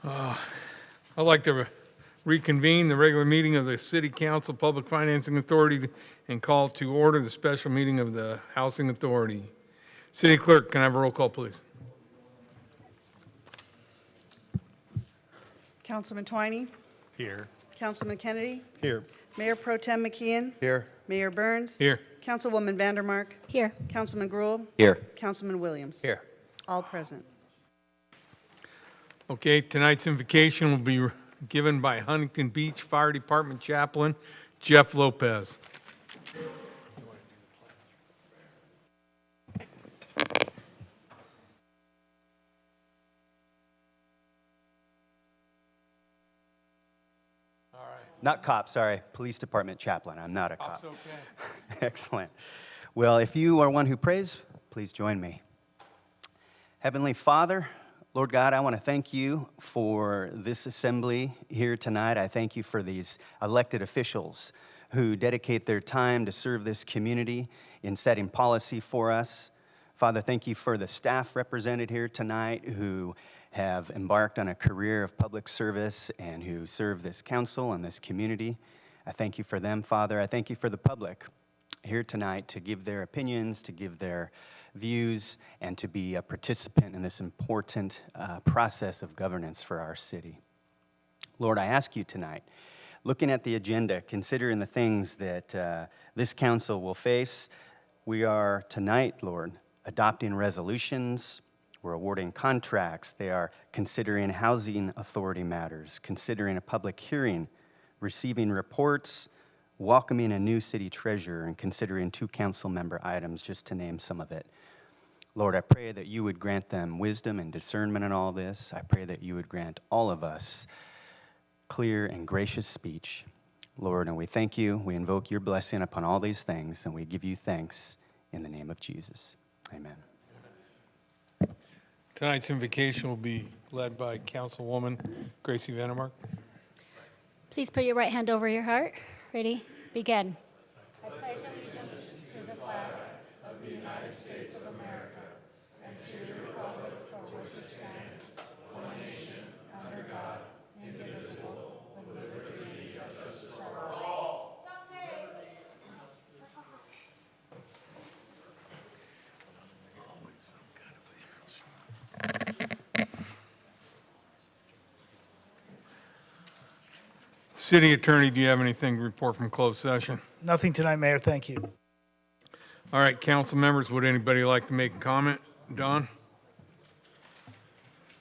I'd like to reconvene the regular meeting of the City Council Public Financing Authority and call to order the special meeting of the Housing Authority. City Clerk, can I have a roll call, please? Councilman Twiney? Here. Councilman Kennedy? Here. Mayor Pro Tem McKeon? Here. Mayor Burns? Here. Councilwoman Vandermark? Here. Councilman Gruhl? Here. Councilman Williams? Here. All present. Okay, tonight's invocation will be given by Huntington Beach Fire Department Chaplain Jeff Lopez. Not cop, sorry, police department chaplain. I'm not a cop. That's okay. Excellent. Well, if you are one who prays, please join me. Heavenly Father, Lord God, I want to thank you for this assembly here tonight. I thank you for these elected officials who dedicate their time to serve this community in setting policy for us. Father, thank you for the staff represented here tonight who have embarked on a career of public service and who serve this council and this community. I thank you for them, Father. I thank you for the public here tonight to give their opinions, to give their views, and to be a participant in this important process of governance for our city. Lord, I ask you tonight, looking at the agenda, considering the things that this council will face, we are tonight, Lord, adopting resolutions. We're awarding contracts. They are considering housing authority matters, considering a public hearing, receiving reports, welcoming a new city treasurer, and considering 2 council member items, just to name some of it. Lord, I pray that you would grant them wisdom and discernment in all this. I pray that you would grant all of us clear and gracious speech. Lord, and we thank you. We invoke your blessing upon all these things, and we give you thanks in the name of Jesus. Amen. Tonight's invocation will be led by Councilwoman Gracie Vandermark. Please put your right hand over your heart. Ready? Begin. I pledge allegiance to the flag of the United States of America and to the republic for which it stands, one nation, under God, indivisible, with liberty and justice for all. City Attorney, do you have anything to report from closed session? Nothing tonight, Mayor. Thank you. All right, council members, would anybody like to make a comment? Don?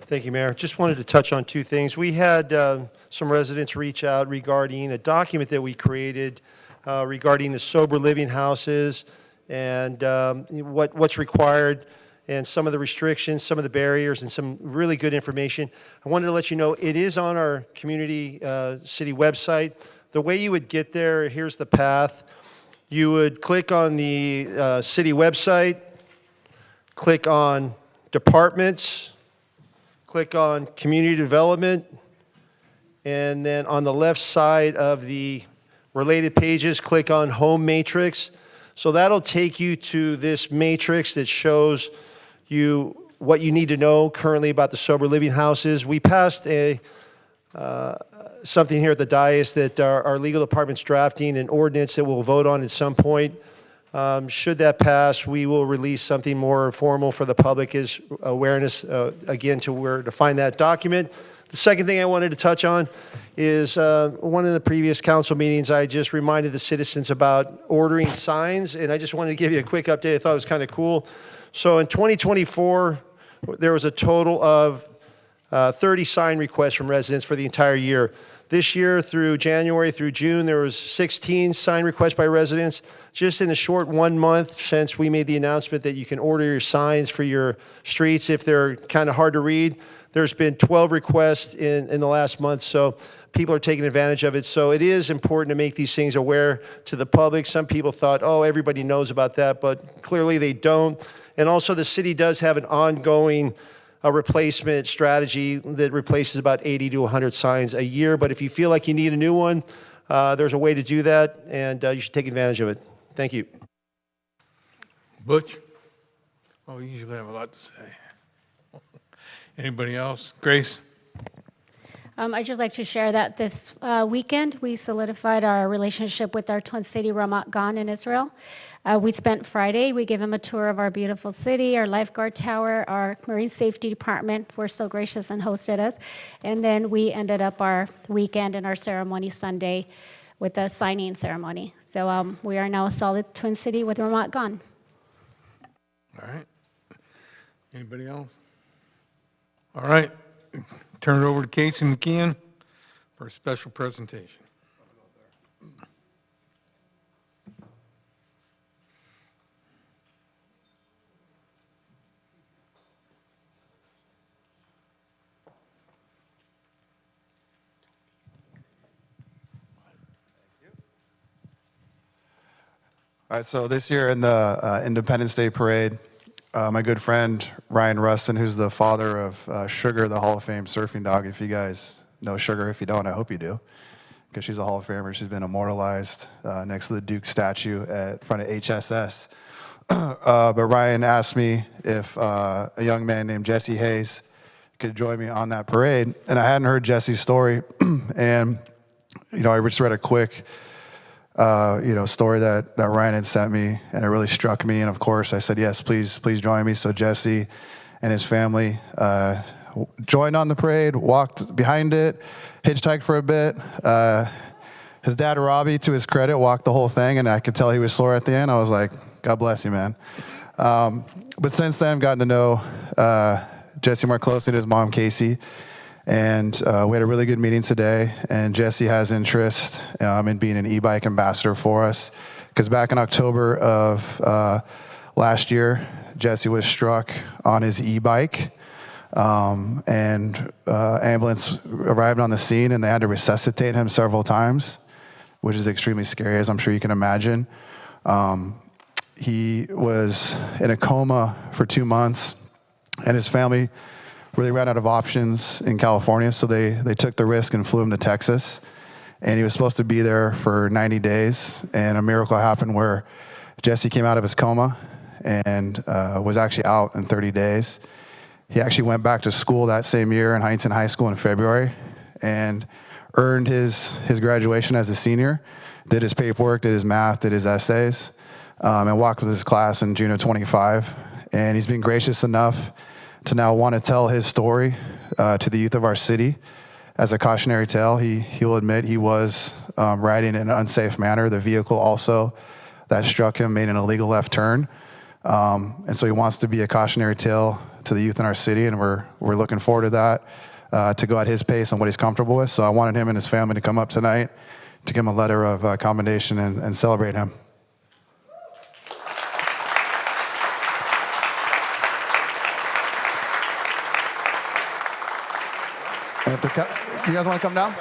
Thank you, Mayor. Just wanted to touch on 2 things. We had some residents reach out regarding a document that we created regarding the sober living houses and what's required and some of the restrictions, some of the barriers, and some really good information. I wanted to let you know it is on our community city website. The way you would get there, here's the path. You would click on the city website, click on departments, click on community development, and then on the left side of the related pages, click on home matrix. So that'll take you to this matrix that shows you what you need to know currently about the sober living houses. We passed something here at the dais that our legal department's drafting an ordinance that we'll vote on at some point. Should that pass, we will release something more formal for the public as awareness, again, to where to find that document. The second thing I wanted to touch on is one of the previous council meetings, I just reminded the citizens about ordering signs, and I just wanted to give you a quick update. I thought it was kind of cool. So in 2024, there was a total of 30 sign requests from residents for the entire year. This year, through January through June, there was 16 sign requests by residents. Just in the short 1 month since we made the announcement that you can order your signs for your streets if they're kind of hard to read, there's been 12 requests in the last month, so people are taking advantage of it. So it is important to make these things aware to the public. Some people thought, oh, everybody knows about that, but clearly they don't. And also the city does have an ongoing replacement strategy that replaces about 80 to 100 signs a year. But if you feel like you need a new one, there's a way to do that, and you should take advantage of it. Thank you. Butch? Oh, you usually have a lot to say. Anybody else? Grace? I'd just like to share that this weekend, we solidified our relationship with our Twin City Ramat Gan in Israel. We spent Friday, we gave him a tour of our beautiful city, our lifeguard tower, our marine safety department were so gracious and hosted us. And then we ended up our weekend and our ceremony Sunday with a signing ceremony. So we are now a solid Twin City with Ramat Gan. All right. Anybody else? All right. Turn it over to Casey McKeon for a special presentation. All right, so this year in the Independence Day Parade, my good friend Ryan Rustin, who's the father of Sugar, the Hall of Fame surfing dog. If you guys know Sugar, if you don't, I hope you do, because she's a Hall of Famer. She's been immortalized next to the Duke statue at front of HSS. But Ryan asked me if a young man named Jesse Hayes could join me on that parade, and I hadn't heard Jesse's story, and I just read a quick story that Ryan had sent me, and it really struck me. And of course, I said, yes, please join me. So Jesse and his family joined on the parade, walked behind it, hitchhiked for a bit. His dad, Robbie, to his credit, walked the whole thing, and I could tell he was sore at the end. I was like, God bless you, man. But since then, I've gotten to know Jesse more closely and his mom, Casey. And we had a really good meeting today, and Jesse has interest in being an e-bike ambassador for us, because back in October of last year, Jesse was struck on his e-bike, and ambulance arrived on the scene, and they had to resuscitate him several times, which is extremely scary, as I'm sure you can imagine. He was in a coma for 2 months, and his family really ran out of options in California, so they took the risk and flew him to Texas. And he was supposed to be there for 90 days, and a miracle happened where Jesse came out of his coma and was actually out in 30 days. He actually went back to school that same year in Huntington High School in February and earned his graduation as a senior, did his paperwork, did his math, did his essays, and walked with his class in June of 25. And he's been gracious enough to now want to tell his story to the youth of our city as a cautionary tale. He'll admit he was riding in an unsafe manner. The vehicle also that struck him made an illegal left turn. And so he wants to be a cautionary tale to the youth in our city, and we're looking forward to that, to go at his pace and what he's comfortable with. So I wanted him and his family to come up tonight to give him a letter of commendation and celebrate him. And do you guys want to come down?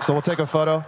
So we'll take a photo.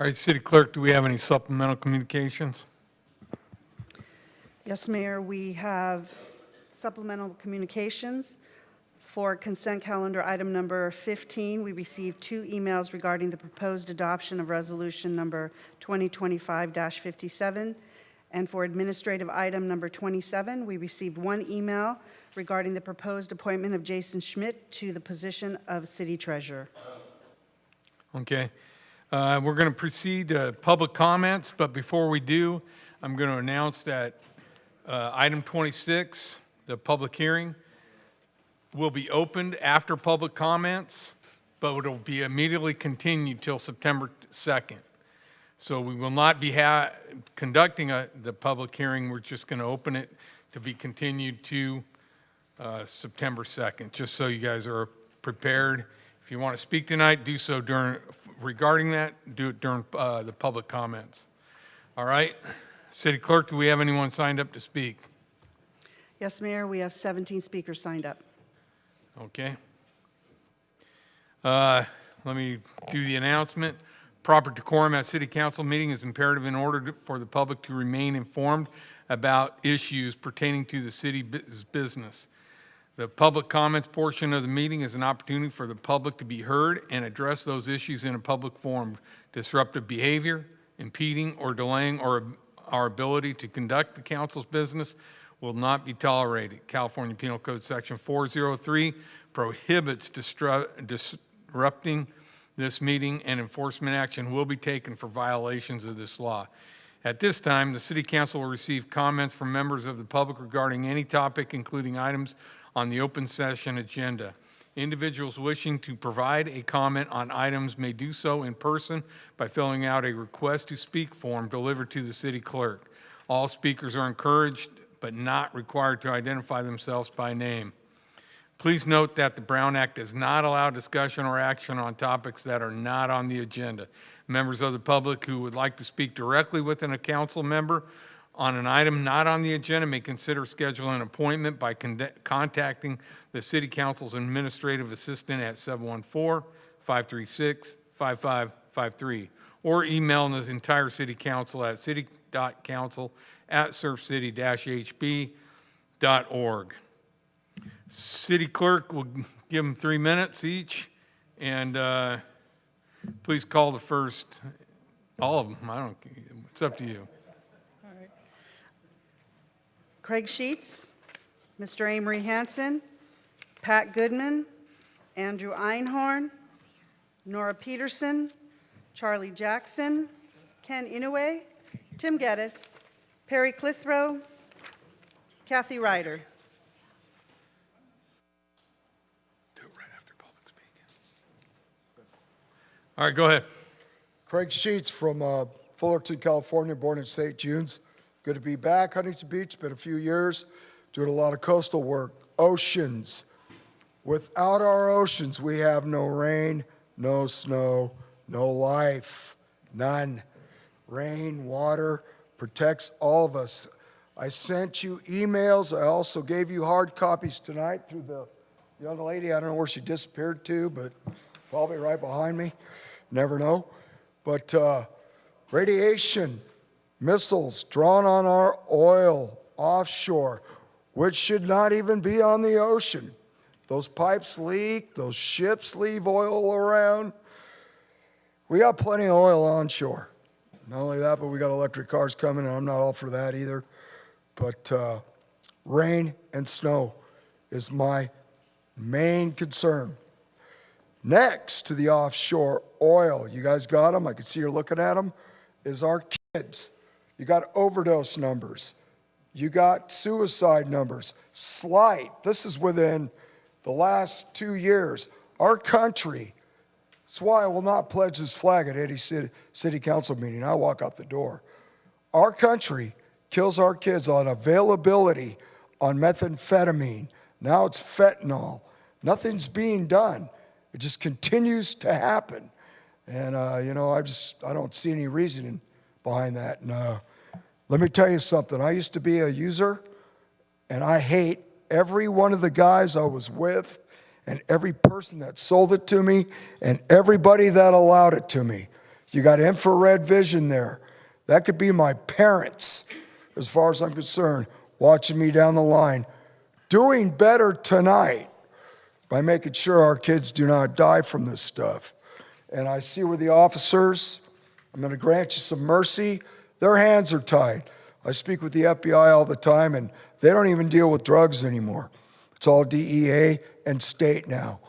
All right, City Clerk, do we have any supplemental communications? Yes, Mayor, we have supplemental communications. For consent calendar item number 15, we received 2 emails regarding the proposed adoption of resolution number 2025-57. And for administrative item number 27, we received 1 email regarding the proposed appointment of Jason Schmidt to the position of city treasurer. Okay. We're going to proceed to public comments, but before we do, I'm going to announce that item 26, the public hearing, will be opened after public comments, but it will be immediately continued till September 2nd. So we will not be conducting the public hearing. We're just going to open it to be continued to September 2nd, just so you guys are prepared. If you want to speak tonight, do so regarding that, do it during the public comments. All right. City Clerk, do we have anyone signed up to speak? Yes, Mayor, we have 17 speakers signed up. Okay. Let me do the announcement. Proper decorum at City Council meeting is imperative in order for the public to remain informed about issues pertaining to the city's business. The public comments portion of the meeting is an opportunity for the public to be heard and address those issues in a public forum. Disruptive behavior, impeding or delaying our ability to conduct the council's business will not be tolerated. California Penal Code Section 403 prohibits disrupting this meeting, and enforcement action will be taken for violations of this law. At this time, the City Council will receive comments from members of the public regarding any topic, including items on the open session agenda. Individuals wishing to provide a comment on items may do so in person by filling out a request to speak form delivered to the City Clerk. All speakers are encouraged but not required to identify themselves by name. Please note that the Brown Act does not allow discussion or action on topics that are not on the agenda. Members of the public who would like to speak directly with a council member on an item not on the agenda may consider scheduling an appointment by contacting the City Council's administrative assistant at 714-536-5553 or emailing the entire City Council at city.council@surfcity-hb.org. City Clerk will give them 3 minutes each, and please call the first, all of them, it's up to you. Craig Sheets, Mr. Amory Hanson, Pat Goodman, Andrew Einhorn, Nora Peterson, Charlie Jackson, Ken Inoue, Tim Geddes, Perry Clithrow, Kathy Ryder. Do it right after public speaking. All right, go ahead. Craig Sheets from Fullerton, California, born in St. June's. Good to be back. Huntington Beach, been a few years, doing a lot of coastal work. Oceans. Without our oceans, we have no rain, no snow, no life, none. Rain, water protects all of us. I sent you emails. I also gave you hard copies tonight through the young lady. I don't know where she disappeared to, but probably right behind me. Never know. But radiation, missiles drawn on our oil offshore, which should not even be on the ocean. Those pipes leak, those ships leave oil around. We got plenty of oil onshore. Not only that, but we got electric cars coming, and I'm not all for that either. But rain and snow is my main concern. Next to the offshore oil, you guys got them, I can see you're looking at them, is our kids. You got overdose numbers. You got suicide numbers. Slight. This is within the last 2 years. Our country, that's why I will not pledge this flag at any city council meeting. I walk out the door. Our country kills our kids on availability on methamphetamine. Now it's fentanyl. Nothing's being done. It just continues to happen. And, I don't see any reasoning behind that. And let me tell you something. I used to be a user, and I hate every one of the guys I was with and every person that sold it to me and everybody that allowed it to me. You got infrared vision there. That could be my parents, as far as I'm concerned, watching me down the line, doing better tonight by making sure our kids do not die from this stuff. And I see where the officers, I'm going to grant you some mercy, their hands are tied. I speak with the FBI all the time, and they don't even deal with drugs anymore. It's all DEA and state now.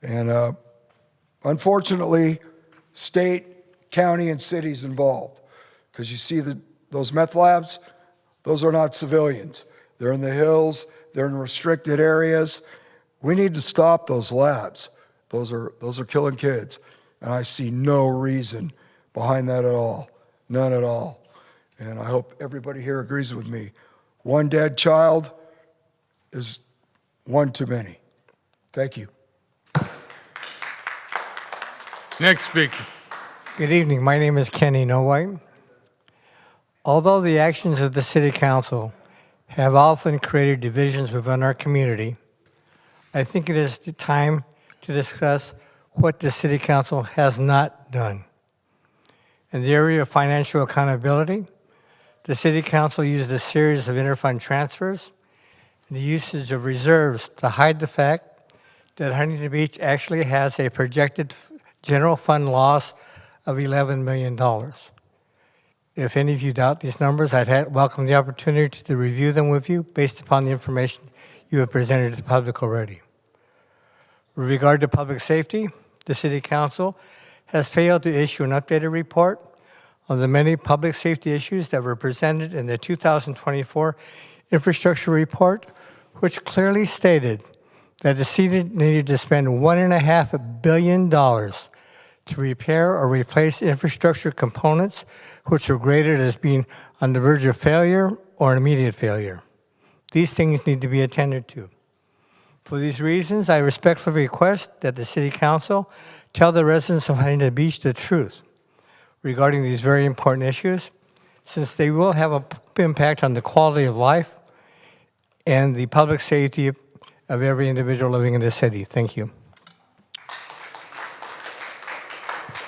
And unfortunately, state, county, and cities involved. Because you see those meth labs, those are not civilians. They're in the hills, they're in restricted areas. We need to stop those labs. Those are killing kids. And I see no reason behind that at all. None at all. And I hope everybody here agrees with me. One dead child is one too many. Thank you. Next speaker. Good evening. My name is Kenny Nowhite. Although the actions of the City Council have often created divisions within our community, I think it is the time to discuss what the City Council has not done. In the area of financial accountability, the City Council used a series of interfund transfers and the usage of reserves to hide the fact that Huntington Beach actually has a projected general fund loss of $11 million. If any of you doubt these numbers, I'd welcome the opportunity to review them with you based upon the information you have presented to the public already. With regard to public safety, the City Council has failed to issue an updated report on the many public safety issues that were presented in the 2024 infrastructure report, which clearly stated that the city needed to spend $1.5 billion to repair or replace infrastructure components which were graded as being on the verge of failure or immediate failure. These things need to be attended to. For these reasons, I respectfully request that the City Council tell the residents of Huntington Beach the truth regarding these very important issues, since they will have an impact on the quality of life and the public safety of every individual living in the city. Thank you.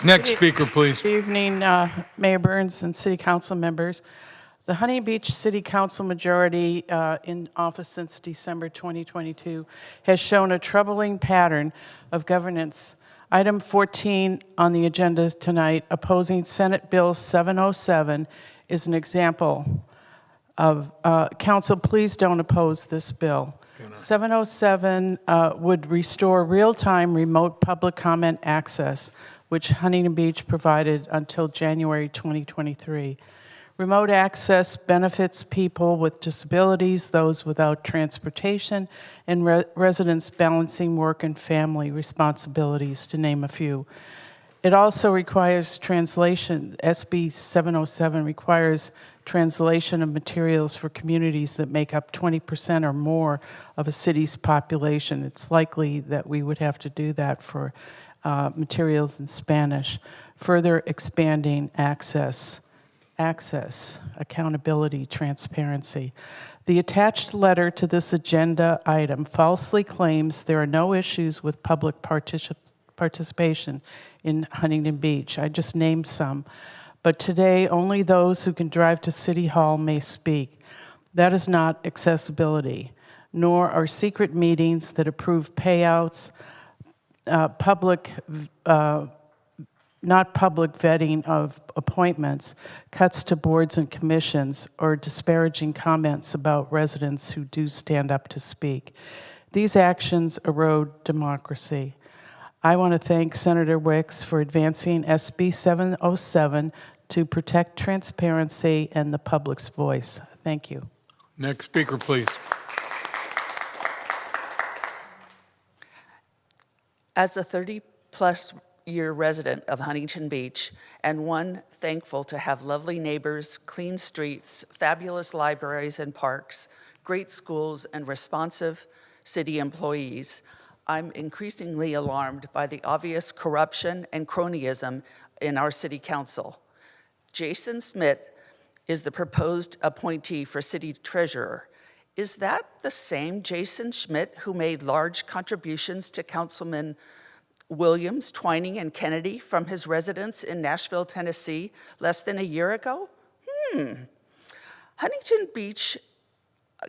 Next speaker, please. Good evening, Mayor Burns and City Council members. The Huntington Beach City Council majority in office since December 2022 has shown a troubling pattern of governance. Item 14 on the agenda tonight, opposing Senate Bill 707, is an example of, council, please don't oppose this bill. 707 would restore real-time remote public comment access, which Huntington Beach provided until January 2023. Remote access benefits people with disabilities, those without transportation, and residents balancing work and family responsibilities, to name a few. It also requires translation. SB 707 requires translation of materials for communities that make up 20% or more of a city's population. It's likely that we would have to do that for materials in Spanish, further expanding access, accountability, transparency. The attached letter to this agenda item falsely claims there are no issues with public participation in Huntington Beach. I just named some. But today, only those who can drive to City Hall may speak. That is not accessibility, nor are secret meetings that approve payouts, not public vetting of appointments, cuts to boards and commissions, or disparaging comments about residents who do stand up to speak. These actions erode democracy. I want to thank Senator Wicks for advancing SB 707 to protect transparency and the public's voice. Thank you. Next speaker, please. As a 30-plus year resident of Huntington Beach, and one thankful to have lovely neighbors, clean streets, fabulous libraries and parks, great schools, and responsive city employees, I'm increasingly alarmed by the obvious corruption and cronyism in our city council. Jason Schmidt is the proposed appointee for city treasurer. Is that the same Jason Schmidt who made large contributions to Councilman Williams, Twining, and Kennedy from his residence in Nashville, Tennessee, less than a year ago? Huntington Beach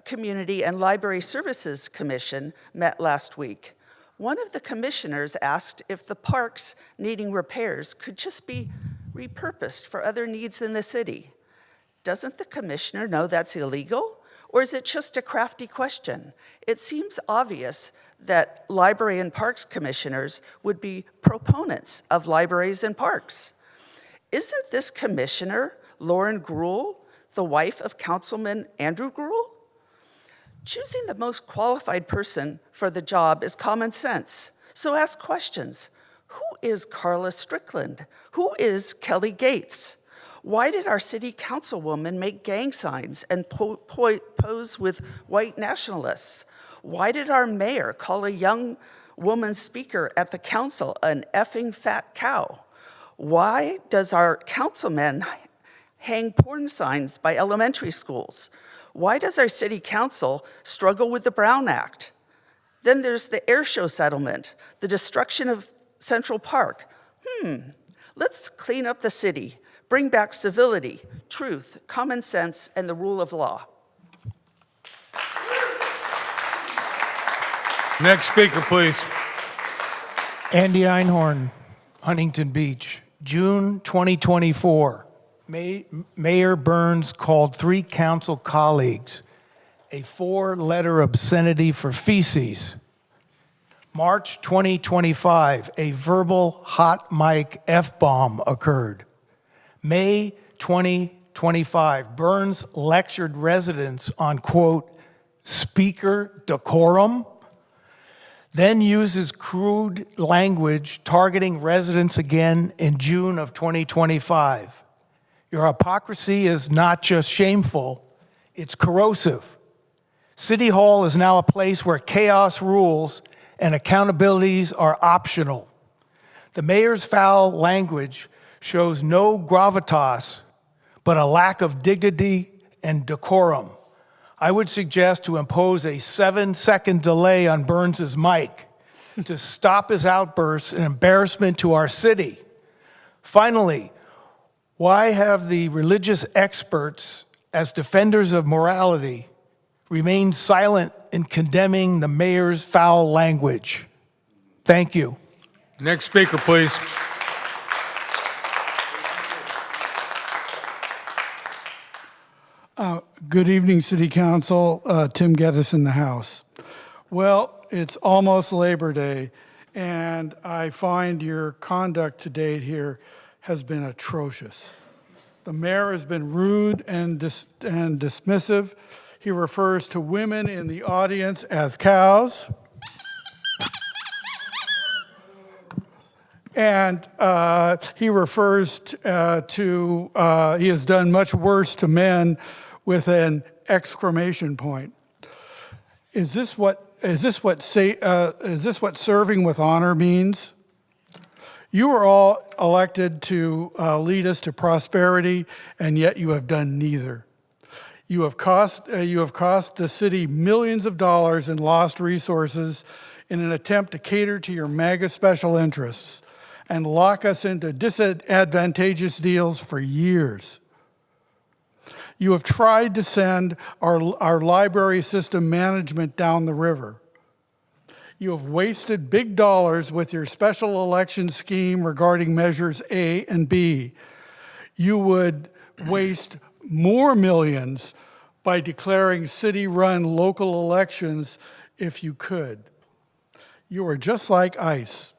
Community and Library Services Commission met last week. One of the commissioners asked if the parks needing repairs could just be repurposed for other needs in the city. Doesn't the commissioner know that's illegal? Or is it just a crafty question? It seems obvious that library and parks commissioners would be proponents of libraries and parks. Isn't this commissioner, Lauren Gruhl, the wife of Councilman Andrew Gruhl? Choosing the most qualified person for the job is common sense. So ask questions. Who is Carla Strickland? Who is Kelly Gates? Why did our city councilwoman make gang signs and pose with white nationalists? Why did our mayor call a young woman speaker at the council an effing fat cow? Why does our councilman hang porn signs by elementary schools? Why does our city council struggle with the Brown Act? Then there's the air show settlement, the destruction of Central Park. Let's clean up the city, bring back civility, truth, common sense, and the rule of law. Next speaker, please. Andy Einhorn, Huntington Beach, June 2024. Mayor Burns called 3 council colleagues a 4-letter obscenity for feces. March 2025, a verbal hot mic F-bomb occurred. May 2025, Burns lectured residents on, quote, speaker decorum, then uses crude language targeting residents again in June of 2025. Your hypocrisy is not just shameful, it's corrosive. City Hall is now a place where chaos rules and accountabilities are optional. The mayor's foul language shows no gravitas, but a lack of dignity and decorum. I would suggest to impose a 7-second delay on Burns's mic to stop his outbursts and embarrassment to our city. Finally, why have the religious experts, as defenders of morality, remained silent in condemning the mayor's foul language? Thank you. Next speaker, please. Good evening, City Council. Tim Geddes in the House. Well, it's almost Labor Day, and I find your conduct to date here has been atrocious. The mayor has been rude and dismissive. He refers to women in the audience as cows. And he refers to, he has done much worse to men with an exclamation point. Is this what serving with honor means? You were all elected to lead us to prosperity, and yet you have done neither. You have cost the city millions of dollars in lost resources in an attempt to cater to your mega special interests and lock us into disadvantageous deals for years. You have tried to send our library system management down the river. You have wasted big dollars with your special election scheme regarding measures A and B. You would waste more millions by declaring city-run local elections if you could. You are just like ICE,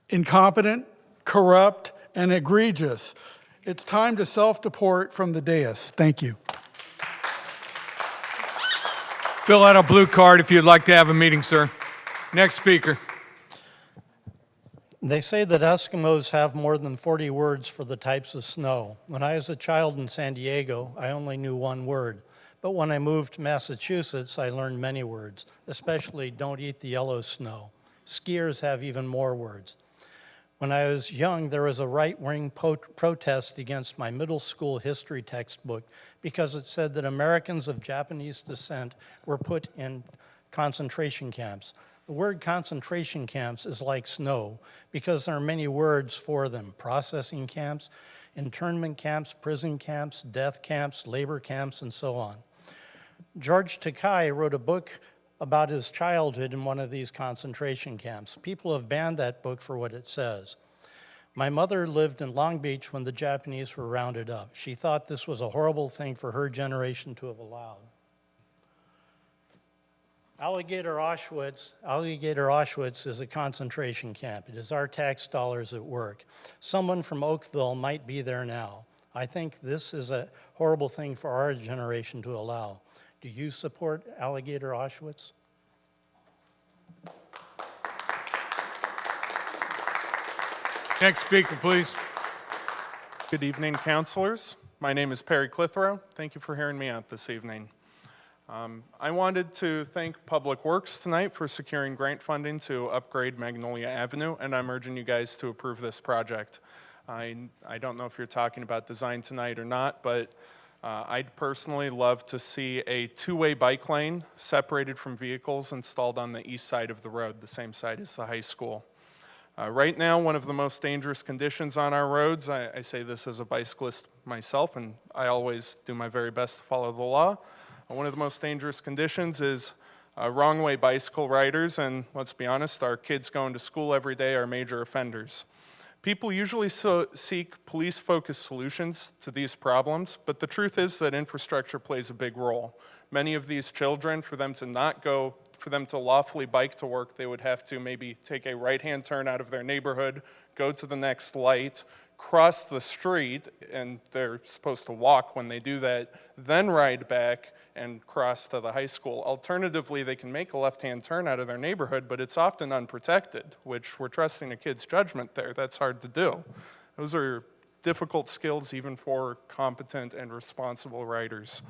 incompetent, corrupt, and egregious. It's time to self-deport from the dais. Thank you. Fill out a blue card if you'd like to have a meeting, sir. Next speaker. They say that Eskimos have more than 40 words for the types of snow. When I was a child in San Diego, I only knew one word. But when I moved to Massachusetts, I learned many words, especially don't eat the yellow snow. Skiers have even more words. When I was young, there was a right-wing protest against my middle school history textbook because it said that Americans of Japanese descent were put in concentration camps. The word concentration camps is like snow because there are many words for them: processing camps, internment camps, prison camps, death camps, labor camps, and so on. George Takei wrote a book about his childhood in one of these concentration camps. People have banned that book for what it says. My mother lived in Long Beach when the Japanese were rounded up. She thought this was a horrible thing for her generation to have allowed. Alligator Auschwitz is a concentration camp. It is our tax dollars at work. Someone from Oakville might be there now. I think this is a horrible thing for our generation to allow. Do you support Alligator Auschwitz? Next speaker, please. Good evening, councilors. My name is Perry Clitheroe. Thank you for hearing me out this evening. I wanted to thank Public Works tonight for securing grant funding to upgrade Magnolia Avenue, and I'm urging you guys to approve this project. I don't know if you're talking about design tonight or not, but I'd personally love to see a two-way bike lane separated from vehicles installed on the east side of the road, the same side as the high school. Right now, one of the most dangerous conditions on our roads, I say this as a bicyclist myself, and I always do my very best to follow the law. One of the most dangerous conditions is wrong-way bicycle riders, and let's be honest, our kids going to school every day are major offenders. People usually seek police-focused solutions to these problems, but the truth is that infrastructure plays a big role. Many of these children, for them to lawfully bike to work, they would have to maybe take a right-hand turn out of their neighborhood, go to the next light, cross the street, and they're supposed to walk when they do that, then ride back and cross to the high school. Alternatively, they can make a left-hand turn out of their neighborhood, but it's often unprotected, which we're trusting a kid's judgment there. That's hard to do. Those are difficult skills even for competent and responsible riders.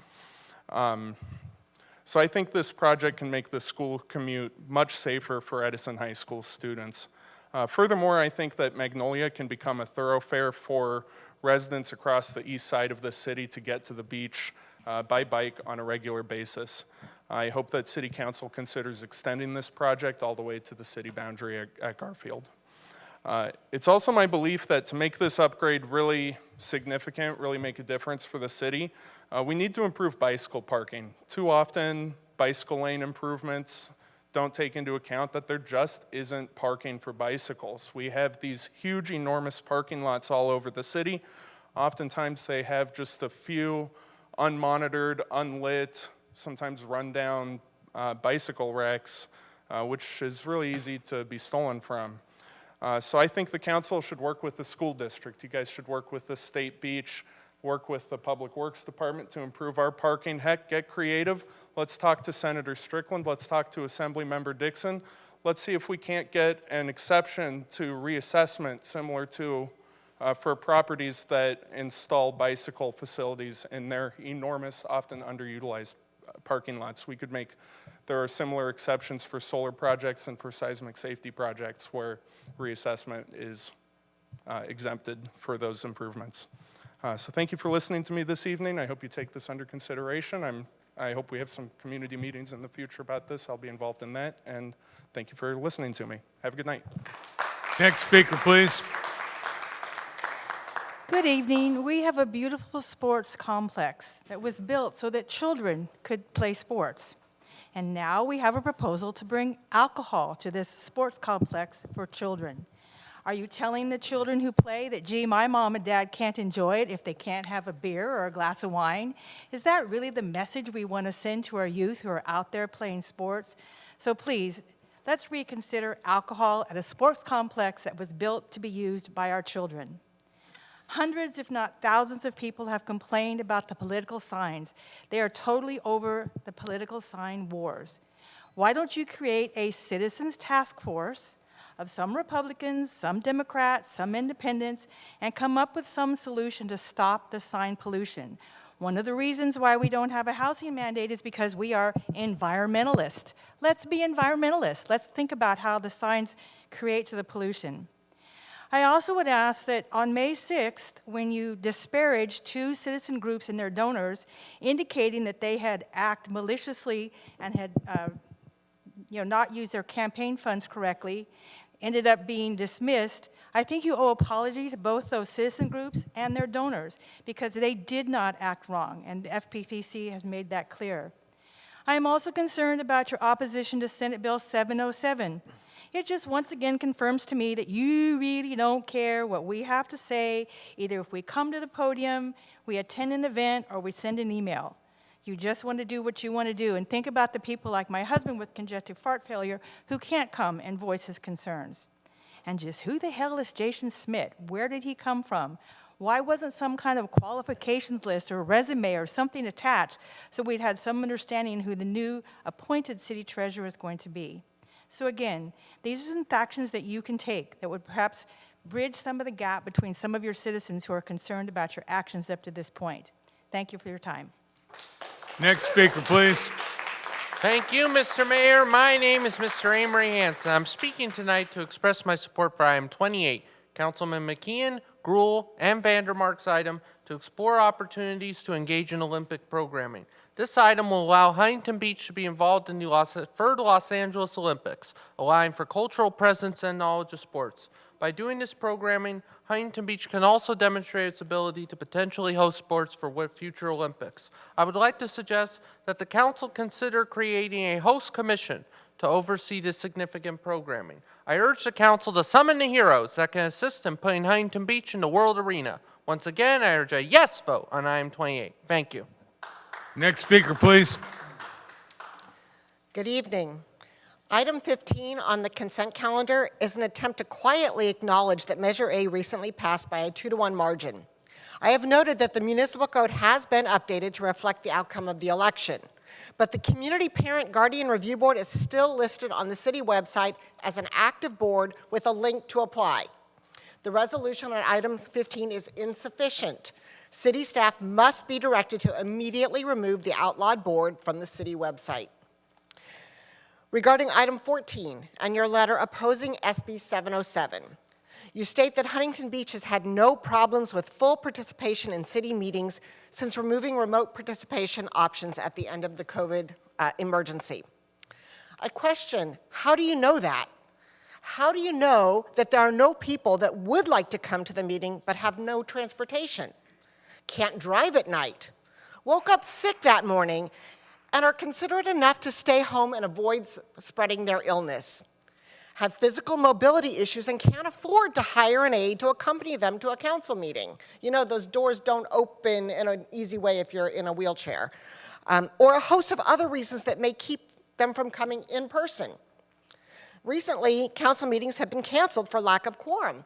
So I think this project can make the school commute much safer for Edison High School students. Furthermore, I think that Magnolia can become a thoroughfare for residents across the east side of the city to get to the beach by bike on a regular basis. I hope that City Council considers extending this project all the way to the city boundary at Garfield. It's also my belief that to make this upgrade really significant, really make a difference for the city, we need to improve bicycle parking. Too often, bicycle lane improvements don't take into account that there just isn't parking for bicycles. We have these huge, enormous parking lots all over the city. Oftentimes, they have just a few unmonitored, unlit, sometimes rundown bicycle racks, which is really easy to be stolen from. So I think the council should work with the school district. You guys should work with the state beach, work with the Public Works Department to improve our parking. Heck, get creative. Let's talk to Senator Strickland. Let's talk to Assemblymember Dixon. Let's see if we can't get an exception to reassessment similar to for properties that install bicycle facilities in their enormous, often underutilized parking lots. There are similar exceptions for solar projects and for seismic safety projects where reassessment is exempted for those improvements. So thank you for listening to me this evening. I hope you take this under consideration. I hope we have some community meetings in the future about this. I'll be involved in that, and thank you for listening to me. Have a good night. Next speaker, please. Good evening. We have a beautiful sports complex that was built so that children could play sports. And now we have a proposal to bring alcohol to this sports complex for children. Are you telling the children who play that, gee, my mom and dad can't enjoy it if they can't have a beer or a glass of wine? Is that really the message we want to send to our youth who are out there playing sports? So please, let's reconsider alcohol at a sports complex that was built to be used by our children. Hundreds, if not thousands of people have complained about the political signs. They are totally over the political sign wars. Why don't you create a citizens task force of some Republicans, some Democrats, some independents, and come up with some solution to stop the sign pollution? One of the reasons why we don't have a housing mandate is because we are environmentalists. Let's be environmentalists. Let's think about how the signs create the pollution. I also would ask that on May 6th, when you disparage two citizen groups and their donors, indicating that they had acted maliciously and had not use their campaign funds correctly, ended up being dismissed, I think you owe apology to both those citizen groups and their donors because they did not act wrong, and the FPPC has made that clear. I am also concerned about your opposition to Senate Bill 707. It just once again confirms to me that you really don't care what we have to say, either if we come to the podium, we attend an event, or we send an email. You just want to do what you want to do, and think about the people like my husband with congestive heart failure who can't come and voice his concerns. And just who the hell is Jason Smith? Where did he come from? Why wasn't some kind of qualifications list or resume or something attached so we'd had some understanding who the new appointed city treasurer is going to be? So again, these are some actions that you can take that would perhaps bridge some of the gap between some of your citizens who are concerned about your actions up to this point. Thank you for your time. Next speaker, please. Thank you, Mr. Mayor. My name is Mr. Amory Hanson. I'm speaking tonight to express my support for item 28, Councilman McKeon, Gruhl, and Vandermark's item to explore opportunities to engage in Olympic programming. This item will allow Huntington Beach to be involved in the Los Angeles Olympics, allowing for cultural presence and knowledge of sports. By doing this programming, Huntington Beach can also demonstrate its ability to potentially host sports for future Olympics. I would like to suggest that the council consider creating a host commission to oversee this significant programming. I urge the council to summon the heroes that can assist in putting Huntington Beach in the world arena. Once again, I urge a yes vote on item 28. Thank you. Next speaker, please. Good evening. Item 15 on the consent calendar is an attempt to quietly acknowledge that Measure A recently passed by a 2-to-1 margin. I have noted that the municipal code has been updated to reflect the outcome of the election, but the Community Parent Guardian Review Board is still listed on the city website as an active board with a link to apply. The resolution on item 15 is insufficient. City staff must be directed to immediately remove the outlawed board from the city website. Regarding item 14 and your letter opposing SB 707, you state that Huntington Beach has had no problems with full participation in city meetings since removing remote participation options at the end of the COVID emergency. I question, how do you know that? How do you know that there are no people that would like to come to the meeting but have no transportation? Can't drive at night, woke up sick that morning, and are considerate enough to stay home and avoid spreading their illness, have physical mobility issues and can't afford to hire an aide to accompany them to a council meeting. You know, those doors don't open in an easy way if you're in a wheelchair, or a host of other reasons that may keep them from coming in person. Recently, council meetings have been canceled for lack of quorum.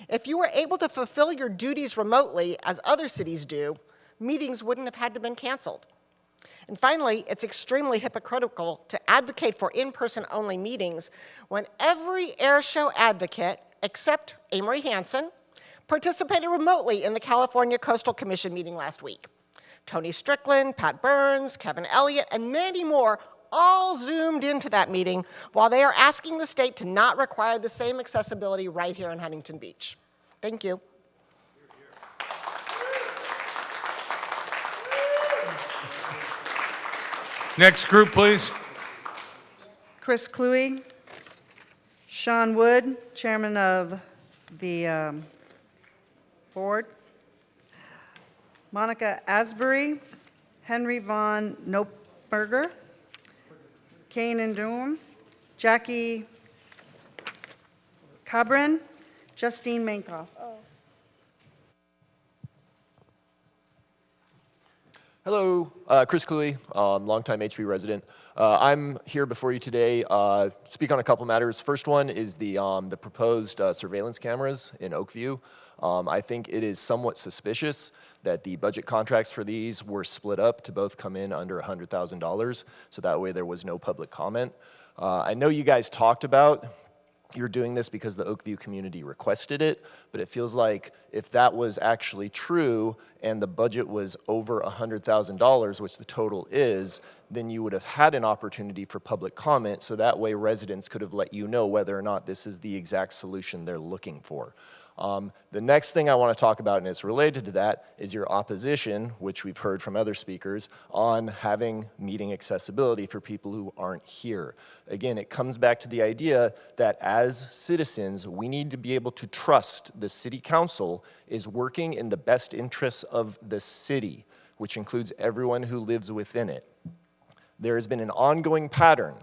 If you were able to fulfill your duties remotely, as other cities do, meetings wouldn't have had to been canceled. And finally, it's extremely hypocritical to advocate for in-person only meetings when every air show advocate, except Amory Hanson, participated remotely in the California Coastal Commission meeting last week. Tony Strickland, Pat Burns, Kevin Elliott, and many more all zoomed into that meeting while they are asking the state to not require the same accessibility right here in Huntington Beach. Thank you. Next group, please. Chris Cluey, Sean Wood, chairman of the board, Monica Asbury, Henry Von Nopeberger, Kane and Doom, Jackie Cabrin, Justine Mankoff. Hello, Chris Cooley, longtime HB resident. I'm here before you today to speak on a couple matters. First one is the proposed surveillance cameras in Oakview. I think it is somewhat suspicious that the budget contracts for these were split up to both come in under $100,000, so that way there was no public comment. I know you guys talked about you're doing this because the Oakview community requested it, but it feels like if that was actually true and the budget was over $100,000, which the total is, then you would have had an opportunity for public comment, so that way residents could have let you know whether or not this is the exact solution they're looking for. The next thing I want to talk about, and it's related to that, is your opposition, which we've heard from other speakers, on having meeting accessibility for people who aren't here. Again, it comes back to the idea that as citizens, we need to be able to trust the city council is working in the best interests of the city, which includes everyone who lives within it. There has been an ongoing pattern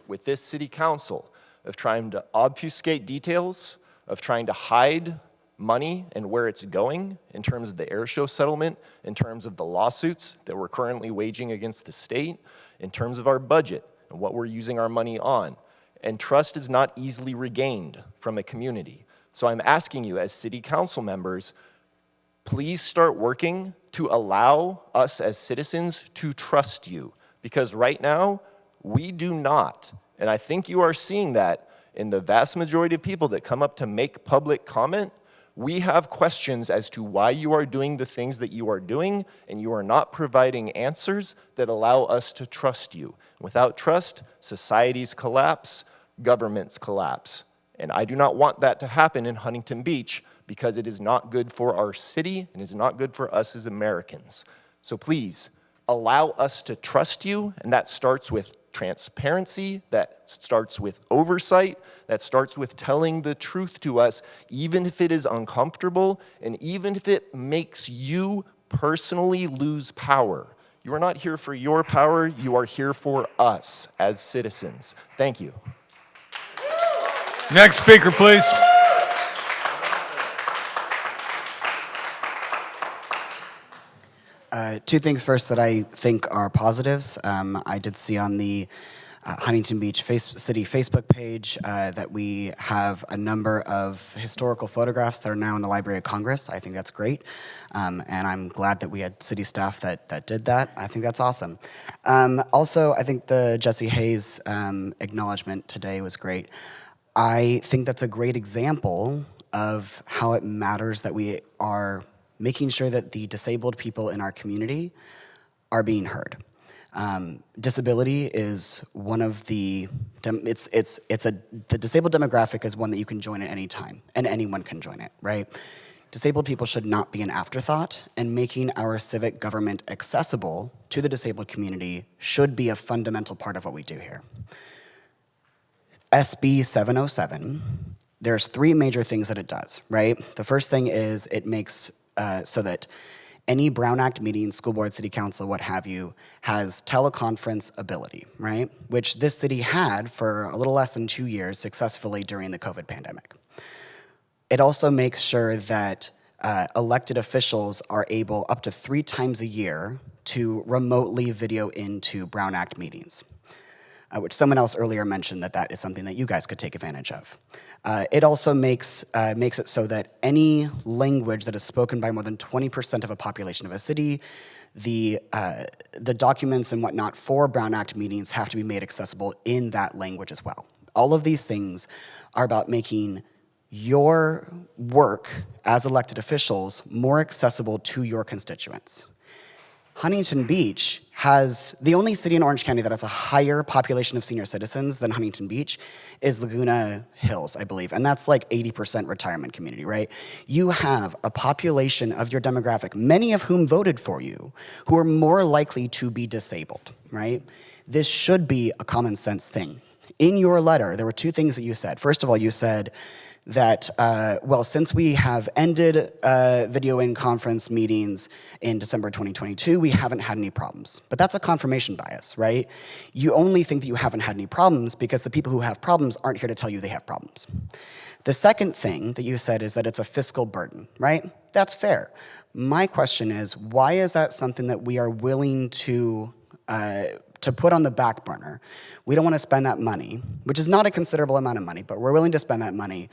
with this city council of trying to obfuscate details, of trying to hide money and where it's going in terms of the air show settlement, in terms of the lawsuits that we're currently waging against the state, in terms of our budget and what we're using our money on. And trust is not easily regained from a community. So I'm asking you as city council members, please start working to allow us as citizens to trust you. Because right now, we do not. And I think you are seeing that in the vast majority of people that come up to make public comment. We have questions as to why you are doing the things that you are doing, and you are not providing answers that allow us to trust you. Without trust, societies collapse, governments collapse. And I do not want that to happen in Huntington Beach because it is not good for our city and it is not good for us as Americans. So please, allow us to trust you, and that starts with transparency, that starts with oversight, that starts with telling the truth to us, even if it is uncomfortable, and even if it makes you personally lose power. You are not here for your power, you are here for us as citizens. Thank you. Next speaker, please. Two things first that I think are positives. I did see on the Huntington Beach City Facebook page that we have a number of historical photographs that are now in the Library of Congress. I think that's great. And I'm glad that we had city staff that did that. I think that's awesome. Also, I think the Jesse Hayes acknowledgement today was great. I think that's a great example of how it matters that we are making sure that the disabled people in our community are being heard. Disability is one of the, the disabled demographic is one that you can join at any time, and anyone can join it, right? Disabled people should not be an afterthought, and making our civic government accessible to the disabled community should be a fundamental part of what we do here. SB 707, there's three major things that it does, right? The first thing is it makes so that any Brown Act meeting, school board, city council, what have you, has teleconference ability, right? Which this city had for a little less than 2 years successfully during the COVID pandemic. It also makes sure that elected officials are able up to 3 times a year to remotely video into Brown Act meetings, which someone else earlier mentioned that is something that you guys could take advantage of. It also makes it so that any language that is spoken by more than 20% of a population of a city, the documents and whatnot for Brown Act meetings have to be made accessible in that language as well. All of these things are about making your work as elected officials more accessible to your constituents. Huntington Beach has, the only city in Orange County that has a higher population of senior citizens than Huntington Beach is Laguna Hills, I believe, and that's like 80% retirement community, right? You have a population of your demographic, many of whom voted for you, who are more likely to be disabled, right? This should be a common sense thing. In your letter, there were 2 things that you said. First of all, you said that, well, since we have ended video in conference meetings in December 2022, we haven't had any problems. But that's a confirmation bias, right? You only think that you haven't had any problems because the people who have problems aren't here to tell you they have problems. The second thing that you said is that it's a fiscal burden, right? That's fair. My question is, why is that something that we are willing to put on the back burner? We don't want to spend that money, which is not a considerable amount of money, but we're willing to spend that money,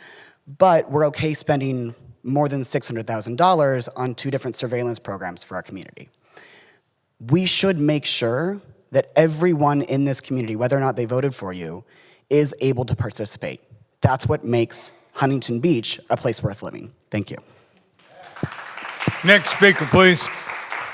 but we're okay spending more than $600,000 on 2 different surveillance programs for our community. We should make sure that everyone in this community, whether or not they voted for you, is able to participate. That's what makes Huntington Beach a place worth living. Thank you. Next speaker, please.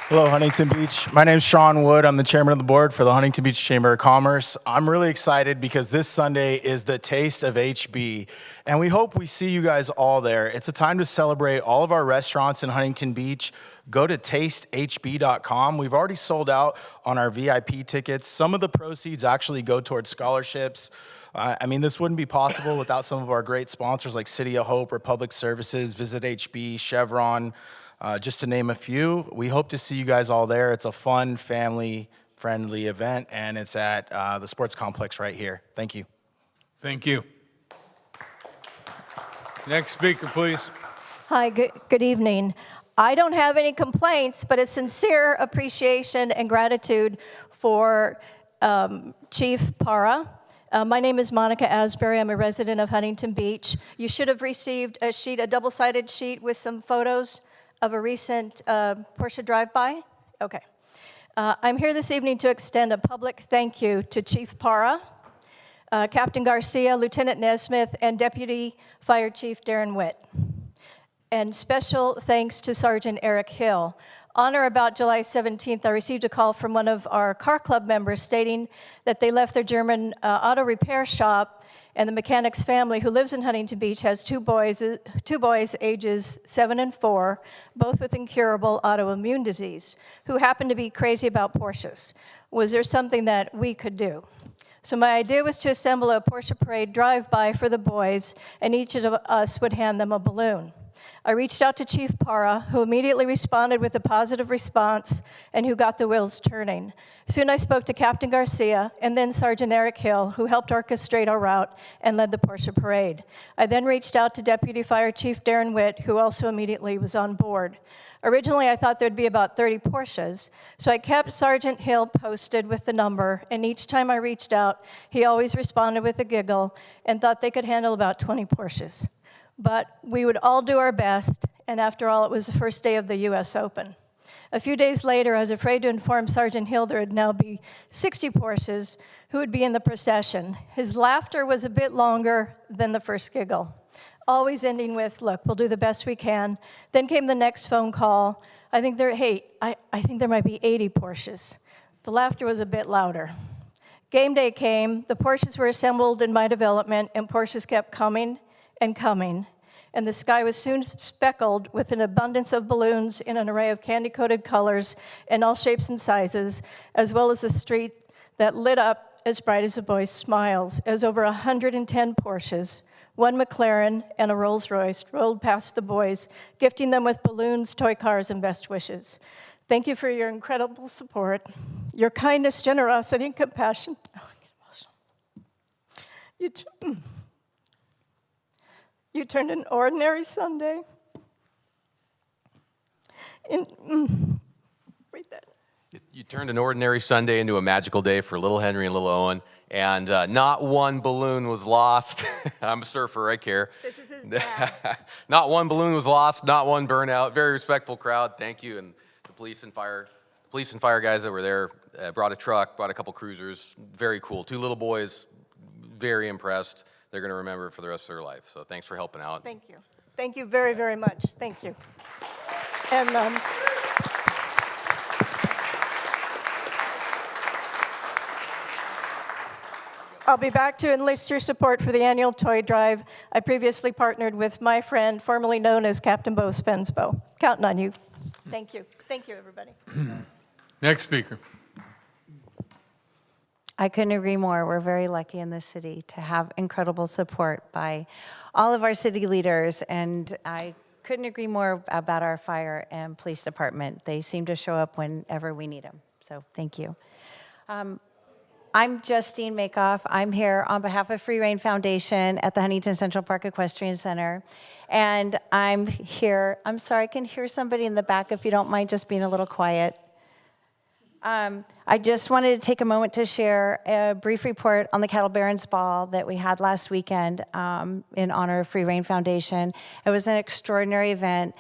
Hello, Huntington Beach. My name's Sean Wood. I'm the chairman of the board for the Huntington Beach Chamber of Commerce. I'm really excited because this Sunday is the Taste of HB, and we hope we see you guys all there. It's a time to celebrate all of our restaurants in Huntington Beach. Go to tastehb.com. We've already sold out on our VIP tickets. Some of the proceeds actually go towards scholarships. I mean, this wouldn't be possible without some of our great sponsors like City of Hope, Republic Services, Visit HB, Chevron, just to name a few. We hope to see you guys all there. It's a fun, family-friendly event, and it's at the sports complex right here. Thank you. Thank you. Next speaker, please. Hi, good evening. I don't have any complaints, but a sincere appreciation and gratitude for Chief Para. My name is Monica Asbury. I'm a resident of Huntington Beach. You should have received a sheet, a double-sided sheet with some photos of a recent Porsche drive-by. Okay. I'm here this evening to extend a public thank you to Chief Para, Captain Garcia, Lieutenant Nesmith, and Deputy Fire Chief Darren Witt. And special thanks to Sergeant Eric Hill. On or about July 17th, I received a call from one of our car club members stating that they left their German auto repair shop, and the mechanic's family, who lives in Huntington Beach, has two boys ages 7 and 4, both with incurable autoimmune disease, who happen to be crazy about Porsches. Was there something that we could do? So my idea was to assemble a Porsche parade drive-by for the boys, and each of us would hand them a balloon. I reached out to Chief Para, who immediately responded with a positive response and who got the wheels turning. Soon I spoke to Captain Garcia and then Sergeant Eric Hill, who helped orchestrate our route and led the Porsche parade. I then reached out to Deputy Fire Chief Darren Witt, who also immediately was on board. Originally, I thought there'd be about 30 Porsches, so I kept Sergeant Hill posted with the number, and each time I reached out, he always responded with a giggle and thought they could handle about 20 Porsches. But we would all do our best, and after all, it was the first day of the U.S. Open. A few days later, I was afraid to inform Sergeant Hill there would now be 60 Porsches who would be in the procession. His laughter was a bit longer than the first giggle, always ending with, look, we'll do the best we can. Then came the next phone call. I think there might be 80 Porsches. The laughter was a bit louder. Game day came, the Porsches were assembled in my development, and Porsches kept coming and coming, and the sky was soon speckled with an abundance of balloons in an array of candy-coated colors in all shapes and sizes, as well as a street that lit up as bright as a boy's smiles, as over 110 Porsches, one McLaren, and a Rolls-Royce rolled past the boys, gifting them with balloons, toy cars, and best wishes. Thank you for your incredible support, your kindness, generosity, and compassion. Oh, I get emotional. You turned an ordinary Sunday read that. You turned an ordinary Sunday into a magical day for little Henry and little Owen, and not one balloon was lost. I'm a surfer, I care. This is his dad. Not one balloon was lost, not one burnout. Very respectful crowd, thank you. And the police and fire guys that were there brought a truck, brought a couple cruisers. Very cool. 2 little boys, very impressed. They're going to remember it for the rest of their life. So thanks for helping out. Thank you. Thank you very, very much. Thank you. And I'll be back to enlist your support for the annual toy drive. I previously partnered with my friend, formerly known as Captain Bo Svensbo. Counting on you. Thank you. Thank you, everybody. Next speaker. I couldn't agree more. We're very lucky in this city to have incredible support by all of our city leaders, and I couldn't agree more about our fire and police department. They seem to show up whenever we need them, so thank you. I'm Justine Makoff. I'm here on behalf of Free Reign Foundation at the Huntington Central Park Equestrian Center, and I'm here. I'm sorry, I can hear somebody in the back. If you don't mind just being a little quiet. I just wanted to take a moment to share a brief report on the Cattle Barons Ball that we had last weekend in honor of Free Reign Foundation. It was an extraordinary event.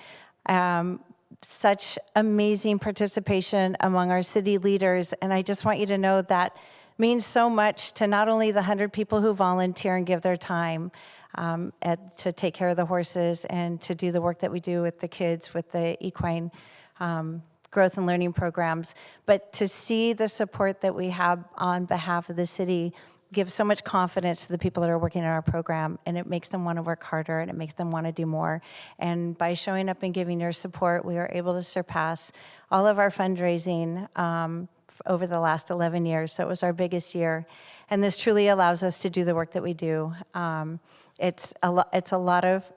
Such amazing participation among our city leaders, and I just want you to know that means so much to not only the 100 people who volunteer and give their time to take care of the horses and to do the work that we do with the kids, with the equine growth and learning programs. But to see the support that we have on behalf of the city gives so much confidence to the people that are working in our program, and it makes them want to work harder, and it makes them want to do more. And by showing up and giving your support, we are able to surpass all of our fundraising over the last 11 years. So it was our biggest year. And this truly allows us to do the work that we do. It's a lot of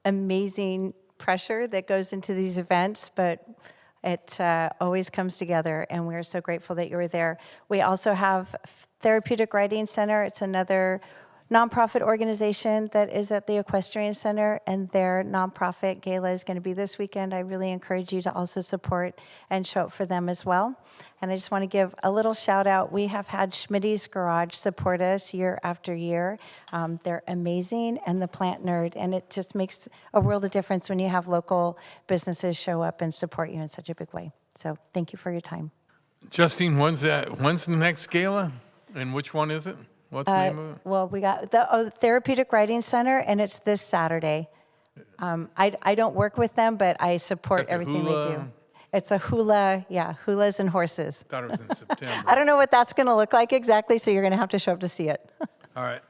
amazing pressure that goes into these events, but it always comes together, and we're so grateful that you were there. We also have Therapeutic Riding Center. It's another nonprofit organization that is at the Equestrian Center, and their nonprofit gala is going to be this weekend. I really encourage you to also support and show up for them as well. And I just want to give a little shout out. We have had Schmitty's Garage support us year after year. They're amazing, and the Plant Nerd, and it just makes a world of difference when you have local businesses show up and support you in such a big way. So thank you for your time. Justine, when's the next gala? And which one is it? What's the name of it? Well, we got the Therapeutic Riding Center, and it's this Saturday. I don't work with them, but I support everything they do. It's a hula, hulas and horses. Thought it was in September. I don't know what that's going to look like exactly, so you're going to have to show up to see it. All right.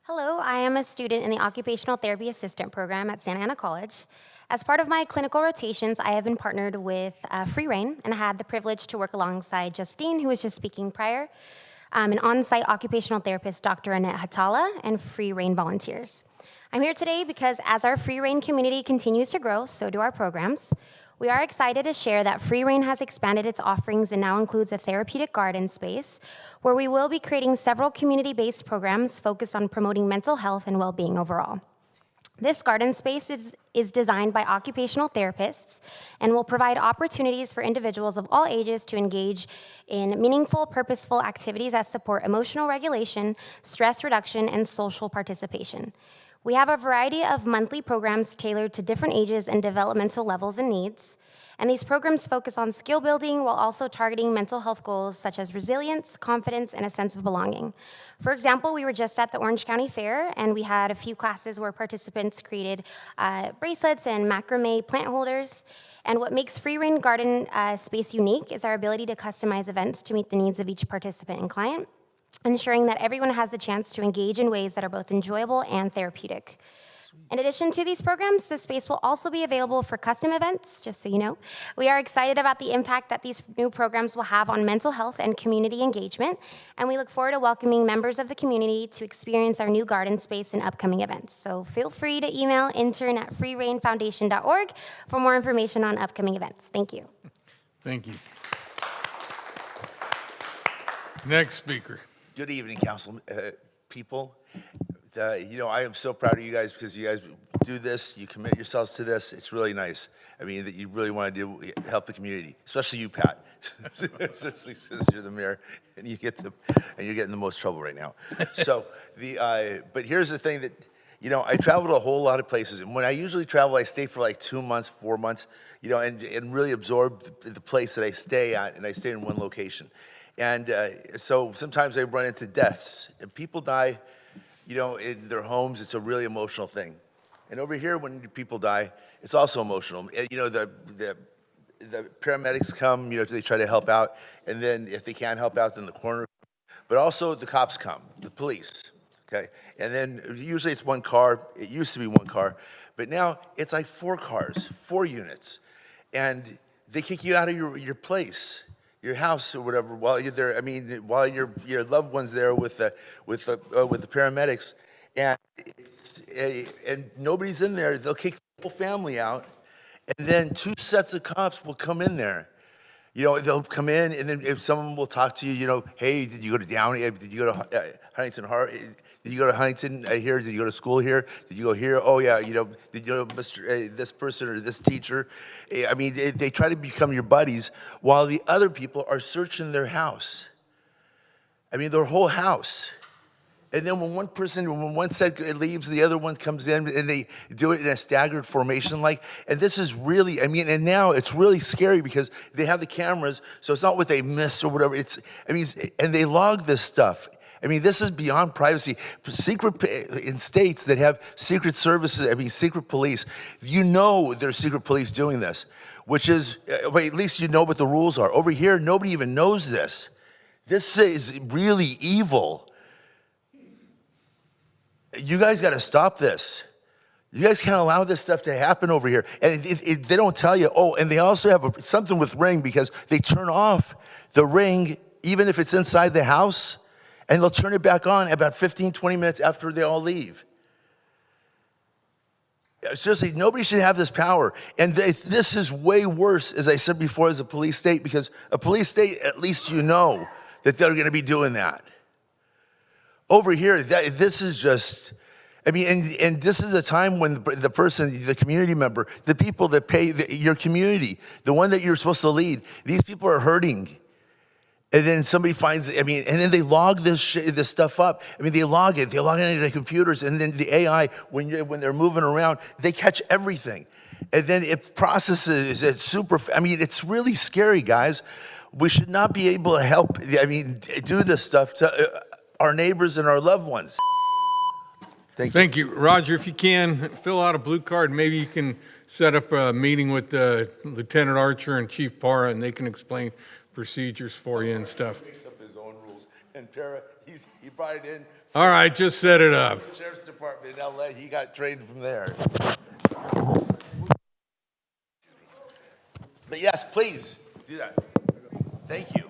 Hello, I am a student in the Occupational Therapy Assistant Program at Santa Ana College. As part of my clinical rotations, I have been partnered with Free Rein, and I had the privilege to work alongside Justine, who was just speaking prior, an on-site occupational therapist, Dr. Annette Hatala, and Free Rein volunteers. I'm here today because as our Free Rein community continues to grow, so do our programs. We are excited to share that Free Rein has expanded its offerings and now includes a therapeutic garden space where we will be creating several community-based programs focused on promoting mental health and well-being overall. This garden space is designed by occupational therapists and will provide opportunities for individuals of all ages to engage in meaningful, purposeful activities that support emotional regulation, stress reduction, and social participation. We have a variety of monthly programs tailored to different ages and developmental levels and needs. And these programs focus on skill building while also targeting mental health goals such as resilience, confidence, and a sense of belonging. For example, we were just at the Orange County Fair, and we had a few classes where participants created bracelets and macrame plant holders. And what makes Free Rein Garden Space unique is our ability to customize events to meet the needs of each participant and client, ensuring that everyone has the chance to engage in ways that are both enjoyable and therapeutic. In addition to these programs, the space will also be available for custom events, just so you know. We are excited about the impact that these new programs will have on mental health and community engagement, and we look forward to welcoming members of the community to experience our new garden space and upcoming events. So feel free to email intern@freereinfoundation.org for more information on upcoming events. Thank you. Thank you. Next speaker. Good evening, council people. I am so proud of you guys because you guys do this, you commit yourselves to this. It's really nice. I mean, that you really want to help the community, especially you, Pat. Seriously, since you're the mayor and you're getting the most trouble right now. So but here's the thing that, I travel to a whole lot of places, and when I usually travel, I stay for like 2 months, 4 months, and really absorb the place that I stay at, and I stay in one location. And so sometimes I run into deaths, and people die, in their homes. It's a really emotional thing. And over here, when people die, it's also emotional. And, the paramedics come, they try to help out, and then if they can't help out, then the coroner. But also the cops come, the police, okay? And then usually it's one car. It used to be one car, but now it's like 4 cars, 4 units. And they kick you out of your place, your house or whatever, while you're there. I mean, while your loved one's there with the paramedics, and nobody's in there. They'll kick the whole family out, and then 2 sets of cops will come in there. They'll come in, and then if someone will talk to you, hey, did you go to Downey? Did you go to Huntington? Did you go to Huntington here? Did you go to school here? Did you go here? Oh yeah, did you know Mr. This person or this teacher? I mean, they try to become your buddies while the other people are searching their house. I mean, their whole house. And then when one set leaves, the other one comes in, and they do it in a staggered formation and this is really, and now it's really scary because they have the cameras, so it's not what they missed or whatever. And they log this stuff. This is beyond privacy. In states that have secret services, secret police, there's secret police doing this. which is, wait, at least you know what the rules are. Over here, nobody even knows this. This is really evil. You guys got to stop this. You guys can't allow this stuff to happen over here. And they don't tell you, oh, and they also have something with Ring because they turn off the Ring even if it's inside the house, and they'll turn it back on about 15, 20 minutes after they all leave. Seriously, nobody should have this power. And this is way worse, as I said before, as a police state, because a police state, at least you know that they're going to be doing that. Over here, this is just, I mean, and this is a time when the person, the community member, the people that pay your community, the one that you're supposed to lead, these people are hurting. And then somebody finds, I mean, and then they log this stuff up. I mean, they log it into the computers, and then the AI, when they're moving around, they catch everything. And then it processes it super, I mean, it's really scary, guys. We should not be able to help, I mean, do this stuff to our neighbors and our loved ones. Thank you. Thank you. Roger, if you can, fill out a blue card. Maybe you can set up a meeting with Lieutenant Archer and Chief Parra, and they can explain procedures for you and stuff. He makes up his own rules. And Parra, he brought it in. All right, just set it up. The Sheriff's Department in LA, he got trained from there. But yes, please, do that. Thank you.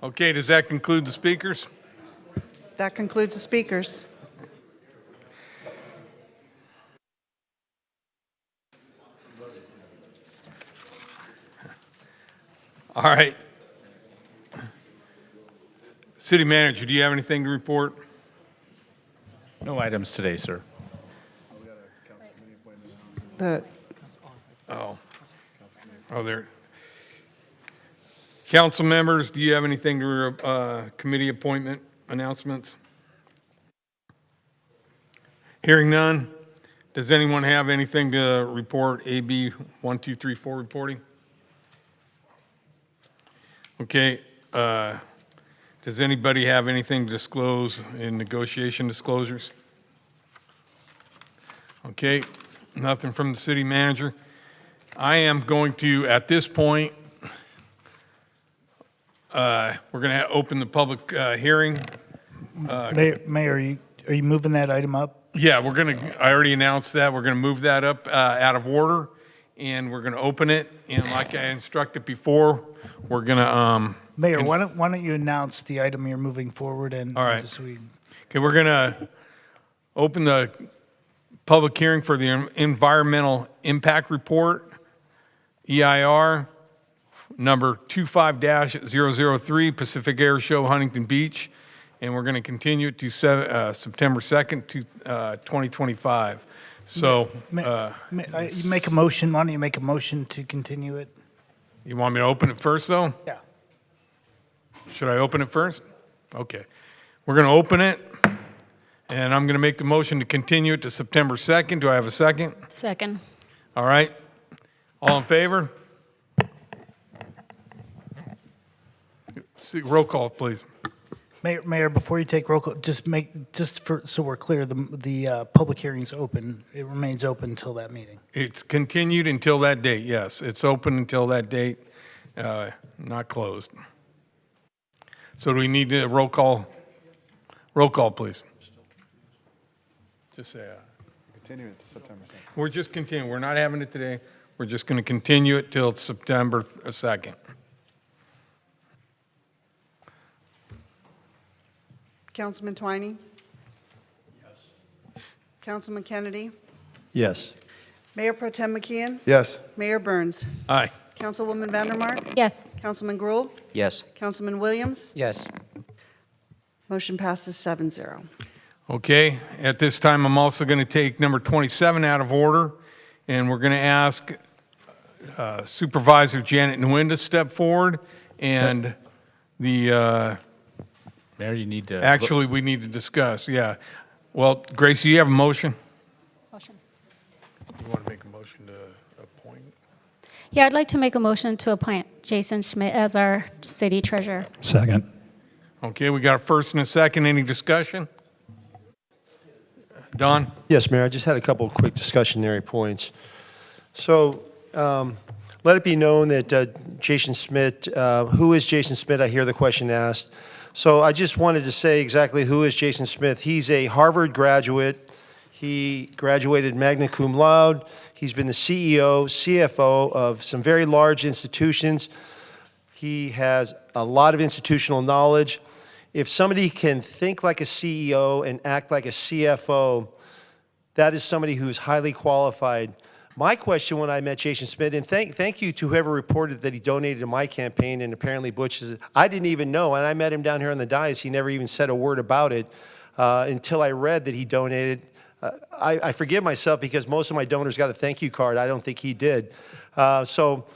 Okay, does that conclude the speakers? That concludes the speakers. All right. City Manager, do you have anything to report? No items today, sir. There. Council members, do you have anything to committee appointment announcements? Hearing none. Does anyone have anything to report? AB 1234 reporting. Okay. Does anybody have anything to disclose in negotiation disclosures? Okay. Nothing from the city manager. I am going to, at this point, we're going to open the public hearing. Mayor, are you moving that item up? Yeah, I already announced that. We're going to move that up out of order, and we're going to open it. And like I instructed before, we're going to... Mayor, why don't you announce the item you're moving forward and all right. just so we... Okay, we're going to open the public hearing for the Environmental Impact Report, EIR, number 25-003, Pacific Air Show, Huntington Beach. And we're going to continue it to September 2nd, 2025. So... you make a motion. Why don't you make a motion to continue it? You want me to open it first, though? Yeah. Should I open it first? Okay. We're going to open it, and I'm going to make the motion to continue it to September 2nd. Do I have a second? Second. All right. All in favor? Roll call, please. Mayor, before you take roll call, so we're clear, the public hearing's open. It remains open until that meeting. It's continued until that date, yes. It's open until that date, not closed. So do we need a roll call? Roll call, please. Just say Continue it to September 2nd. We're just continuing. We're not having it today. We're just going to continue it till September 2nd. Councilman Twining? Yes. Councilman Kennedy? Yes. Mayor Pro Tem McKeon? Yes. Mayor Burns? Aye. Councilwoman Vandermark? Yes. Councilman Gruhl? Yes. Councilman Williams? Yes. Motion passes 7-0. Okay, at this time, I'm also going to take number 27 out of order, and we're going to ask Supervisor Janet Nguyen to step forward, and the... Mayor, you need to... Actually, we need to discuss, yeah. Well, Gracie, you have a motion? Motion. You want to make a motion to appoint? Yeah, I'd like to make a motion to appoint Jason Schmidt as our city treasurer. Second. Okay, we got a first and a second. Any discussion? Don? Yes, Mayor, I just had a couple of quick discussionary points. So let it be known that Jason Smith, who is Jason Smith? I hear the question asked. So I just wanted to say exactly who is Jason Smith. He's a Harvard graduate. He graduated magna cum laude. He's been the CEO, CFO of some very large institutions. He has a lot of institutional knowledge. If somebody can think like a CEO and act like a CFO, that is somebody who's highly qualified. My question when I met Jason Smith, and thank you to whoever reported that he donated to my campaign, and apparently Butch is, I didn't even know, and I met him down here on the dais. He never even said a word about it until I read that he donated. I forgive myself because most of my donors got a thank you card. I don't think he did. So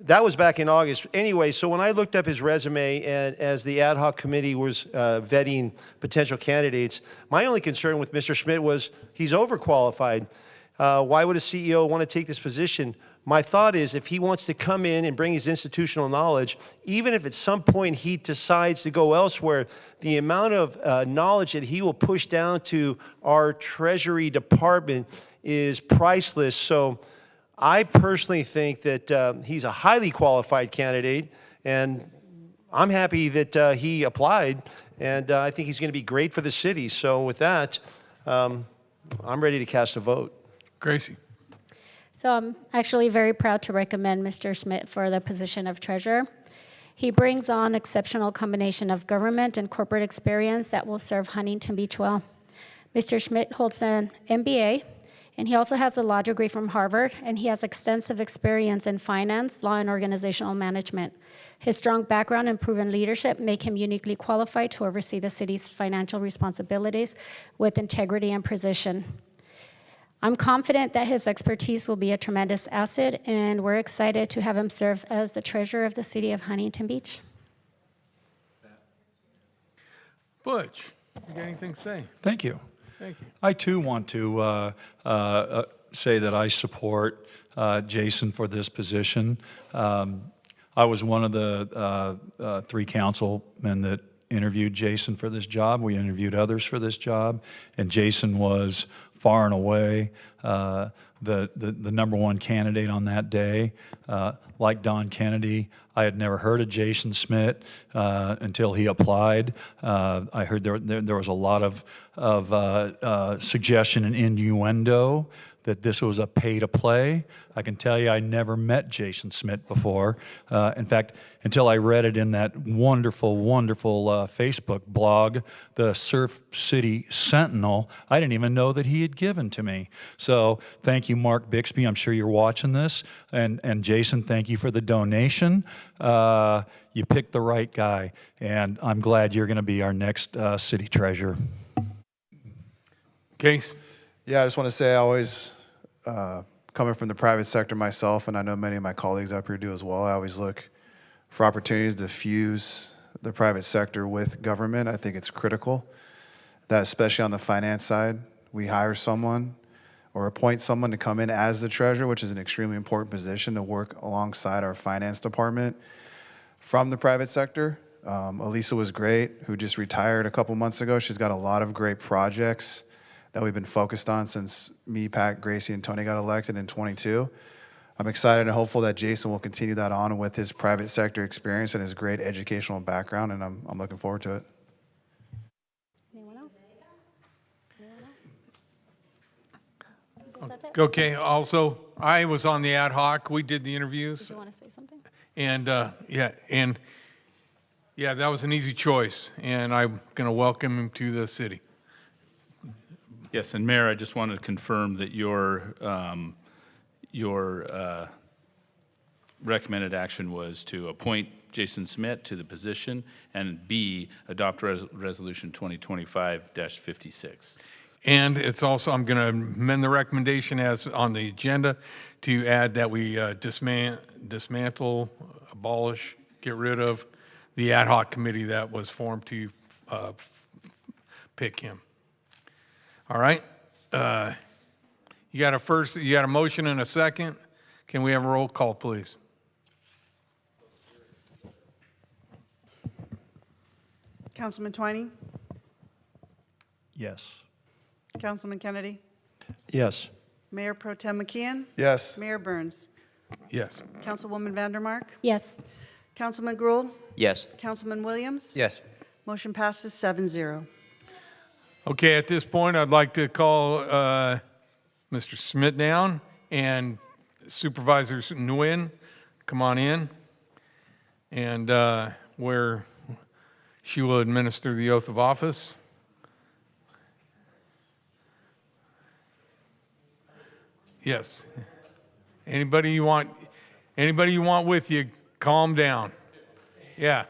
that was back in August. Anyway, so when I looked up his resume and as the ad hoc committee was vetting potential candidates, my only concern with Mr. Schmidt was he's overqualified. Why would a CEO want to take this position? My thought is if he wants to come in and bring his institutional knowledge, even if at some point he decides to go elsewhere, the amount of knowledge that he will push down to our Treasury Department is priceless. So I personally think that he's a highly qualified candidate, and I'm happy that he applied, and I think he's going to be great for the city. So with that, I'm ready to cast a vote. Gracie. So I'm actually very proud to recommend Mr. Smith for the position of treasurer. He brings on exceptional combination of government and corporate experience that will serve Huntington Beach well. Mr. Schmidt holds an MBA, and he also has a law degree from Harvard, and he has extensive experience in finance, law, and organizational management. His strong background and proven leadership make him uniquely qualified to oversee the city's financial responsibilities with integrity and precision. I'm confident that his expertise will be a tremendous asset, and we're excited to have him serve as the treasurer of the city of Huntington Beach. Butch, you got anything to say? Thank you. Thank you. I too want to say that I support Jason for this position. I was one of the 3 councilmen that interviewed Jason for this job. We interviewed others for this job, and Jason was far and away the number 1 candidate on that day. Like Don Kennedy, I had never heard of Jason Smith until he applied. I heard there was a lot of suggestion and innuendo that this was a pay-to-play. I can tell you I never met Jason Smith before. In fact, until I read it in that wonderful, wonderful Facebook blog, the Surf City Sentinel, I didn't even know that he had given to me. So thank you, Mark Bixby. I'm sure you're watching this. And Jason, thank you for the donation. You picked the right guy, and I'm glad you're going to be our next city treasurer. Case? Yeah, I just want to say I always, coming from the private sector myself, and I know many of my colleagues up here do as well, I always look for opportunities to fuse the private sector with government. I think it's critical that, especially on the finance side, we hire someone or appoint someone to come in as the treasurer, which is an extremely important position to work alongside our finance department from the private sector. Elisa was great, who just retired a couple months ago. She's got a lot of great projects that we've been focused on since me, Pat, Gracie, and Tony got elected in 22. I'm excited and hopeful that Jason will continue that on with his private sector experience and his great educational background, and I'm looking forward to it. Anyone else? Okay, also, I was on the ad hoc. We did the interviews. Did you want to say something? And, yeah, that was an easy choice, and I'm going to welcome him to the city. Yes, and Mayor, I just wanted to confirm that your recommended action was to appoint Jason Smith to the position, and B, adopt Resolution 2025-56. And it's also, I'm going to amend the recommendation as on the agenda to add that we dismantle, abolish, get rid of the ad hoc committee that was formed to pick him. All right. You got a motion and a second. Can we have a roll call, please? Councilman Twining? Yes. Councilman Kennedy? Yes. Mayor Pro Tem McKeon? Yes. Mayor Burns? Yes. Councilwoman Vandermark? Yes. Councilman Gruhl? Yes. Councilman Williams? Yes. Motion passes 7-0. Okay, at this point, I'd like to call Mr. Smith down and Supervisor Nguyen, come on in, and where she will administer the oath of office. Yes. Anybody you want with you, calm down. Yeah.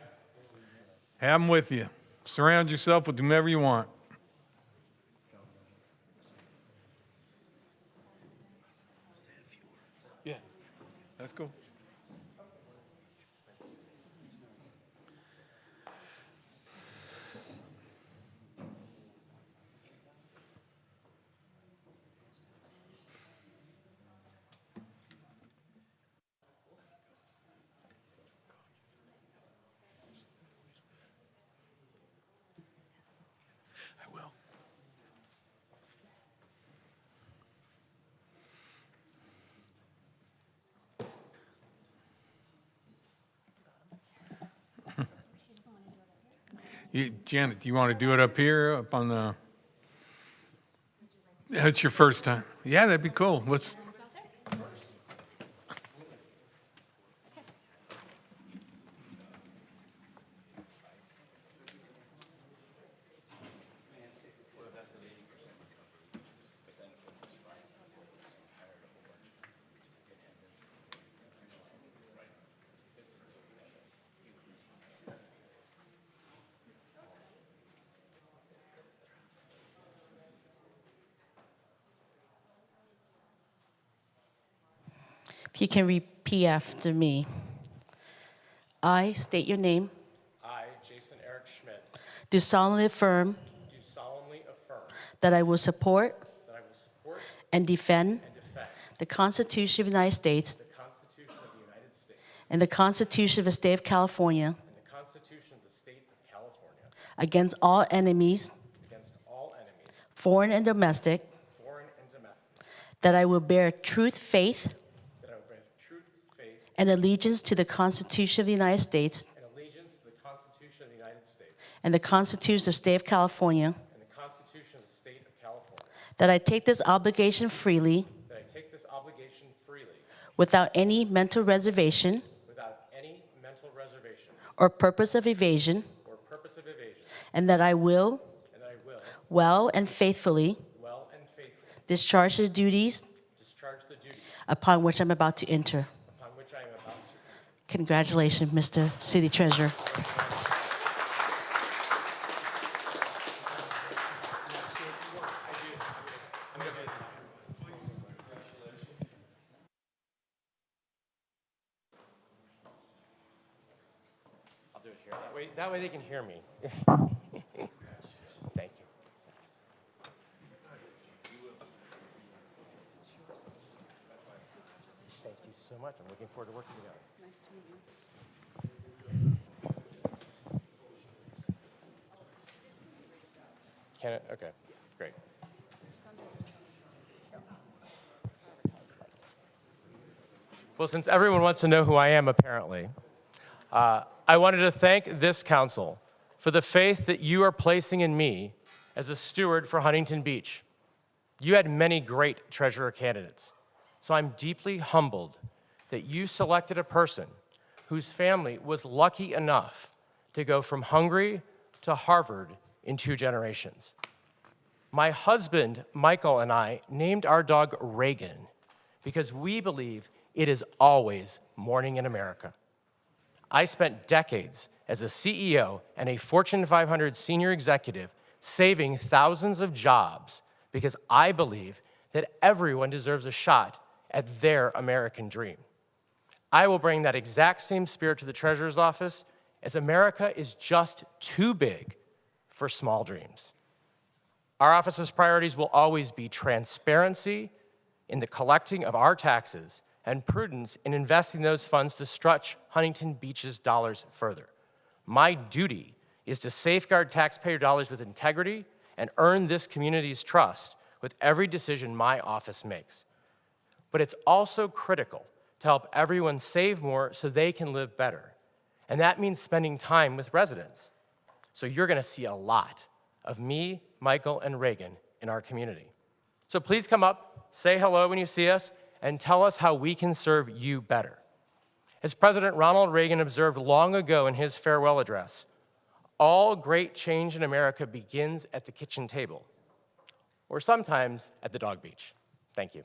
Have them with you. Surround yourself with whomever you want. Yeah, that's cool. I will. Janet, do you want to do it up here, up on the? It's your first time. Yeah, that'd be cool. Let's. If you can repeat after me. I state your name. I, Jason Eric Schmidt, Do solemnly affirm do solemnly affirm that I will support that I will support and defend and defend the Constitution of the United States the Constitution of the United States and the Constitution of the State of California and the Constitution of the State of California against all enemies, against all enemies, foreign and domestic, foreign and domestic, that I will bear truth, faith, that I will bear truth, faith, and allegiance to the Constitution of the United States and allegiance to the Constitution of the United States and the Constitution of the State of California, and the Constitution of the State of California, that I take this obligation freely that I take this obligation freely without any mental reservation without any mental reservation or purpose of evasion, or purpose of evasion, and that I will and that I will well and faithfully well and faithfully discharge the duties discharge the duties upon which I'm about to enter. upon which I am about to. Congratulations, Mr. City Treasurer. I'll do it here. That way they can hear me. Thank you. Thank you so much. I'm looking forward to working together. Nice to meet you. Can it? Okay, great. Well, since everyone wants to know who I am, apparently, I wanted to thank this council for the faith that you are placing in me as a steward for Huntington Beach. You had many great treasurer candidates, so I'm deeply humbled that you selected a person whose family was lucky enough to go from Hungary to Harvard in 2 generations. My husband, Michael, and I named our dog Reagan because we believe it is always morning in America. I spent decades as a CEO and a Fortune 500 senior executive saving thousands of jobs because I believe that everyone deserves a shot at their American dream. I will bring that exact same spirit to the Treasurer's office, as America is just too big for small dreams. Our office's priorities will always be transparency in the collecting of our taxes and prudence in investing those funds to stretch Huntington Beach's dollars further. My duty is to safeguard taxpayer dollars with integrity and earn this community's trust with every decision my office makes. But it's also critical to help everyone save more so they can live better. And that means spending time with residents. So you're going to see a lot of me, Michael, and Reagan in our community. So please come up, say hello when you see us, and tell us how we can serve you better. As President Ronald Reagan observed long ago in his farewell address, all great change in America begins at the kitchen table, or sometimes at the dog beach. Thank you.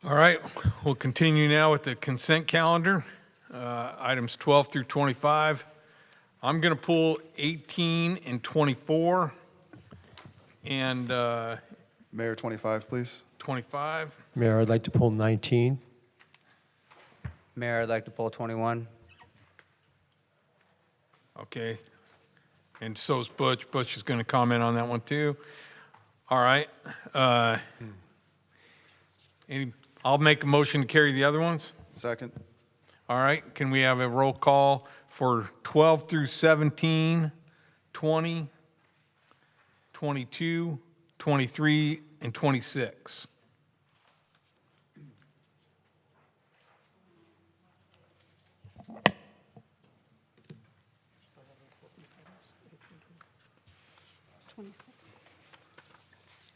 All right, we'll continue now with the consent calendar, items 12 through 25. I'm going to pull 18 and 24, and Mayor, 25, please. 25. Mayor, I'd like to pull 19. Mayor, I'd like to pull 21. Okay, and so is Butch. Butch is going to comment on that one too. All right. I'll make a motion to carry the other ones. Second. All right, can we have a roll call for 12 through 17, 20, 22, 23, and 26?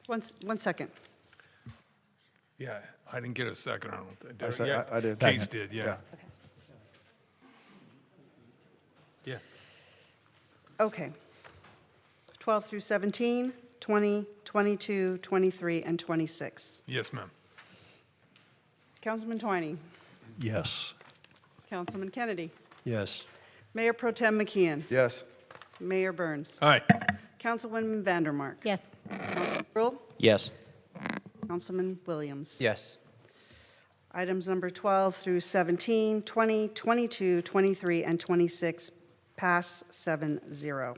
One second. Yeah, I didn't get a second. I don't think. I did. Case did, yeah. Yeah. Okay. 12 through 17, 20, 22, 23, and 26. Yes, ma'am. Councilman Twining. Yes. Councilman Kennedy. Yes. Mayor Pro Tem McKeon. Yes. Mayor Burns. Aye. Councilwoman Vandermark. Yes. Councilman Rule. Yes. Councilman Williams. Yes. Items number 12 through 17, 20, 22, 23, and 26 pass 7-0.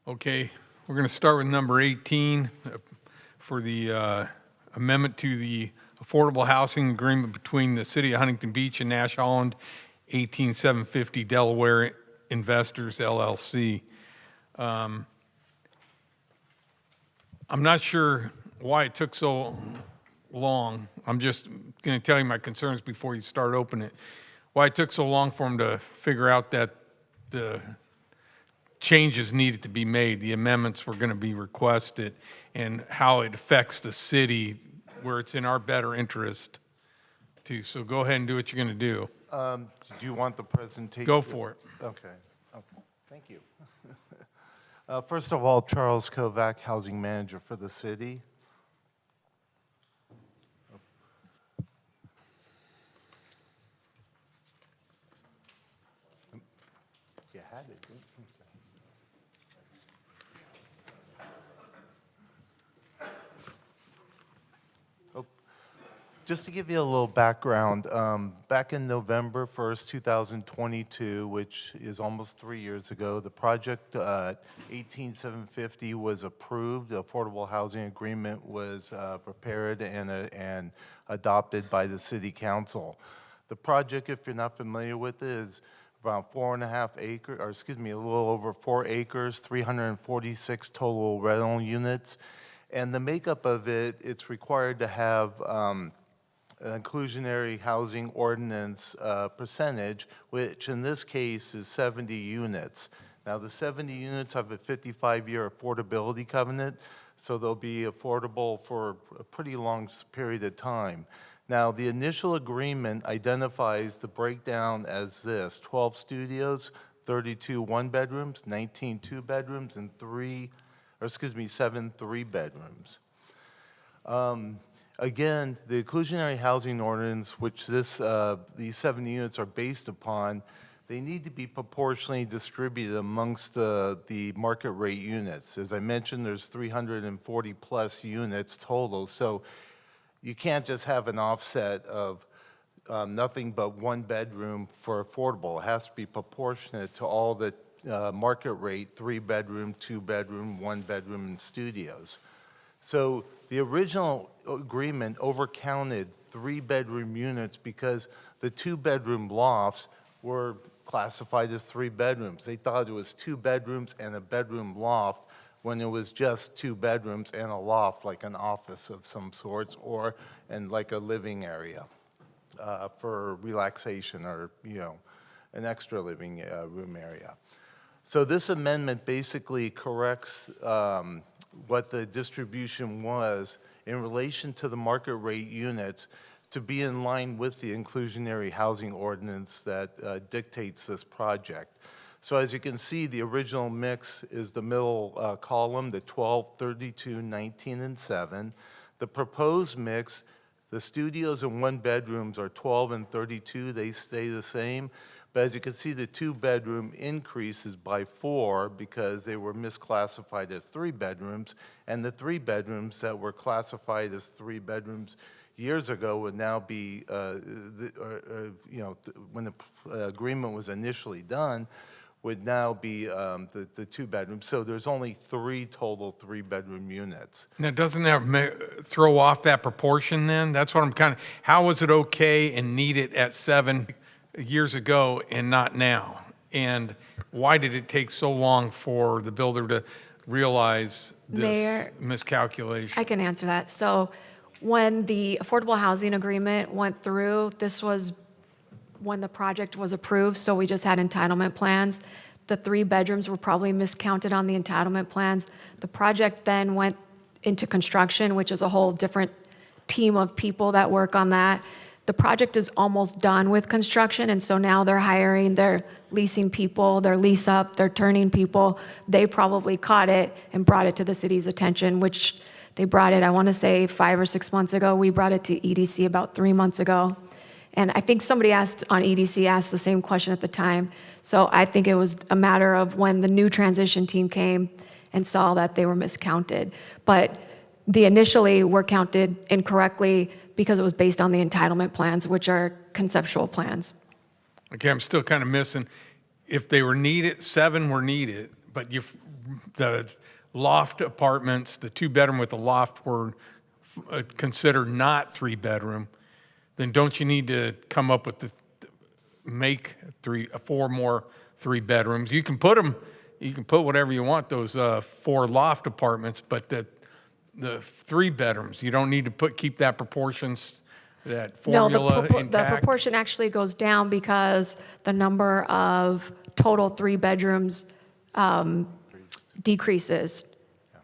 Okay, we're going to start with number 18 for the amendment to the affordable housing agreement between the City of Huntington Beach and Nash Holland 18750 Delaware Investors, LLC. I'm not sure why it took so long. I'm just going to tell you my concerns before you start opening it. Why it took so long for them to figure out that the changes needed to be made, the amendments were going to be requested, and how it affects the city where it's in our better interest too. So go ahead and do what you're going to do. Do you want the presentation? Go for it. Okay. Thank you. First of all, Charles Kovac, Housing Manager for the city. You had it, didn't you? Just to give you a little background, back in November 1st, 2022, which is almost 3 years ago, the project 18750 was approved. The affordable housing agreement was prepared and adopted by the city council. The project, if you're not familiar with it, is about 4.5 acres, or excuse me, a little over 4 acres, 346 total rental units. And the makeup of it, it's required to have an inclusionary housing ordinance percentage, which in this case is 70 units. Now, the 70 units have a 55-year affordability covenant, so they'll be affordable for a pretty long period of time. Now, the initial agreement identifies the breakdown as this: 12 studios, 32 one-bedrooms, 19 two-bedrooms, and 7 three-bedrooms. Again, the inclusionary housing ordinance, which these 70 units are based upon, they need to be proportionally distributed amongst the market rate units. As I mentioned, there's 340 plus units total, so you can't just have an offset of nothing but one bedroom for affordable. It has to be proportionate to all the market rate 3-bedroom, 2-bedroom, 1-bedroom, and studios. So the original agreement overcounted 3-bedroom units because the 2-bedroom lofts were classified as 3 bedrooms. They thought it was 2 bedrooms and a bedroom loft when it was just 2 bedrooms and a loft, like an office of some sorts, and like a living area for relaxation or, an extra living room area. So this amendment basically corrects what the distribution was in relation to the market rate units to be in line with the inclusionary housing ordinance that dictates this project. So as you can see, the original mix is the middle column, the 12, 32, 19, and 7. The proposed mix, the studios and 1-bedrooms are 12 and 32. They stay the same. But as you can see, the 2-bedroom increases by 4 because they were misclassified as 3 bedrooms, and the 3 bedrooms that were classified as 3 bedrooms years ago would now be, when the agreement was initially done, would now be the 2 bedrooms. So there's only 3 total 3-bedroom units. Now, doesn't that throw off that proportion then? That's what I'm how was it okay and needed at 7 years ago and not now? And why did it take so long for the builder to realize this Mayor, miscalculation? I can answer that. So when the affordable housing agreement went through, this was when the project was approved, so we just had entitlement plans. The 3 bedrooms were probably miscounted on the entitlement plans. The project then went into construction, which is a whole different team of people that work on that. The project is almost done with construction, and so now they're hiring, they're leasing people, they're lease up, they're turning people. They probably caught it and brought it to the city's attention, which they brought it, I want to say 5 or 6 months ago. We brought it to EDC about 3 months ago. And I think somebody asked on EDC asked the same question at the time. So I think it was a matter of when the new transition team came and saw that they were miscounted. But the initially were counted incorrectly because it was based on the entitlement plans, which are conceptual plans. Okay, I'm still kind of missing. If they were needed, 7 were needed, but the loft apartments, the 2-bedroom with the loft were considered not 3-bedroom, then don't you need to come up with make 4 more 3-bedrooms? You can put whatever you want, those 4 loft apartments, but the 3 bedrooms, you don't need to keep that proportions, that formula intact? The proportion actually goes down because the number of total 3 bedrooms decreases.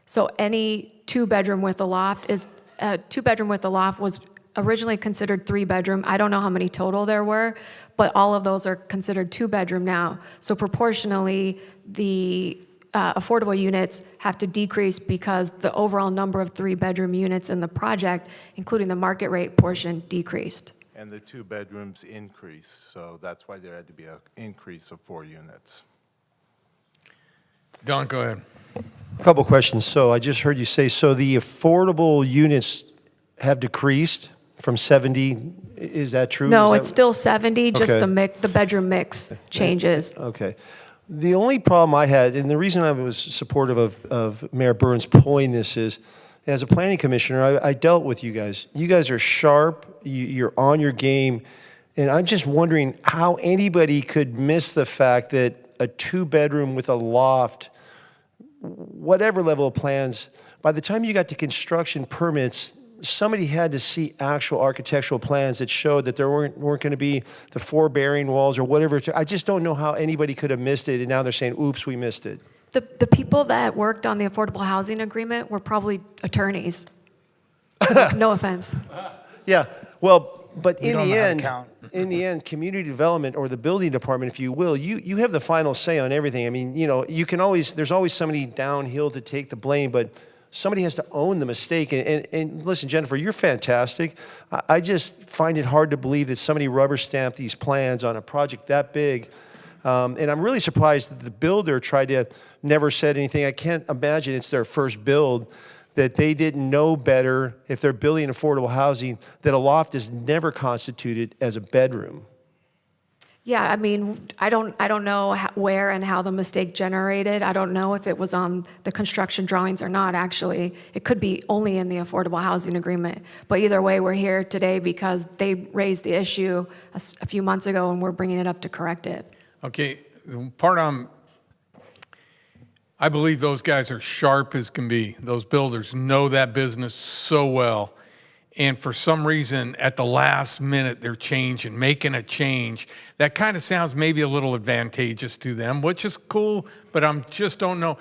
So any 2-bedroom with a loft is, 2-bedroom with a loft was originally considered 3-bedroom. I don't know how many total there were, but all of those are considered 2-bedroom now. So proportionally, the affordable units have to decrease because the overall number of 3-bedroom units in the project, including the market rate portion, decreased. And the 2 bedrooms increased, so that's why there had to be an increase of 4 units. Don, go ahead. A couple questions. So I just heard you say, so the affordable units have decreased from 70, is that true? No, it's still 70, just Okay. the bedroom mix changes. Okay. The only problem I had, and the reason I was supportive of Mayor Burns pulling this is, as a planning commissioner, I dealt with you guys. You guys are sharp, you're on your game, and I'm just wondering how anybody could miss the fact that a 2-bedroom with a loft, whatever level of plans, by the time you got to construction permits, somebody had to see actual architectural plans that showed that there weren't going to be the 4 bearing walls or whatever. I just don't know how anybody could have missed it, and now they're saying, oops, we missed it. The people that worked on the affordable housing agreement were probably attorneys. No offense. Yeah, well, but We in don't the know how to end, count. community development or the building department, if you will, you have the final say on everything. I mean, you can always, there's always somebody downhill to take the blame, but somebody has to own the mistake. And listen, Jennifer, you're fantastic. I just find it hard to believe that somebody rubber stamped these plans on a project that big. And I'm really surprised that the builder tried to never said anything. I can't imagine it's their first build, that they didn't know better if they're building affordable housing, that a loft is never constituted as a bedroom. Yeah, I mean, I don't know where and how the mistake generated. I don't know if it was on the construction drawings or not, actually. It could be only in the affordable housing agreement. But either way, we're here today because they raised the issue a few months ago, and we're bringing it up to correct it. Okay, the part I believe those guys are sharp as can be. Those builders know that business so well. And for some reason, at the last minute, they're changing, making a change. That kind of sounds maybe a little advantageous to them, which is cool, but I just don't know.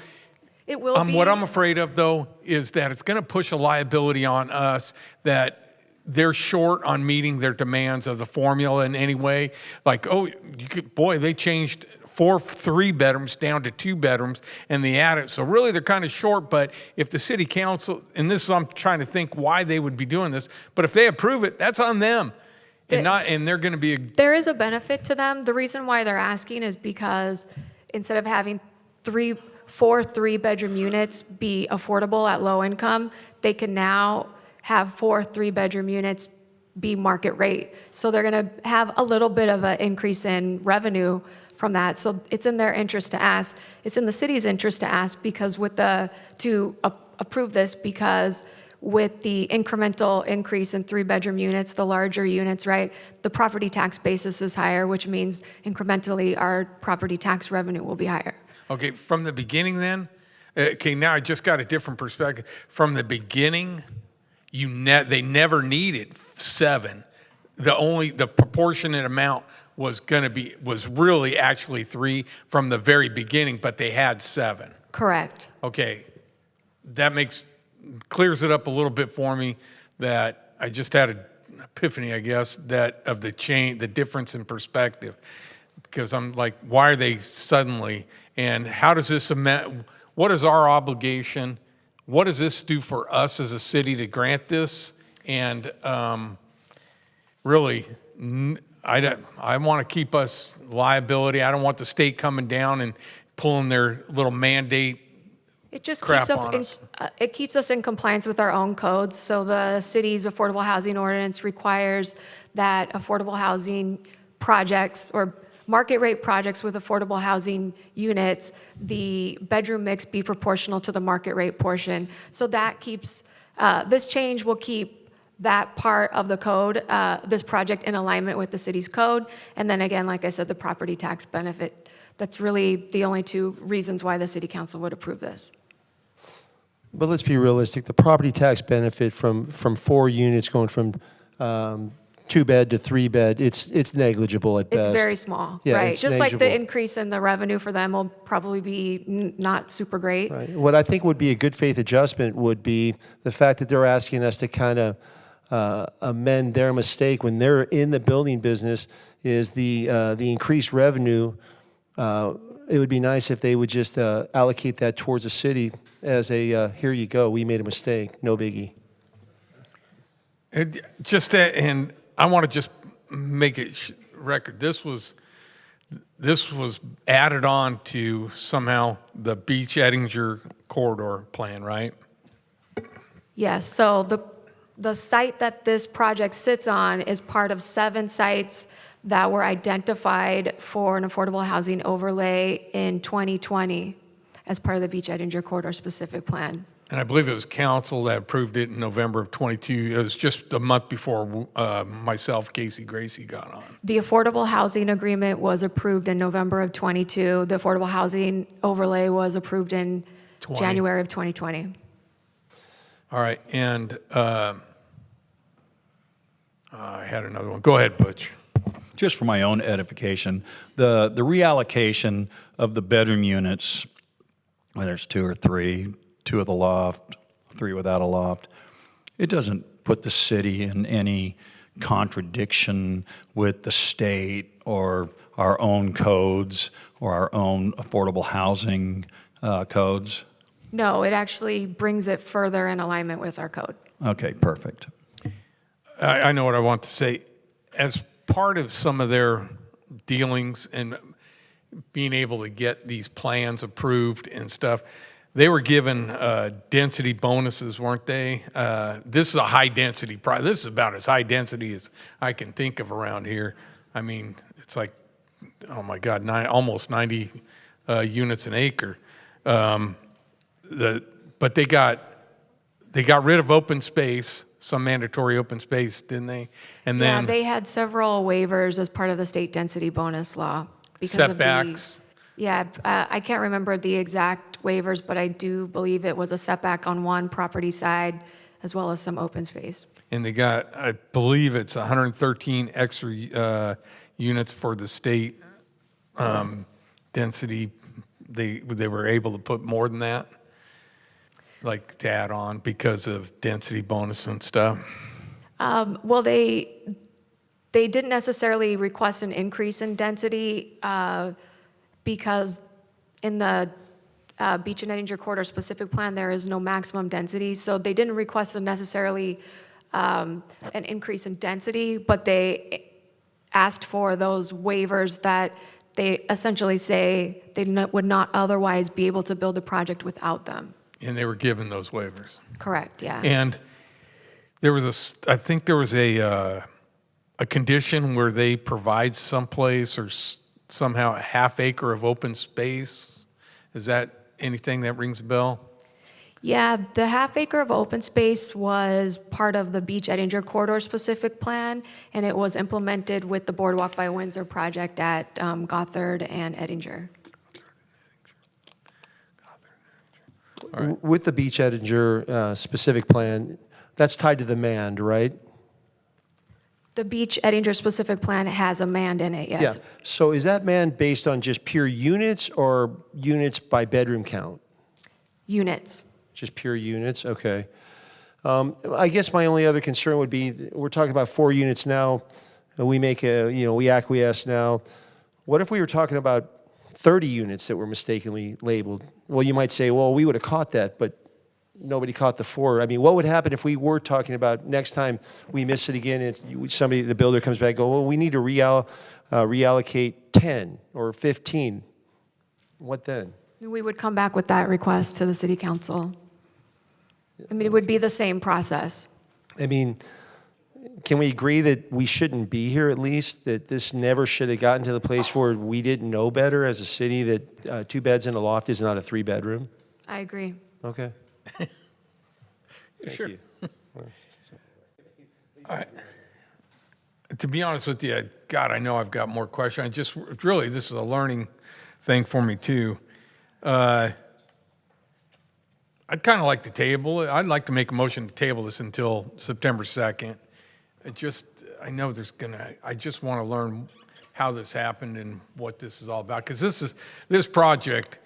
It will be. What I'm afraid of, though, is that it's going to push a liability on us that they're short on meeting their demands of the formula in any way. Like, oh, boy, they changed 4 3-bedrooms down to 2 bedrooms and they added. So really they're kind of short, but if the city council, and this is, I'm trying to think why they would be doing this, but if they approve it, that's on them. And they're going to be There is a benefit to them. The reason why they're asking is because instead of having 4 3-bedroom units be affordable at low income, they can now have 4 3-bedroom units be market rate. So they're going to have a little bit of an increase in revenue from that. So it's in their interest to ask. It's in the city's interest to ask because approve this, because with the incremental increase in 3-bedroom units, the larger units, right, the property tax basis is higher, which means incrementally our property tax revenue will be higher. Okay, from the beginning then, okay, now I just got a different perspective. From the beginning, they never needed 7. The proportionate amount was really actually 3 from the very beginning, but they had 7. Correct. Okay, that clears it up a little bit for me. That I just had an epiphany, I guess, that of the difference in perspective, because I'm like, why are they suddenly? And how does this amend? What is our obligation? What does this do for us as a city to grant this? And really, I want to keep us liability. I don't want the state coming down and pulling their little mandate. It just crap keeps up on us. it keeps us in compliance with our own codes. So the city's affordable housing ordinance requires that affordable housing projects or market rate projects with affordable housing units, the bedroom mix be proportional to the market rate portion. So that keeps, this change will keep that part of the code, this project in alignment with the city's code. And then again, like I said, the property tax benefit. That's really the only 2 reasons why the city council would approve this. But let's be realistic. The property tax benefit from 4 units going from 2-bed to 3-bed, it's negligible at best. It's very small, Yeah, right? it's Just like the negligible. increase in the revenue for them will probably be not super great. Right. What I think would be a good faith adjustment would be the fact that they're asking us to kind of amend their mistake when they're in the building business is the increased revenue. It would be nice if they would just allocate that towards the city as a here you go, we made a mistake, no biggie. And I want to just make it record. This was added on to somehow the Beach Ettinger corridor plan, right? Yes, so the site that this project sits on is part of 7 sites that were identified for an affordable housing overlay in 2020 as part of the Beach Ettinger corridor specific plan. And I believe it was council that approved it in November of 22. It was just a month before myself, Casey Gracie, got on. The affordable housing agreement was approved in November of 22. The affordable housing overlay was approved in January of 2020. All right, and I had another one. Go ahead, Butch. Just for my own edification, the reallocation of the bedroom units, whether there's 2 or 3, 2 with a loft, 3 without a loft, it doesn't put the city in any contradiction with the state or our own codes or our own affordable housing codes? No, it actually brings it further in alignment with our code. Okay, perfect. I know what I want to say. As part of some of their dealings and being able to get these plans approved and stuff, they were given density bonuses, weren't they? This is a high-density project. This is about as high density as I can think of around here. I mean, it's like oh my God, almost 90 units an acre. But they got rid of open space, some mandatory open space, didn't they? And Yeah, then they had several waivers as part of the state density bonus law. Because setbacks. I can't remember the exact waivers, but I do believe it was a setback on one property side as well as some open space. And they got, I believe it's 113 extra units for the state density. They were able to put more than that, like to add on because of density bonus and stuff. Well, they didn't necessarily request an increase in density because in the Beach and Ettinger Corridor specific plan, there is no maximum density. So they didn't request necessarily an increase in density, but they asked for those waivers that they essentially say they would not otherwise be able to build the project without them. And they were given those waivers. Correct, yeah. And there was I think there was a condition where they provide someplace or somehow a half acre of open space. Is that anything that rings a bell? Yeah, the half acre of open space was part of the Beach Ettinger Corridor specific plan, and it was implemented with the Boardwalk by Windsor project at Gothard and Ettinger. With the Beach Ettinger specific plan, that's tied to the MAND, right? The Beach Ettinger specific plan has a MAND in it, yes. Yeah. So is that MAND based on just pure units or units by bedroom count? Units. Just pure units, okay. I guess my only other concern would be, we're talking about 4 units now, and we we acquiesce now. What if we were talking about 30 units that were mistakenly labeled? Well, you might say, well, we would have caught that, but nobody caught the 4. I mean, what would happen if we were talking about next time we miss it again, the builder comes back and go, well, we need to reallocate 10 or 15. What then? We would come back with that request to the city council. I mean, it would be the same process. I mean, can we agree that we shouldn't be here at least? That this never should have gotten to the place where we didn't know better as a city that 2 beds in a loft is not a 3-bedroom? I agree. Okay. Sure. To be honest with you, God, I know I've got more questions. This is a learning thing for me too. I'd kind of like to table it. I'd like to make a motion to table this until September 2nd. I know I just want to learn how this happened and what this is all about. Because this project,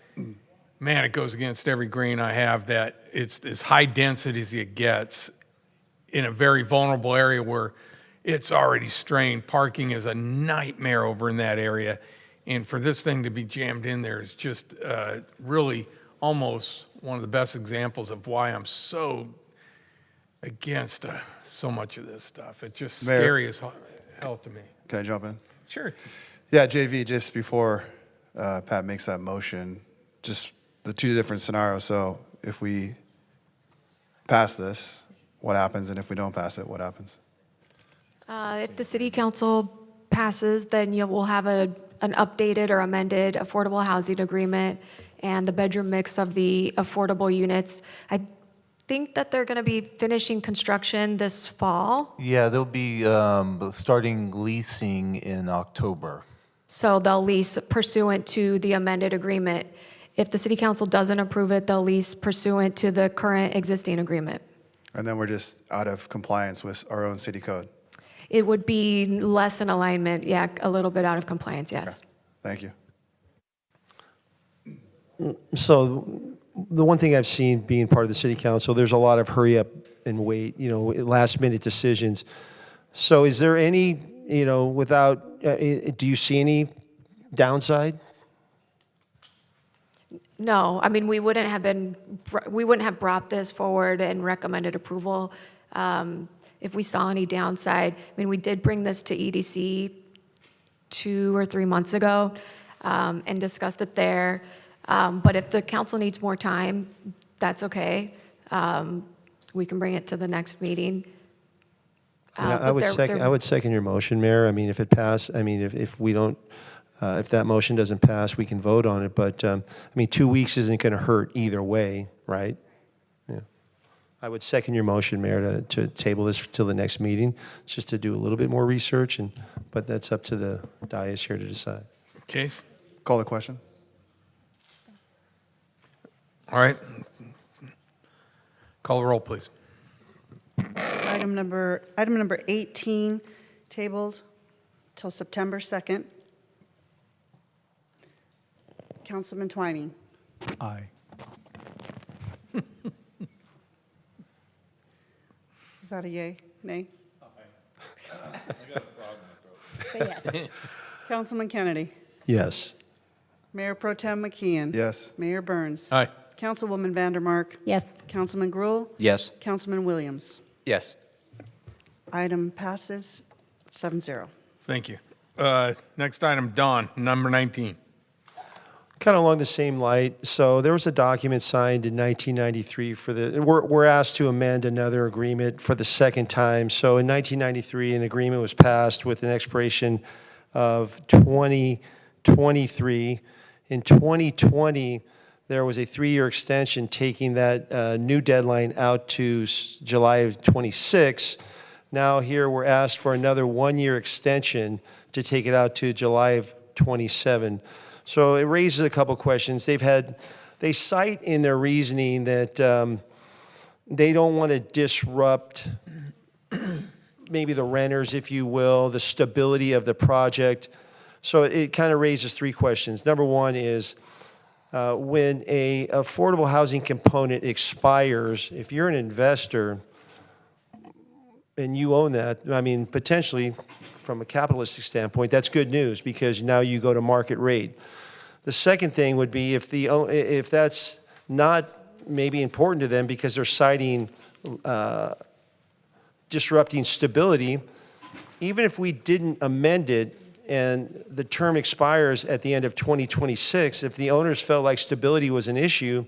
man, it goes against every grain I have that it's as high density as it gets in a very vulnerable area where it's already strained. Parking is a nightmare over in that area. And for this thing to be jammed in there is just really almost one of the best examples of why I'm so against so much of this stuff. It's just scary as hell to me. Can I jump in? Sure. Yeah, JV, just before Pat makes that motion, just the 2 different scenarios. So if we pass this, what happens? And if we don't pass it, what happens? If the city council passes, then we'll have an updated or amended affordable housing agreement and the bedroom mix of the affordable units. I think that they're going to be finishing construction this fall. Yeah, they'll be starting leasing in October. So they'll lease pursuant to the amended agreement. If the city council doesn't approve it, they'll lease pursuant to the current existing agreement. And then we're just out of compliance with our own city code. It would be less in alignment, yeah, a little bit out of compliance, yes. Okay. Thank you. So the one thing I've seen being part of the city council, there's a lot of hurry up and wait, last minute decisions. So is there any, do you see any downside? No, I mean, we wouldn't have brought this forward and recommended approval if we saw any downside. I mean, we did bring this to EDC 2 or 3 months ago and discussed it there. But if the council needs more time, that's okay. We can bring it to the next meeting. I would second your motion, Mayor. I mean, if it passed, if we don't If that motion doesn't pass, we can vote on it, but, I mean, 2 weeks isn't going to hurt either way, right? Yeah. I would second your motion, Mayor, to table this till the next meeting, just to do a little bit more research, but that's up to the dais here to decide. Case? Call the question. All right. Call the roll, please. Item number 18, tabled till September 2nd. Councilman Twining. Aye. Is that a yay? Nay? Say yes. Councilman Kennedy. Yes. Mayor Pro Tem McKeon. Yes. Mayor Burns. Aye. Councilwoman Vandermark. Yes. Councilman Gruhl. Yes. Councilman Williams. Yes. Item passes 7-0. Thank you. Next item, Don, number 19. Kind of along the same light. So there was a document signed in 1993 for we're asked to amend another agreement for the second time. So in 1993, an agreement was passed with an expiration of 2023. In 2020, there was a 3-year extension taking that new deadline out to July of 26. Now here we're asked for another 1-year extension to take it out to July of 27. So it raises a couple questions. They cite in their reasoning that they don't want to disrupt maybe the renters, if you will, the stability of the project. So it kind of raises 3 questions. Number one is when a affordable housing component expires, if you're an investor and you own that, I mean, potentially from a capitalistic standpoint, that's good news because now you go to market rate. The second thing would be if that's not maybe important to them because they're citing disrupting stability, even if we didn't amend it and the term expires at the end of 2026, if the owners felt like stability was an issue,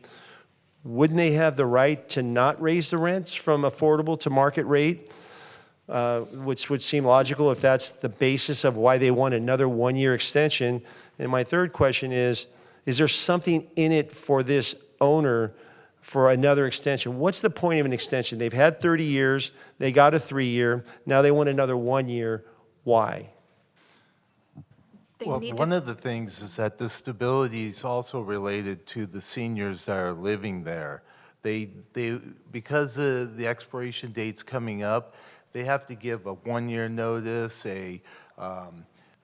wouldn't they have the right to not raise the rents from affordable to market rate? Which would seem logical if that's the basis of why they want another 1-year extension. And my third question is there something in it for this owner for another extension? What's the point of an extension? They've had 30 years, they got a 3-year, now they want another 1 year. Why? Well, one of the things is that the stability is also related to the seniors that are living there. Because the expiration date's coming up, they have to give a 1-year notice, a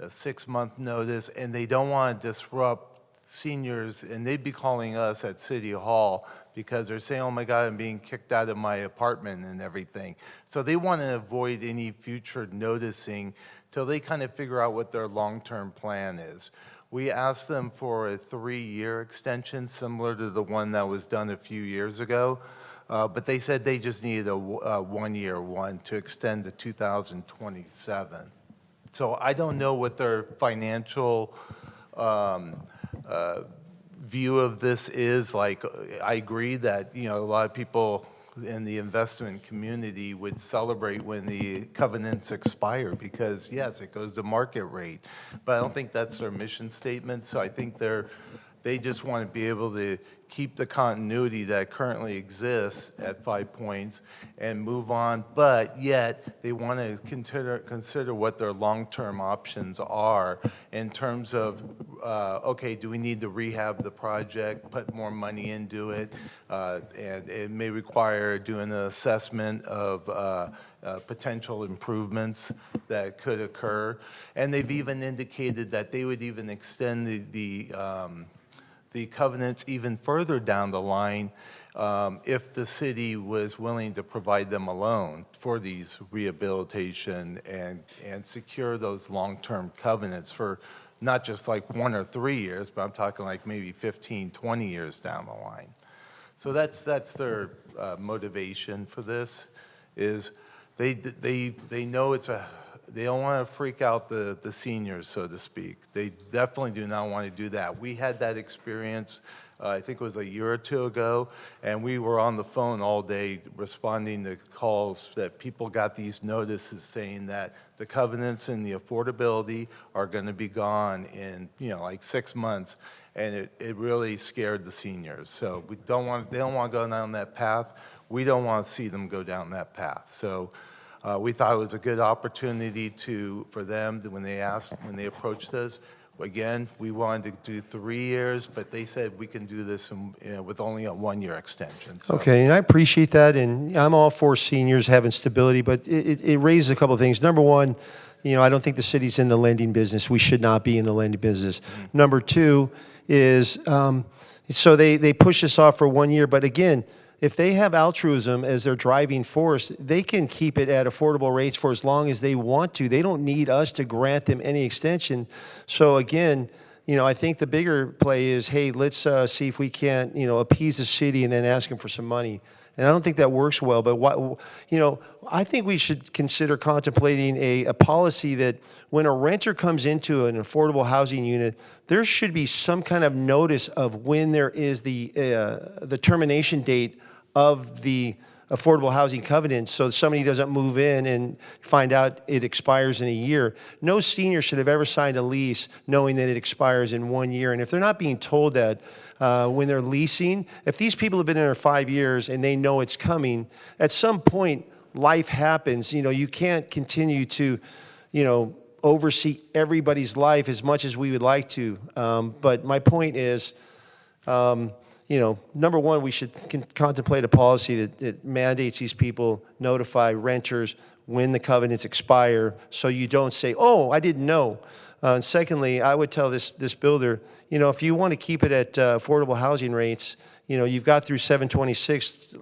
6-month notice, and they don't want to disrupt seniors, and they'd be calling us at City Hall because they're saying, oh my God, I'm being kicked out of my apartment and everything. So they want to avoid any future noticing till they kind of figure out what their long-term plan is. We asked them for a 3-year extension, similar to the one that was done a few years ago. But they said they just needed a 1-year one to extend to 2027. So I don't know what their financial view of this is. Like, I agree that, a lot of people in the investment community would celebrate when the covenants expire because, yes, it goes to market rate. But I don't think that's their mission statement. So I think they just want to be able to keep the continuity that currently exists at 5 Points and move on, but yet they want to consider what their long-term options are in terms of, okay, do we need to rehab the project, put more money into it, and it may require doing an assessment of potential improvements that could occur. And they've even indicated that they would even extend the covenants even further down the line if the city was willing to provide them a loan for these rehabilitation and secure those long-term covenants for not just like 1 or 3 years, but I'm talking like maybe 15, 20 years down the line. So that's their motivation for this, is they know it's they don't want to freak out the seniors, so to speak. They definitely do not want to do that. We had that experience, I think it was a year or two ago, and we were on the phone all day responding to calls that people got these notices saying that the covenants and the affordability are going to be gone in, like 6 months. And it really scared the seniors. So they don't want to go down that path. We don't want to see them go down that path. So we thought it was a good opportunity for them when they approached us. Again, we wanted to do 3 years, but they said we can do this with only a 1-year extension. So. Okay, and I appreciate that, and I'm all for seniors having stability, but it raises a couple of things. Number one, I don't think the city's in the lending business. We should not be in the lending business. Number two is, so they push this off for 1 year, but again, if they have altruism as their driving force, they can keep it at affordable rates for as long as they want to. They don't need us to grant them any extension. So again, I think the bigger play is, hey, let's see if we can't, appease the city and then ask them for some money. And I don't think that works well, but I think we should consider contemplating a policy that when a renter comes into an affordable housing unit, there should be some kind of notice of when there is the termination date of the affordable housing covenant, so somebody doesn't move in and find out it expires in a year. No senior should have ever signed a lease knowing that it expires in 1 year. And if they're not being told that when they're leasing, if these people have been in there 5 years and they know it's coming, at some point life happens. You can't continue to, oversee everybody's life as much as we would like to. But my point is, number one, we should contemplate a policy that mandates these people notify renters when the covenants expire, so you don't say, oh, I didn't know. And secondly, I would tell this builder, if you want to keep it at affordable housing rates, you've got through 726,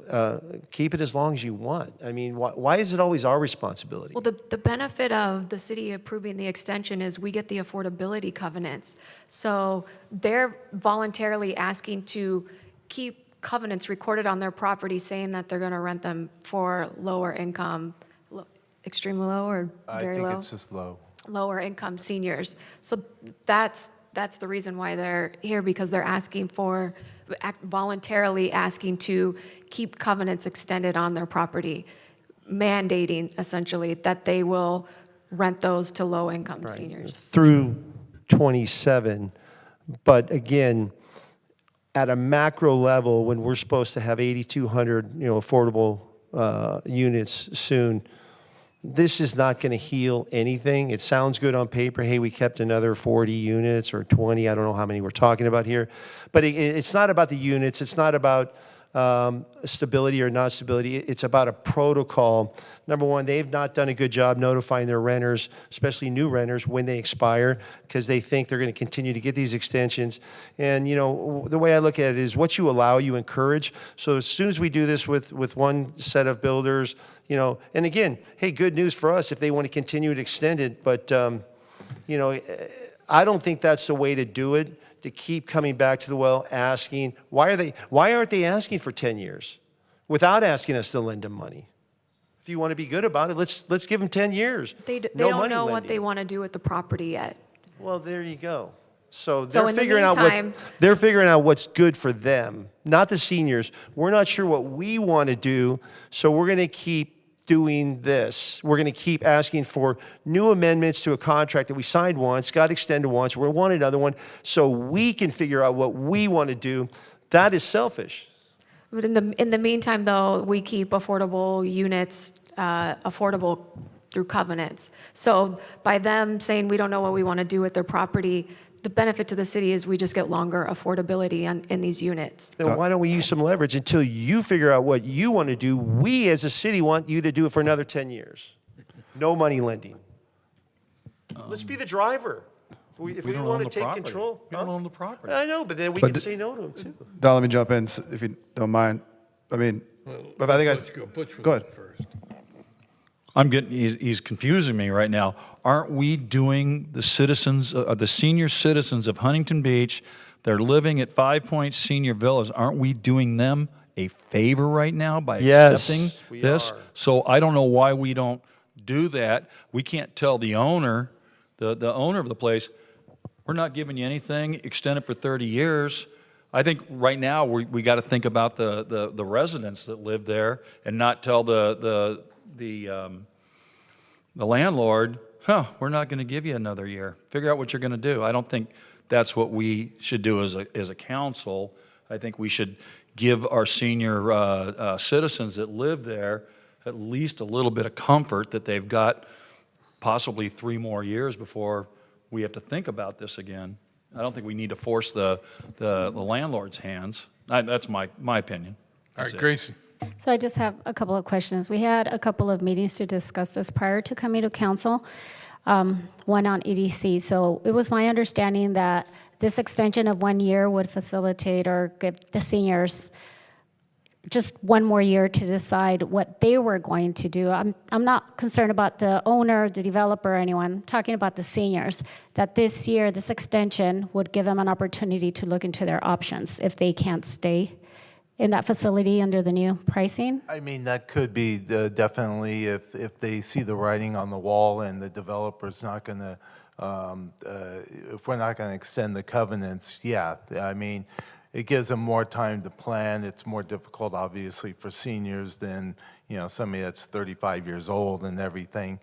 keep it as long as you want. I mean, why is it always our responsibility? Well, the benefit of the city approving the extension is we get the affordability covenants. So they're voluntarily asking to keep covenants recorded on their property saying that they're going to rent them for lower income, extremely low or very low? I think it's just low. Lower income seniors. So that's the reason why they're here, because they're voluntarily asking to keep covenants extended on their property, mandating essentially that they will rent those to low-income seniors. Through 27, but again, at a macro level, when we're supposed to have 8,200, affordable units soon, this is not going to heal anything. It sounds good on paper. Hey, we kept another 40 units or 20. I don't know how many we're talking about here. But it's not about the units. It's not about stability or not stability. It's about a protocol. Number one, they've not done a good job notifying their renters, especially new renters, when they expire, because they think they're going to continue to get these extensions. And, the way I look at it is what you allow, you encourage. So as soon as we do this with one set of builders, and again, hey, good news for us if they want to continue to extend it. But, I don't think that's the way to do it, to keep coming back to the well asking, why aren't they asking for 10 years without asking us to lend them money? If you want to be good about it, let's give them 10 years. They don't know what they want to do with the property yet. Well, there you go. So So they're in the figuring meantime- they're figuring out what's good for them, not the seniors. We're not sure what we want to do, so we're going to keep doing this. We're going to keep asking for new amendments to a contract that we signed once, got extended once, we want another one, so we can figure out what we want to do. That is selfish. But in the meantime, though, we keep affordable units affordable through covenants. So by them saying we don't know what we want to do with their property, the benefit to the city is we just get longer affordability in these units. Then why don't we use some leverage until you figure out what you want to do? We as a city want you to do it for another 10 years. No money lending. Let's be the driver. If we don't want own to the take property. control. We don't own the property. I know, but then we But can say no to them too. Don, let me jump in if you don't mind. I mean, but I think go ahead. He's confusing me right now. Aren't we doing the senior citizens of Huntington Beach, they're living at 5 Point Senior Villas, aren't we doing them a favor right now by Yes, accepting we this? are. So I don't know why we don't do that. We can't tell the owner, the owner of the place, we're not giving you anything, extend it for 30 years. I think right now we got to think about the residents that live there and not tell the landlord, we're not going to give you another year. Figure out what you're going to do. I don't think that's what we should do as a council. I think we should give our senior citizens that live there at least a little bit of comfort that they've got possibly 3 more years before we have to think about this again. I don't think we need to force the landlord's hands. That's my opinion. All right, Gracie. So I just have a couple of questions. We had a couple of meetings to discuss this prior to coming to council, one on EDC. So it was my understanding that this extension of 1 year would facilitate or give the seniors just 1 more year to decide what they were going to do. I'm not concerned about the owner, the developer, anyone. I'm talking about the seniors, that this year, this extension would give them an opportunity to look into their options if they can't stay in that facility under the new pricing. I mean, that could be definitely if they see the writing on the wall and the developer's not going to, if we're not going to extend the covenants, yeah. I mean, it gives them more time to plan. It's more difficult, obviously, for seniors than, somebody that's 35 years old and everything,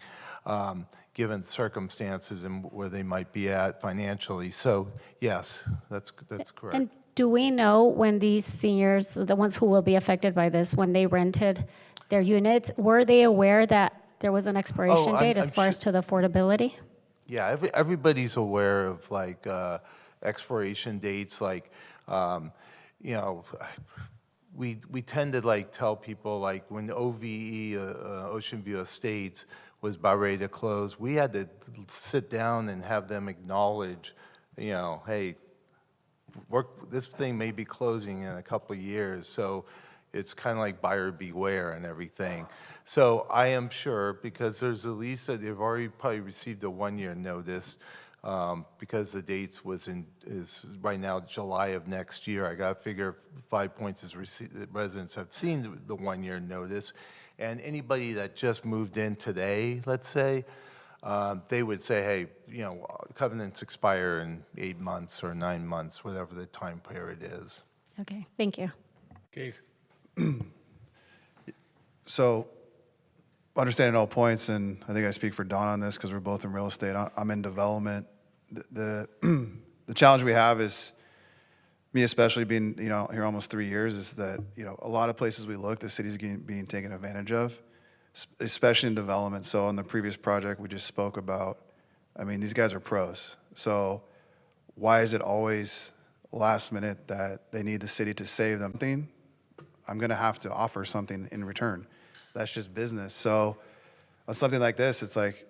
given circumstances and where they might be at financially. So, yes, that's correct. And do we know when these seniors, the ones who will be affected by this, when they rented their units, were they aware that there was an expiration date as far as to the affordability? Yeah, everybody's aware of like expiration dates. Like, we tend to like tell people like when OVE, Ocean View Estates, was about ready to close, we had to sit down and have them acknowledge, hey, this thing may be closing in a couple of years, so it's kind of like buyer beware and everything. So I am sure, because there's at least they've already probably received a 1 year notice, because the dates is right now July of next year. I got to figure 5 Points residents have seen the 1 year notice, and anybody that just moved in today, let's say, they would say, hey, covenants expire in 8 months or 9 months, whatever the time period is. Okay, thank you. Keith. So, understanding all points, and I think I speak for Don on this because we're both in real estate. I'm in development. The challenge we have is, me especially being here almost 3 years, is that a lot of places we look, the city's being taken advantage of, especially in development. So on the previous project we just spoke about, I mean, these guys are pros. So why is it always last minute that they need the city to save them something? I'm going to have to offer something in return. That's just business. So on something like this, it's like,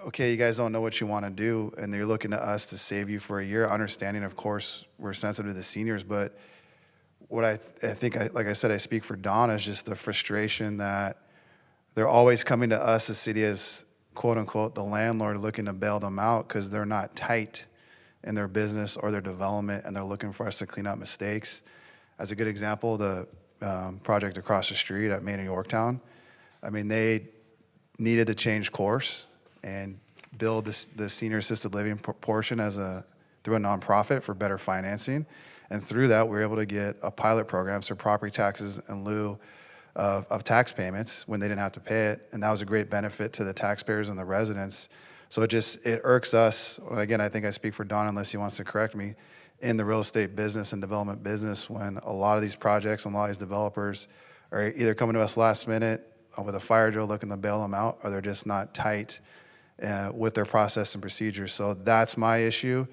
okay, you guys don't know what you want to do, and you're looking to us to save you for a year. Understanding, of course, we're sensitive to the seniors, but what I think, like I said, I speak for Don, is just the frustration that they're always coming to us, the city, as quote unquote the landlord, looking to bail them out because they're not tight in their business or their development, and they're looking for us to clean up mistakes. As a good example, the project across the street at Main and Yorktown, I mean, they needed to change course and build the senior assisted living portion through a nonprofit for better financing. And through that, we were able to get a pilot program, so property taxes in lieu of tax payments when they didn't have to pay it. And that was a great benefit to the taxpayers and the residents. So it irks us. Again, I think I speak for Don unless he wants to correct me, in the real estate business and development business, when a lot of these projects and a lot of these developers are either coming to us last minute with a fire drill looking to bail them out, or they're just not tight with their process and procedures. So that's my issue.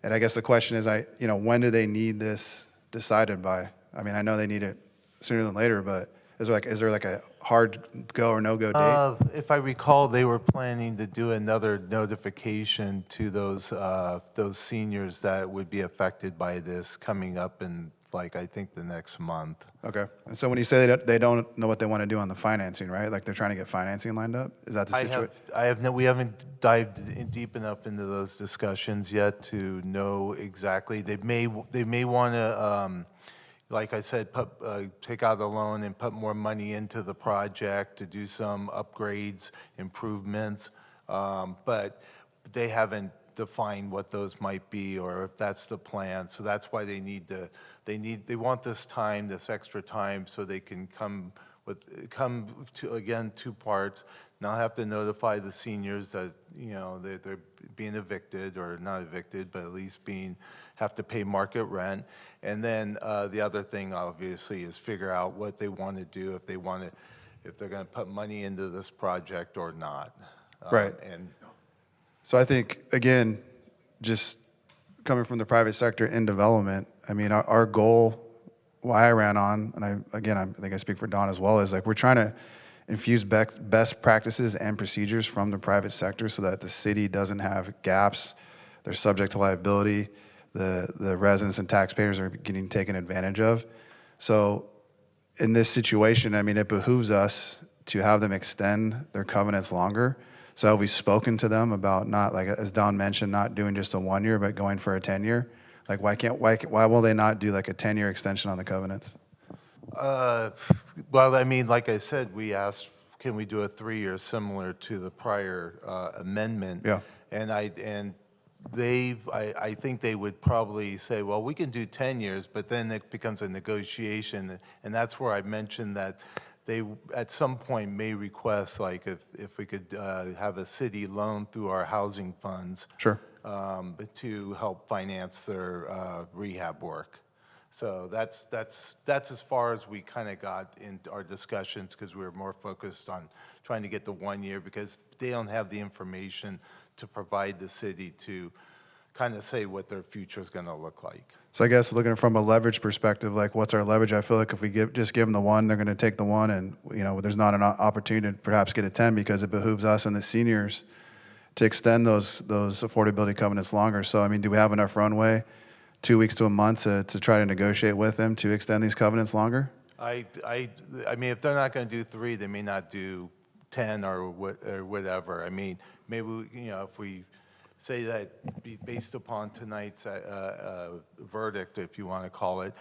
And I guess the question is, when do they need this decided by? I mean, I know they need it sooner than later, but is there like a hard go or no go date? If I recall, they were planning to do another notification to those seniors that would be affected by this coming up in, like, I think the next month. Okay. And so when you say they don't know what they want to do on the financing, right? Like they're trying to get financing lined up? Is that the situation? We haven't dived in deep enough into those discussions yet to know exactly. They may want to, like I said, take out a loan and put more money into the project to do some upgrades, improvements, but they haven't defined what those might be or if that's the plan. So that's why they want this time, this extra time, so they can come to, again, 2 parts. Now have to notify the seniors that, you know, they're being evicted, or not evicted, but at least have to pay market rent. And then the other thing, obviously, is figure out what they want to do, if they're going to put money into this project or not. Right. And So I think, again, just coming from the private sector in development, I mean, our goal, why I ran on, and I think I speak for Don as well, is like we're trying to infuse best practices and procedures from the private sector so that the city doesn't have gaps. They're subject to liability. The residents and taxpayers are getting taken advantage of. So in this situation, I mean, it behooves us to have them extend their covenants longer. So have we spoken to them about not, like as Don mentioned, not doing just a 1 year, but going for a 10-year? Like why will they not do like a 10-year extension on the covenants? Well, I mean, like I said, we asked, can we do a 3-year similar to the prior amendment? Yeah. And I think they would probably say, well, we can do 10 years, but then it becomes a negotiation. And that's where I mentioned that they at some point may request, like if we could have a city loan through our housing funds. Sure. But to help finance their rehab work. So that's as far as we kind of got in our discussions, because we were more focused on trying to get the 1 year, because they don't have the information to provide the city to kind of say what their future is going to look like. So I guess looking from a leverage perspective, like what's our leverage? I feel like if we just give them the 1, they're going to take the 1, and you know there's not an opportunity to perhaps get a 10, because it behooves us and the seniors to extend those affordability covenants longer. So I mean, do we have enough runway, 2 weeks to a month, to try to negotiate with them to extend these covenants longer? I mean, if they're not going to do 3, they may not do 10 or whatever. I mean, maybe if we say that based upon tonight's verdict, if you want to call it,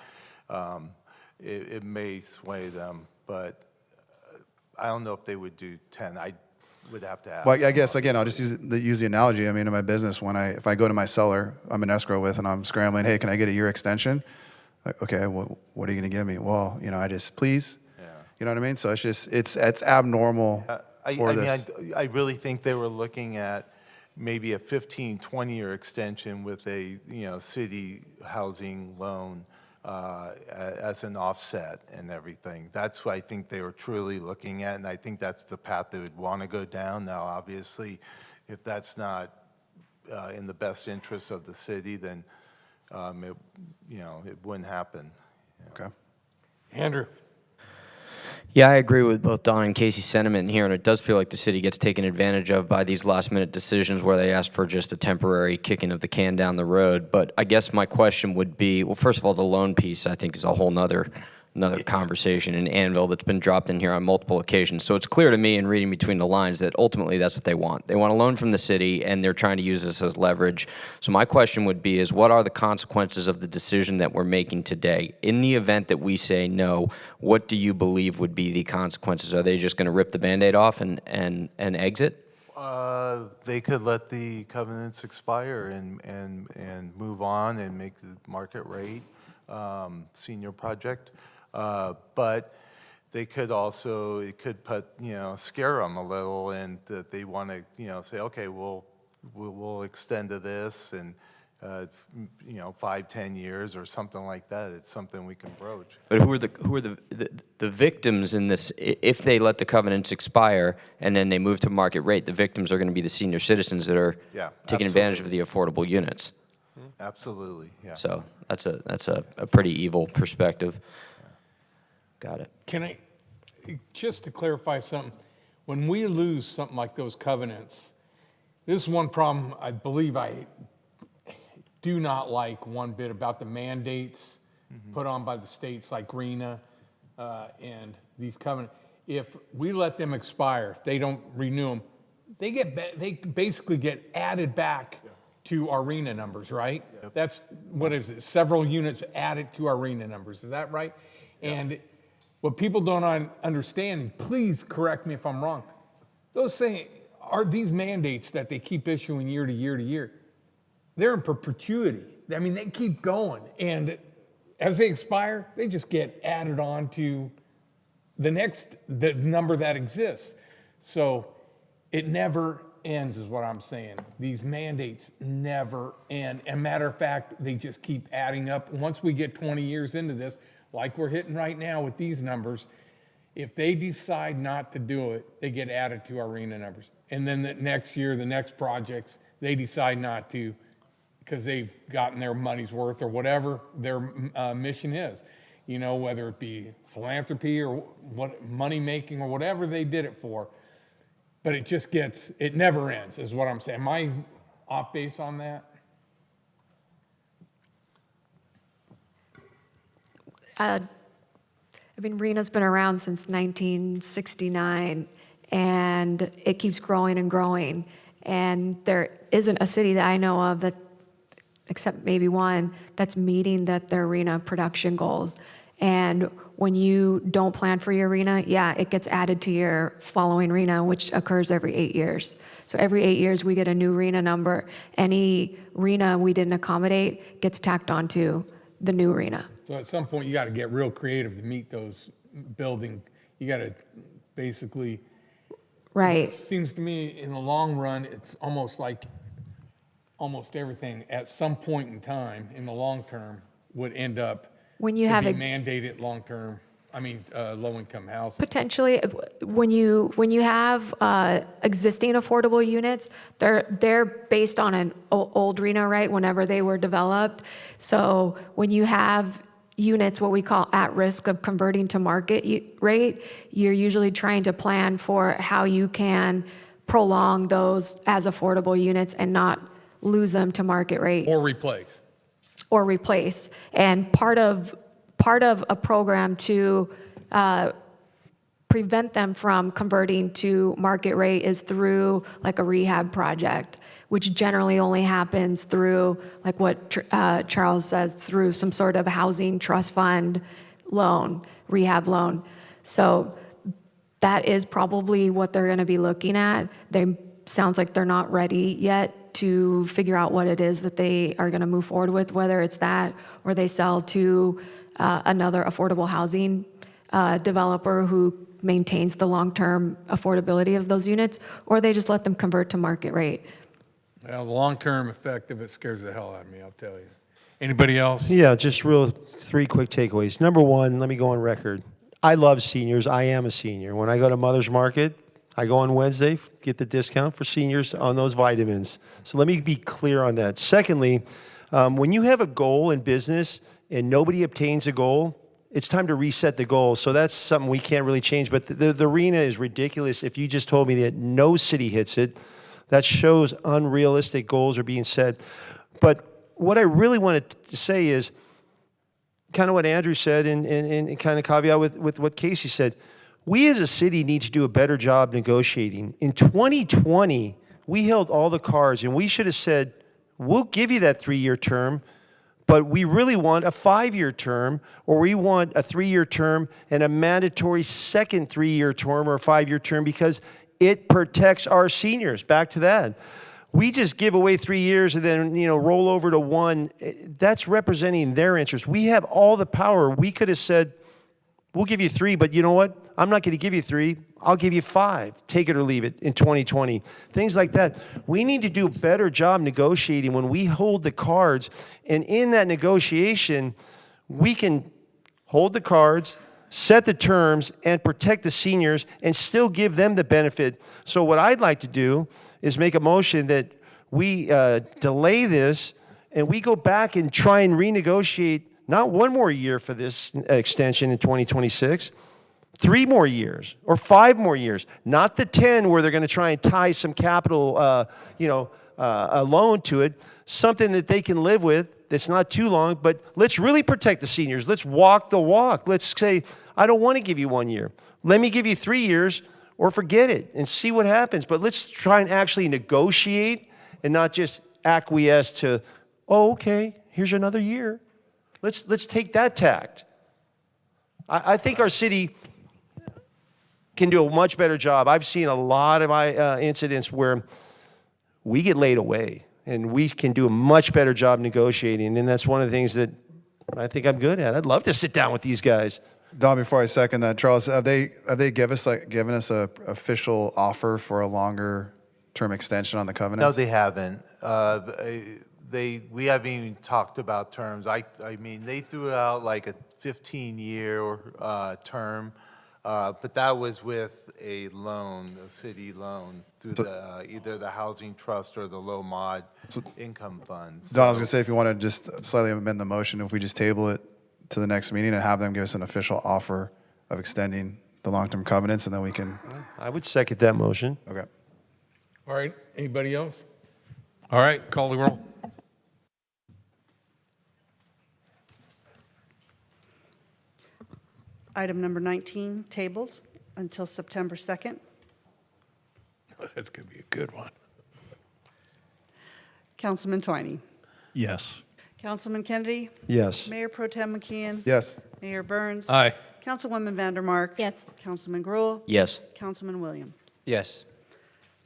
it may sway them. But I don't know if they would do 10. I would have to ask. Well, I guess, again, I'll just use the analogy. I mean, in my business, if I go to my seller, I'm in escrow with, and I'm scrambling, hey, can I get a year extension? Like, okay, what are you going to give me? Well, I just, please. Yeah. You know what I mean? So it's just, it's abnormal for this. I really think they were looking at maybe a 15, 20-year extension with a, city housing loan as an offset and everything. That's what I think they were truly looking at, and I think that's the path they would want to go down. Now, obviously, if that's not in the best interest of the city, then it wouldn't happen. Okay. Andrew. Yeah, I agree with both Don and Casey's sentiment here, and it does feel like the city gets taken advantage of by these last-minute decisions where they ask for just a temporary kicking of the can down the road. But I guess my question would be, well, first of all, the loan piece, I think, is a whole nother conversation, an anvil that's been dropped in here on multiple occasions. So it's clear to me in reading between the lines that ultimately that's what they want. They want a loan from the city, and they're trying to use this as leverage. So my question would be is, what are the consequences of the decision that we're making today? In the event that we say no, what do you believe would be the consequences? Are they just going to rip the Band-Aid off and exit? They could let the covenants expire and move on and make the market rate senior project. But they could also, it could put, scare them a little, and that they want to, say, okay, we'll extend to this, and 5, 10 years or something like that. It's something we can broach. But who are the victims in this? If they let the covenants expire and then they move to market rate, the victims are going to be the senior citizens that are taking advantage of the affordable units. Absolutely, yeah. So that's a pretty evil perspective. Got it. Can I, just to clarify something, when we lose something like those covenants, this is one problem I believe I do not like one bit about the mandates put on by the states like RENA and these covenants. If we let them expire, if they don't renew them, they basically get added back to our arena numbers, right? That's, what is it, several units added to our arena numbers, is that right? And what people don't understand, please correct me if I'm wrong, those things are these mandates that they keep issuing year to year to year. They're in perpetuity. I mean, they keep going. And as they expire, they just get added on to the number that exists. So it never ends is what I'm saying. These mandates never end. And matter of fact, they just keep adding up. Once we get 20 years into this, like we're hitting right now with these numbers, if they decide not to do it, they get added to our arena numbers. And then the next year, the next projects, they decide not to because they've gotten their money's worth or whatever their mission is. You know, whether it be philanthropy or what money making or whatever they did it for. But it just gets, it never ends is what I'm saying. Am I off base on that? I mean, RENA's been around since 1969, and it keeps growing and growing. And there isn't a city that I know of that, except maybe one, that's meeting their RENA production goals. And when you don't plan for your RENA, yeah, it gets added to your following RENA, which occurs every 8 years. So every 8 years, we get a new RENA number. Any RENA we didn't accommodate gets tacked onto the new RENA. So at some point, you got to get real creative to meet those building. You got to basically. Right. It seems to me in the long run, it's almost like almost everything at some point in time in the long term would end up when you to have be a mandated long term. I mean, low-income housing. Potentially, when you have existing affordable units, they're based on an old RENA, right? Whenever they were developed, so when you have units, what we call at risk of converting to market rate, you're usually trying to plan for how you can prolong those as affordable units and not lose them to market rate Or replace. And part of a program to prevent them from converting to market rate is through like a rehab project, which generally only happens through, like what Charles says, through some sort of housing trust fund loan, rehab loan. So that is probably what they're going to be looking at. Sounds like they're not ready yet to figure out what it is that they are going to move forward with, whether it's that or they sell to another affordable housing developer who maintains the long-term affordability of those units, or they just let them convert to market rate. Well, the long-term effect of it scares the hell out of me, I'll tell you. Anybody else? Yeah, just three quick takeaways. Number one, let me go on record. I love seniors. I am a senior. When I go to Mother's Market, I go on Wednesday, get the discount for seniors on those vitamins. So let me be clear on that. Secondly, when you have a goal in business and nobody obtains a goal, it's time to reset the goal. So that's something we can't really change. But the arena is ridiculous. If you just told me that no city hits it, that shows unrealistic goals are being set. But what I really wanted to say is kind of what Andrew said and kind of caveat with what Casey said. We as a city need to do a better job negotiating. In 2020, we held all the cards, and we should have said, we'll give you that 3-year term, but we really want a 5-year term, or we want a 3-year term and a mandatory second 3-year term or a 5-year term because it protects our seniors. Back to that. We just give away 3 years and then roll over to 1. That's representing their interests. We have all the power. We could have said, we'll give you 3, but you know what? I'm not going to give you 3. I'll give you 5. Take it or leave it in 2020. Things like that. We need to do a better job negotiating when we hold the cards. And in that negotiation, we can hold the cards, set the terms, and protect the seniors and still give them the benefit. So what I'd like to do is make a motion that we delay this and we go back and try and renegotiate not 1 more year for this extension in 2026, 3 more years or 5 more years, not the 10 where they're going to try and tie some capital, a loan to it, something that they can live with that's not too long, but let's really protect the seniors. Let's walk the walk. Let's say, I don't want to give you 1 year. Let me give you 3 years or forget it and see what happens. But let's try and actually negotiate and not just acquiesce to, oh, okay, here's another year. Let's take that tact. I think our city can do a much better job. I've seen a lot of incidents where we get laid away, and we can do a much better job negotiating, and that's one of the things that I think I'm good at. I'd love to sit down with these guys. Don, before I second that, Charles, have they given us a official offer for a longer term extension on the covenants? No, they haven't. We haven't even talked about terms. I mean, they threw out like a 15-year term, but that was with a loan, a city loan, through either the housing trust or the low mod income funds. Don, I was going to say, if you want to just slightly amend the motion, if we just table it to the next meeting and have them give us an official offer of extending the long-term covenants, and then we can. I would second that motion. Okay. All right, anybody else? All right, call the roll. Item number 19, tabled until September 2nd. That's going to be a good one. Councilman Twining. Yes. Councilman Kennedy. Yes. Mayor Pro Tem McKeon. Yes. Mayor Burns. Aye. Councilwoman Vandermark. Yes. Councilman Gruhl. Yes. Councilman Williams. Yes.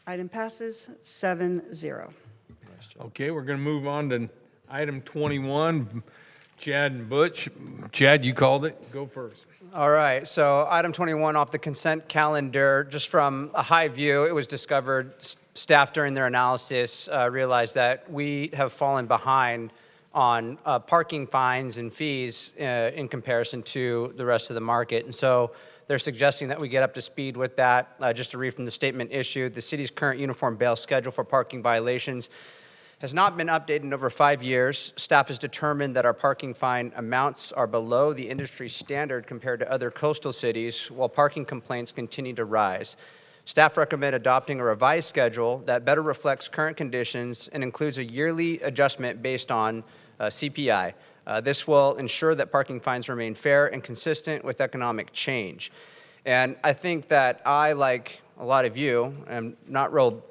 Item passes 7-0. Okay, we're going to move on to item 21, Chad and Butch. Chad, you called it. Go first. All right, so item 21 off the consent calendar, just from a high view, it was discovered, staff during their analysis realized that we have fallen behind on parking fines and fees in comparison to the rest of the market. And so they're suggesting that we get up to speed with that. Just to read from the statement issued, the city's current uniform bail schedule for parking violations has not been updated in over 5 years. Staff has determined that our parking fine amounts are below the industry standard compared to other coastal cities, while parking complaints continue to rise. Staff recommend adopting a revised schedule that better reflects current conditions and includes a yearly adjustment based on CPI. This will ensure that parking fines remain fair and consistent with economic change. And I think that I, like a lot of you, am not real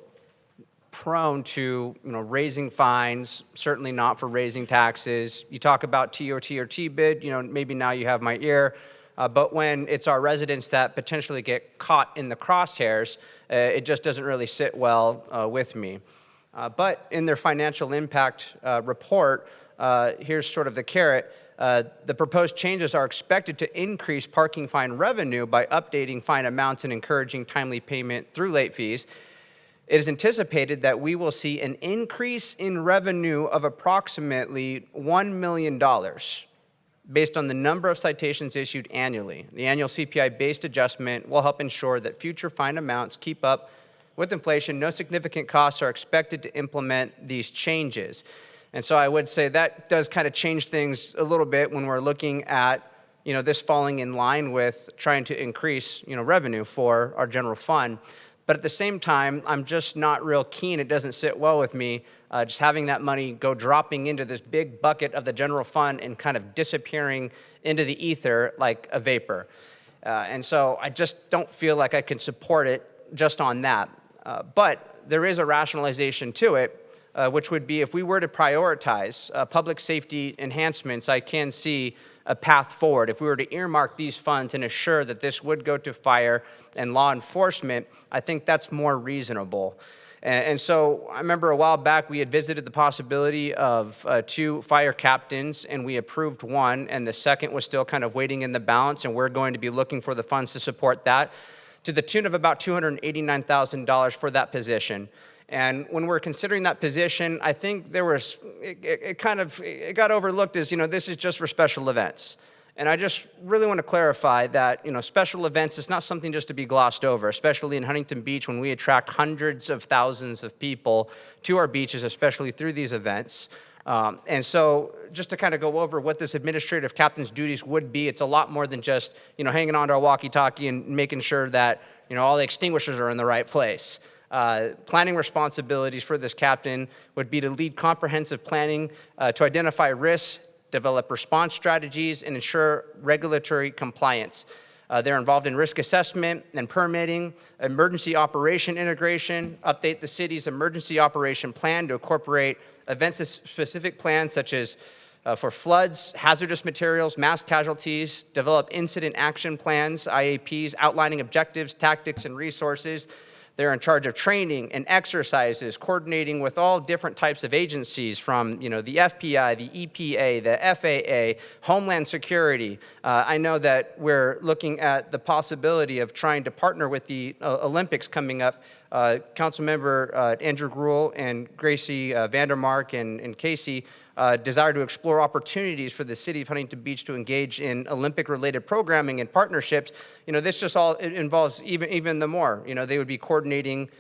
prone to raising fines, certainly not for raising taxes. You talk about TRT bid, maybe now you have my ear. But when it's our residents that potentially get caught in the crosshairs, it just doesn't really sit well with me. But in their financial impact report, here's sort of the carrot. The proposed changes are expected to increase parking fine revenue by updating fine amounts and encouraging timely payment through late fees. It is anticipated that we will see an increase in revenue of approximately $1 million based on the number of citations issued annually. The annual CPI-based adjustment will help ensure that future fine amounts keep up with inflation. No significant costs are expected to implement these changes. And so I would say that does kind of change things a little bit when we're looking at this falling in line with trying to increase revenue for our general fund. But at the same time, I'm just not real keen. It doesn't sit well with me just having that money go dropping into this big bucket of the general fund and kind of disappearing into the ether like a vapor. And so I just don't feel like I can support it just on that. But there is a rationalization to it, which would be if we were to prioritize public safety enhancements, I can see a path forward. If we were to earmark these funds and assure that this would go to fire and law enforcement, I think that's more reasonable. And so I remember a while back we had visited the possibility of 2 fire captains, and we approved one, and the second was still kind of waiting in the balance, and we're going to be looking for the funds to support that to the tune of about $289,000 for that position. And when we're considering that position, I think there was, it got overlooked as, this is just for special events. And I just really want to clarify that, special events is not something just to be glossed over, especially in Huntington Beach when we attract hundreds of thousands of people to our beaches, especially through these events. And so just to kind of go over what this administrative captain's duties would be, it's a lot more than just, hanging on to our walkie-talkie and making sure that, all the extinguishers are in the right place. Planning responsibilities for this captain would be to lead comprehensive planning to identify risks, develop response strategies, and ensure regulatory compliance. They're involved in risk assessment and permitting, emergency operation integration, update the city's emergency operation plan to incorporate event-specific plans such as for floods, hazardous materials, mass casualties, develop incident action plans, IAPs, outlining objectives, tactics, and resources. They're in charge of training and exercises, coordinating with all different types of agencies from, the FBI, the EPA, the FAA, Homeland Security. I know that we're looking at the possibility of trying to partner with the Olympics coming up. Councilmember Andrew Gruhl and Gracie Vandermark and Casey desire to explore opportunities for the city of Huntington Beach to engage in Olympic-related programming and partnerships. This just all involves even the more. They would be coordinating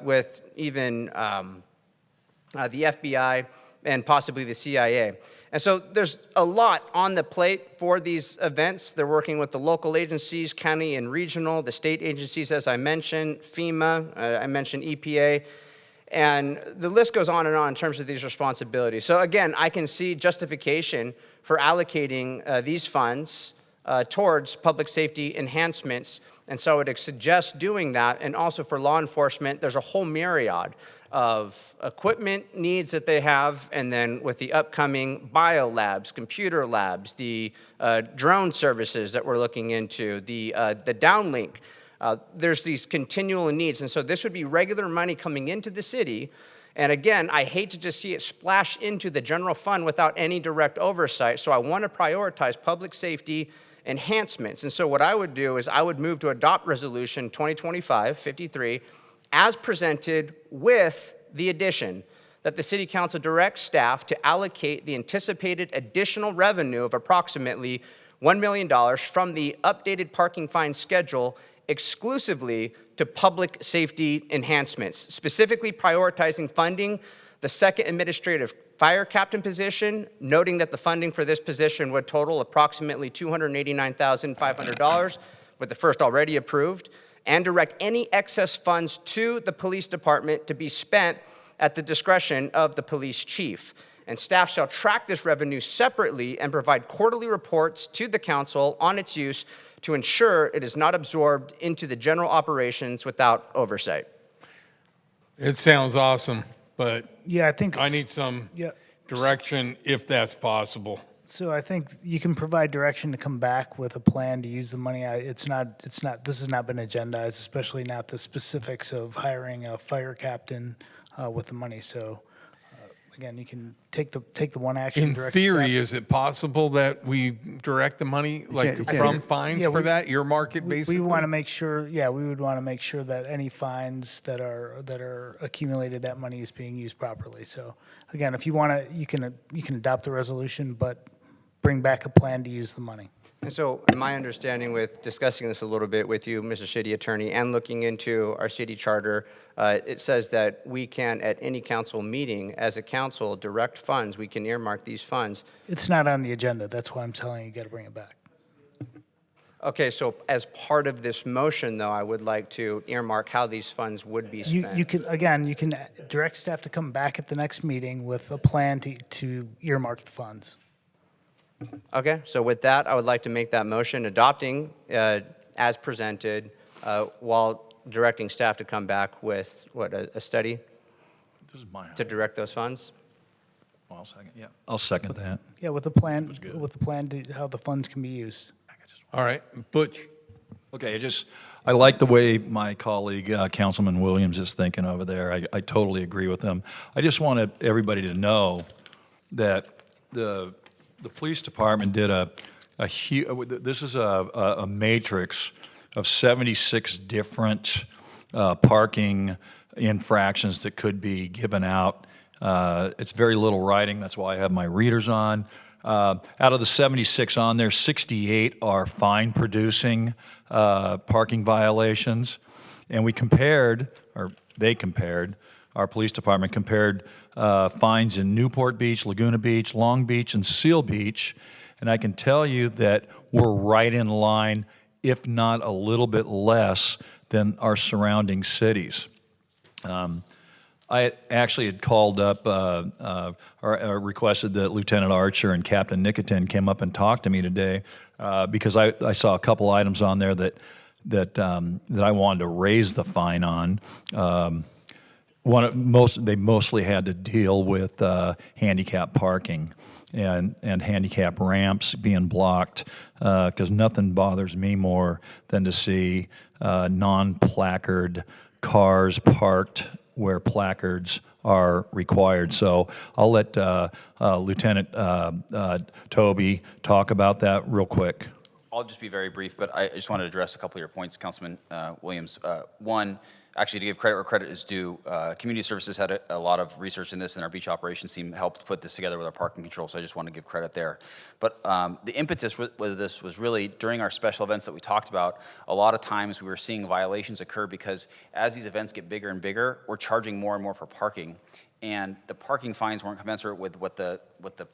with even the FBI and possibly the CIA. And so there's a lot on the plate for these events. They're working with the local agencies, county and regional, the state agencies, as I mentioned, FEMA, I mentioned EPA, and the list goes on in terms of these responsibilities. So again, I can see justification for allocating these funds towards public safety enhancements, and so I would suggest doing that. And also for law enforcement, there's a whole myriad of equipment needs that they have, and then with the upcoming bio labs, computer labs, the drone services that we're looking into, the downlink, there's these continual needs. And so this would be regular money coming into the city. And again, I hate to just see it splash into the general fund without any direct oversight. So I want to prioritize public safety enhancements. And so what I would do is I would move to adopt Resolution 2025-53 as presented, with the addition that the City Council directs staff to allocate the anticipated additional revenue of approximately $1 million from the updated parking fine schedule exclusively to public safety enhancements, specifically prioritizing funding the second administrative fire captain position, noting that the funding for this position would total approximately $289,500, with the first already approved, and direct any excess funds to the police department to be spent at the discretion of the police chief. And staff shall track this revenue separately and provide quarterly reports to the council on its use to ensure it is not absorbed into the general operations without oversight. It sounds awesome, but Yeah, I think I it's- need some yeah. direction if that's possible. So I think you can provide direction to come back with a plan to use the money. This has not been agendized, especially not the specifics of hiring a fire captain with the money. So again, you can take the one action. In direct theory, staff. is it possible that we direct the money from fines Yeah, for we- that, earmark it basically? We want to make sure, we would want to make sure that any fines that are accumulated, that money is being used properly. So again, if you want to, you can adopt the resolution, but bring back a plan to use the money. And so my understanding with discussing this a little bit with you, Mr. City Attorney, and looking into our city charter, it says that we can, at any council meeting, as a council, direct funds, we can earmark these funds. It's not on the agenda. That's why I'm telling you, you got to bring it back. Okay, so as part of this motion, though, I would like to earmark how these funds would be spent. You can direct staff to come back at the next meeting with a plan to earmark the funds. Okay, so with that, I would like to make that motion, adopting as presented, while directing staff to come back with, a study This is my to direct those funds? I'll second, yeah. I'll second that. Yeah, with a plan to how the funds can be used. All right, Butch. Okay, I like the way my colleague, Councilman Williams, is thinking over there. I totally agree with him. I just wanted everybody to know that the police department did this is a matrix of 76 different parking infractions that could be given out. It's very little writing, that's why I have my readers on. Out of the 76 on there, 68 are fine-producing parking violations. And our police department compared fines in Newport Beach, Laguna Beach, Long Beach, and Seal Beach. And I can tell you that we're right in line, if not a little bit less, than our surrounding cities. I actually had called up or requested that Lieutenant Archer and Captain Nicotin came up and talk to me today because I saw a couple items on there that I wanted to raise the fine on. they mostly had to deal with handicap parking and handicap ramps being blocked, because nothing bothers me more than to see non-placard cars parked where placards are required. So I'll let Lieutenant Toby talk about that real quick. I'll just be very brief, but I just wanted to address a couple of your points, Councilman Williams. One, actually, to give credit where credit is due, Community Services had a lot of research in this, and our beach operations team helped put this together with our parking control, so I just want to give credit there. But the impetus with this was really during our special events that we talked about. A lot of times we were seeing violations occur because as these events get bigger and bigger, we're charging more and more for parking, and the parking fines weren't commensurate with what the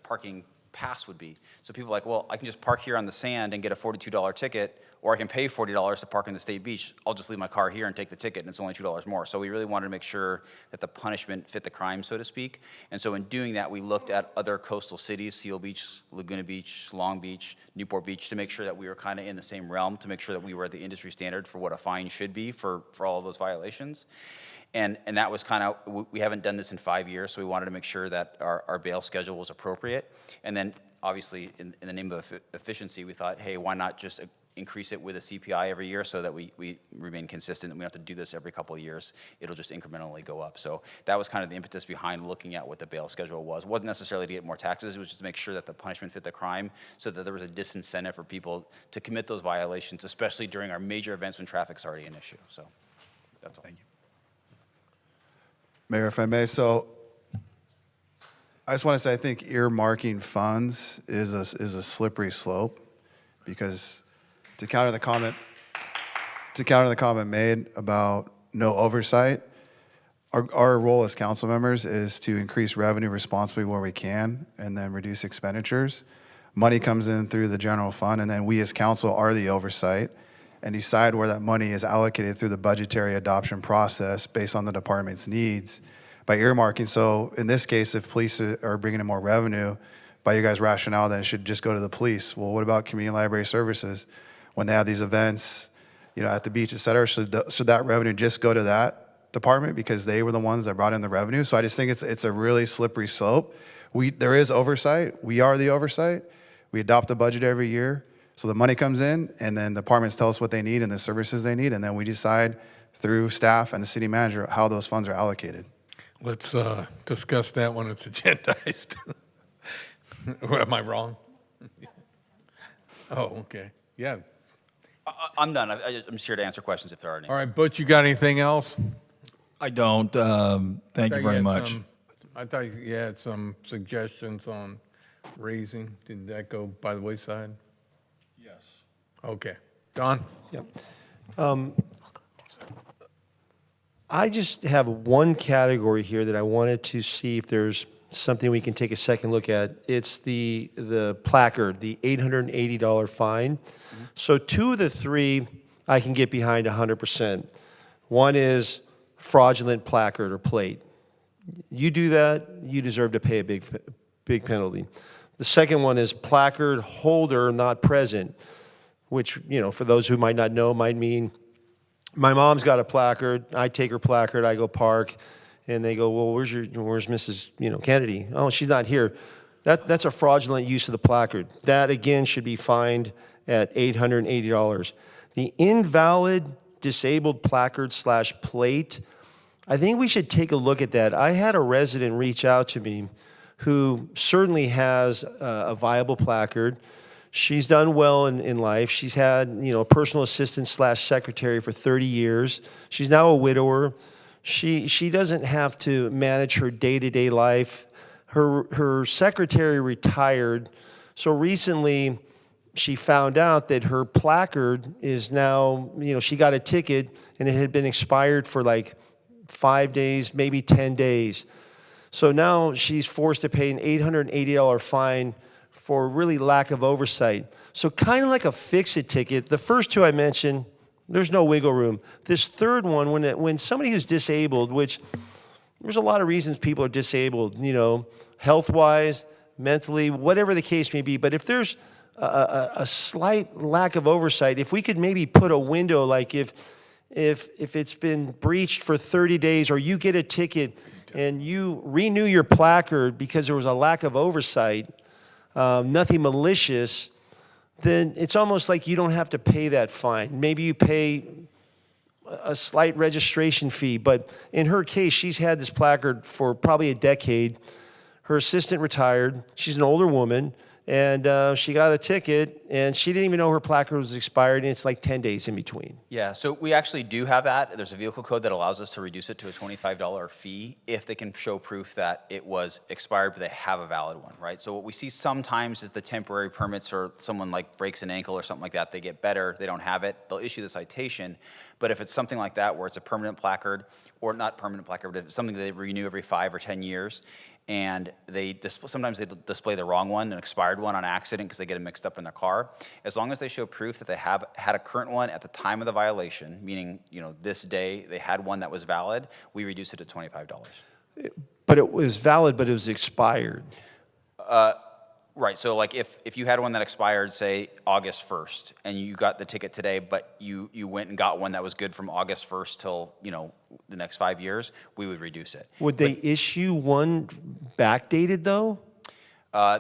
parking pass would be. So people are like, well, I can just park here on the sand and get a $42 ticket, or I can pay $40 to park in the state beach. I'll just leave my car here and take the ticket, and it's only $2 more. So we really wanted to make sure that the punishment fit the crime, so to speak. And so in doing that, we looked at other coastal cities, Seal Beach, Laguna Beach, Long Beach, Newport Beach, to make sure that we were kind of in the same realm, to make sure that we were at the industry standard for what a fine should be for all of those violations. And that was kind of, we haven't done this in 5 years, so we wanted to make sure that our bail schedule was appropriate. And then, obviously, in the name of efficiency, we thought, hey, why not just increase it with a CPI every year so that we remain consistent, and we don't have to do this every couple of years. It'll just incrementally go up. So that was kind of the impetus behind looking at what the bail schedule was. It wasn't necessarily to get more taxes, it was just to make sure that the punishment fit the crime, so that there was a disincentive for people to commit those violations, especially during our major events when traffic's already an issue. So that's all. Thank you. Mayor, if I may, so I just want to say I think earmarking funds is a slippery slope, because to counter the comment made about no oversight, our role as council members is to increase revenue responsibly where we can and then reduce expenditures. Money comes in through the general fund, and then we as council are the oversight and decide where that money is allocated through the budgetary adoption process based on the department's needs by earmarking. So in this case, if police are bringing in more revenue, by you guys' rationale, then it should just go to the police. Well, what about community library services? When they have these events, at the beach, et cetera, should that revenue just go to that department because they were the ones that brought in the revenue? So I just think it's a really slippery slope. There is oversight. We are the oversight. We adopt the budget every year. So the money comes in, and then the departments tell us what they need and the services they need, and then we decide through staff and the city manager how those funds are allocated. Let's discuss that when it's agendized. Am I wrong? Oh, okay. Yeah. I'm done. I'm just here to answer questions if there are any. All right, Butch, you got anything else? I don't. Thank you very much. I thought you had some suggestions on raising. Did that go by the wayside? Yes. Okay. Don? Yep. I just have one category here that I wanted to see if there's something we can take a second look at. It's the placard, the $880 fine. Mm-hmm. So 2 of the 3 I can get behind 100%. One is fraudulent placard or plate. You do that, you deserve to pay a big penalty. The second one is placard holder not present, which, for those who might not know, might mean my mom's got a placard, I take her placard, I go park, and they go, well, where's Mrs. Kennedy? Oh, she's not here. That's a fraudulent use of the placard. That, again, should be fined at $880. The invalid disabled placard / plate, I think we should take a look at that. I had a resident reach out to me who certainly has a viable placard. She's done well in life. She's had, a personal assistant / secretary for 30 years. She's now a widower. She doesn't have to manage her day-to-day life. Her secretary retired, so recently she found out that her placard is now, she got a ticket and it had been expired for like 5 days, maybe 10 days. So now she's forced to pay an $880 fine for really lack of oversight. So kind of like a fix-it ticket. The first 2 I mentioned, there's no wiggle room. This third one, when somebody who's disabled, which there's a lot of reasons people are disabled, health-wise, mentally, whatever the case may be, but if there's a slight lack of oversight, if we could maybe put a window, like if if it's been breached for 30 days or you get a ticket and you renew your placard because there was a lack of oversight, nothing malicious, then it's almost like you don't have to pay that fine. Maybe you pay a slight registration fee, but in her case, she's had this placard for probably a decade. Her assistant retired. She's an older woman, and she got a ticket, and she didn't even know her placard was expired, and it's like 10 days in between. Yeah, so we actually do have that. There's a vehicle code that allows us to reduce it to a $25 fee if they can show proof that it was expired, but they have a valid one, right? So what we see sometimes is the temporary permits, or someone like breaks an ankle or something like that, they get better, they don't have it, they'll issue the citation. But if it's something like that where it's a permanent placard, or not permanent placard, but if it's something that they renew every 5 or 10 years, and sometimes they display the wrong one, an expired one on accident because they get it mixed up in their car. As long as they show proof that they have had a current one at the time of the violation, meaning this day they had one that was valid, we reduce it to $25. But it was valid, but it was expired. Right, so like if you had one that expired, say, August 1st, and you got the ticket today, but you went and got one that was good from August 1st till, the next 5 years, we would reduce it. Would they issue one backdated, though?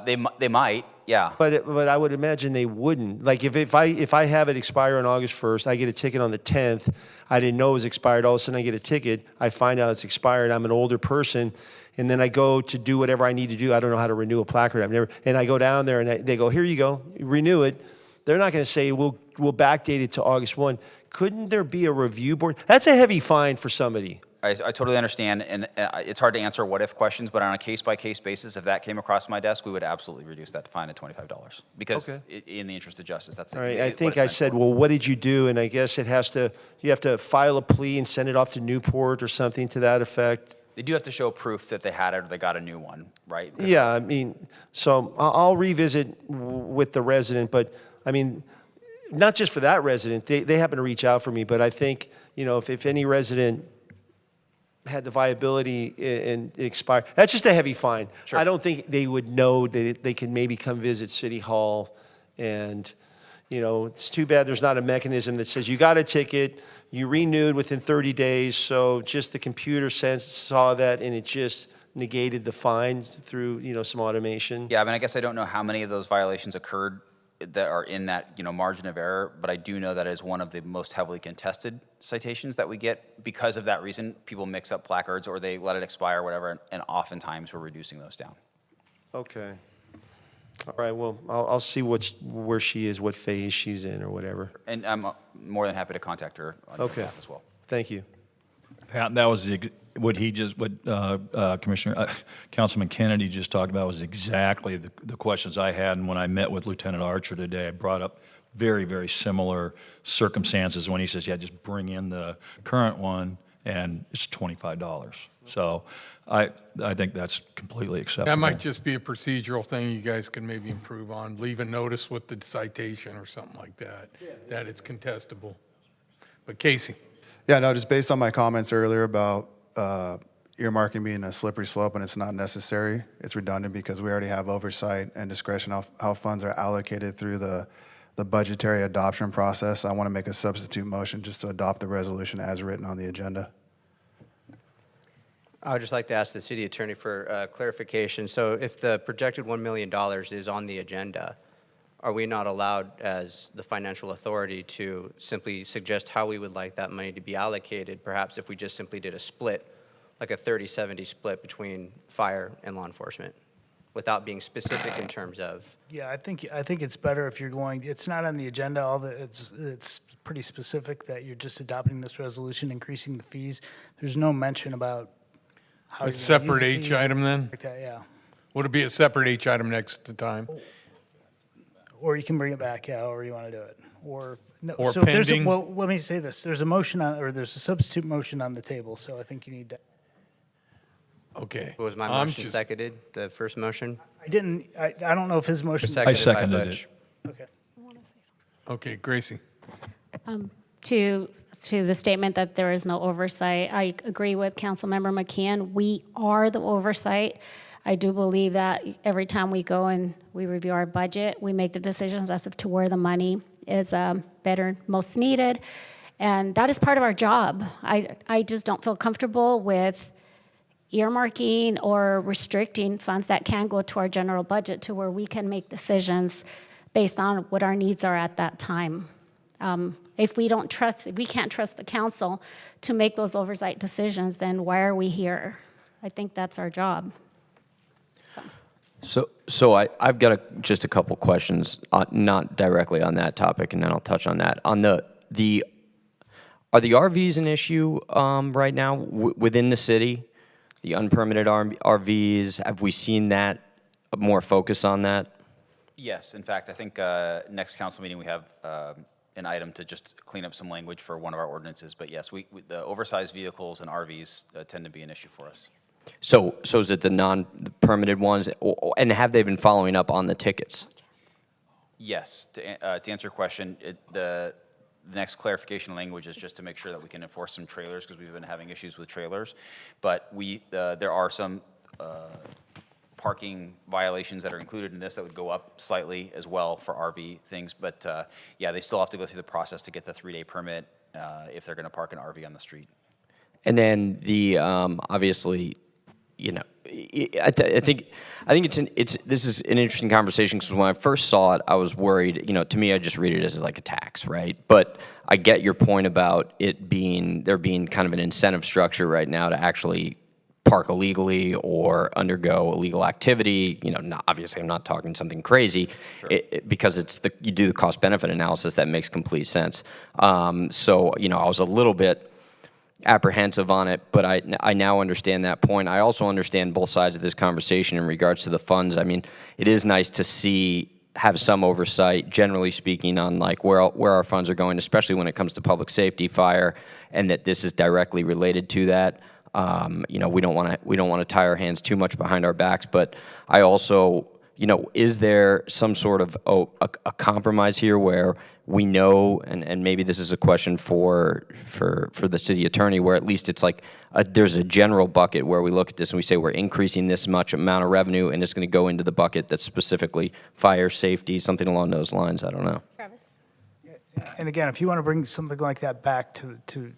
They might, yeah. But I would imagine they wouldn't. Like if I have it expire on August 1st, I get a ticket on the 10th, I didn't know it was expired, all of a sudden I get a ticket, I find out it's expired, I'm an older person, and then I go to do whatever I need to do. I don't know how to renew a placard. And I go down there and they go, here you go, renew it. They're not going to say, we'll backdate it to August 1. Couldn't there be a review board? That's a heavy fine for somebody. I totally understand, and it's hard to answer what-if questions, but on a case-by-case basis, if that came across my desk, we would absolutely reduce that fine to $25, because in the interest of justice, that's all right. I think I said, well, what did you do? And I guess you have to file a plea and send it off to Newport or something to that effect. They do have to show proof that they had it or they got a new one, right? Yeah, I mean, so I'll revisit with the resident, but I mean, not just for that resident, they happen to reach out for me, but I think, if any resident had the viability and expire, that's just a heavy fine. Sure. I don't think they would know that they can maybe come visit City Hall, and, it's too bad there's not a mechanism that says you got a ticket, you renewed within 30 days, so just the computer saw that and it just negated the fine through, some automation. Yeah, I mean, I guess I don't know how many of those violations occurred that are in that, margin of error, but I do know that is one of the most heavily contested citations that we get. Because of that reason, people mix up placards or they let it expire or whatever, and oftentimes we're reducing those down. Okay. All right, well, I'll see where she is, what phase she's in or whatever. And I'm more than happy to contact her on your behalf as well. Thank you. Pat, that was Councilman Kennedy just talked about was exactly the questions I had. And when I met with Lieutenant Archer today, I brought up very, very similar circumstances when he says, yeah, just bring in the current one and it's $25. So I think that's completely acceptable. That might just be a procedural thing you guys can maybe improve on. Leave a notice with the citation or something like that, that it's contestable. But Casey. Yeah, no, just based on my comments earlier about earmarking being a slippery slope and it's not necessary, it's redundant because we already have oversight and discretion of how funds are allocated through the budgetary adoption process. I want to make a substitute motion just to adopt the resolution as written on the agenda. I would just like to ask the city attorney for clarification. So if the projected $1 million is on the agenda, are we not allowed as the financial authority to simply suggest how we would like that money to be allocated? Perhaps if we just simply did a split, like a 30-70 split between fire and law enforcement, without being specific in terms of. Yeah, I think it's better if you're going, it's not on the agenda, it's pretty specific that you're just adopting this resolution, increasing the fees. There's no mention about how A separate H item then? like that, yeah. Would it be a separate H item next to time? Or you can bring it back, yeah, however you want to do it. Or Or pending? Well, let me say this. There's a substitute motion on the table, so I think you need to. Okay. Was my motion seconded, the first motion? I don't know if his motion. I seconded it. Okay. Okay, Gracie. To the statement that there is no oversight, I agree with Councilmember McKeon. We are the oversight. I do believe that every time we go and we review our budget, we make the decisions as to where the money is better, most needed. And that is part of our job. I just don't feel comfortable with earmarking or restricting funds that can go to our general budget to where we can make decisions based on what our needs are at that time. If we can't trust the council to make those oversight decisions, then why are we here? I think that's our job. So I've got just a couple questions, not directly on that topic, and then I'll touch on that. On are the RVs an issue right now within the city? The unpermitted RVs, have we seen that, more focus on that? Yes, in fact, I think next council meeting we have an item to just clean up some language for one of our ordinances. But yes, the oversized vehicles and RVs tend to be an issue for us. So is it the non-permitted ones, and have they been following up on the tickets? Yes, to answer your question, the next clarification language is just to make sure that we can enforce some trailers, because we've been having issues with trailers. But there are some parking violations that are included in this that would go up slightly as well for RV things. But yeah, they still have to go through the process to get the 3-day permit if they're going to park an RV on the street. And then obviously, I think this is an interesting conversation, because when I first saw it, I was worried. To me, I just read it as like a tax, right? But I get your point about there being kind of an incentive structure right now to actually park illegally or undergo illegal activity. Obviously, I'm not talking something crazy, because you do the cost-benefit analysis that makes complete sense. So I was a little bit apprehensive on it, but I now understand that point. I also understand both sides of this conversation in regards to the funds. I mean, it is nice to have some oversight, generally speaking, on like where our funds are going, especially when it comes to public safety, fire, and that this is directly related to that. We don't want to tie our hands too much behind our backs, but I also, is there some sort of a compromise here where we know, and maybe this is a question for the city attorney, where at least it's like there's a general bucket where we look at this and we say we're increasing this much amount of revenue, and it's going to go into the bucket that's specifically fire, safety, something along those lines. I don't know. Travis? And again, if you want to bring something like that back to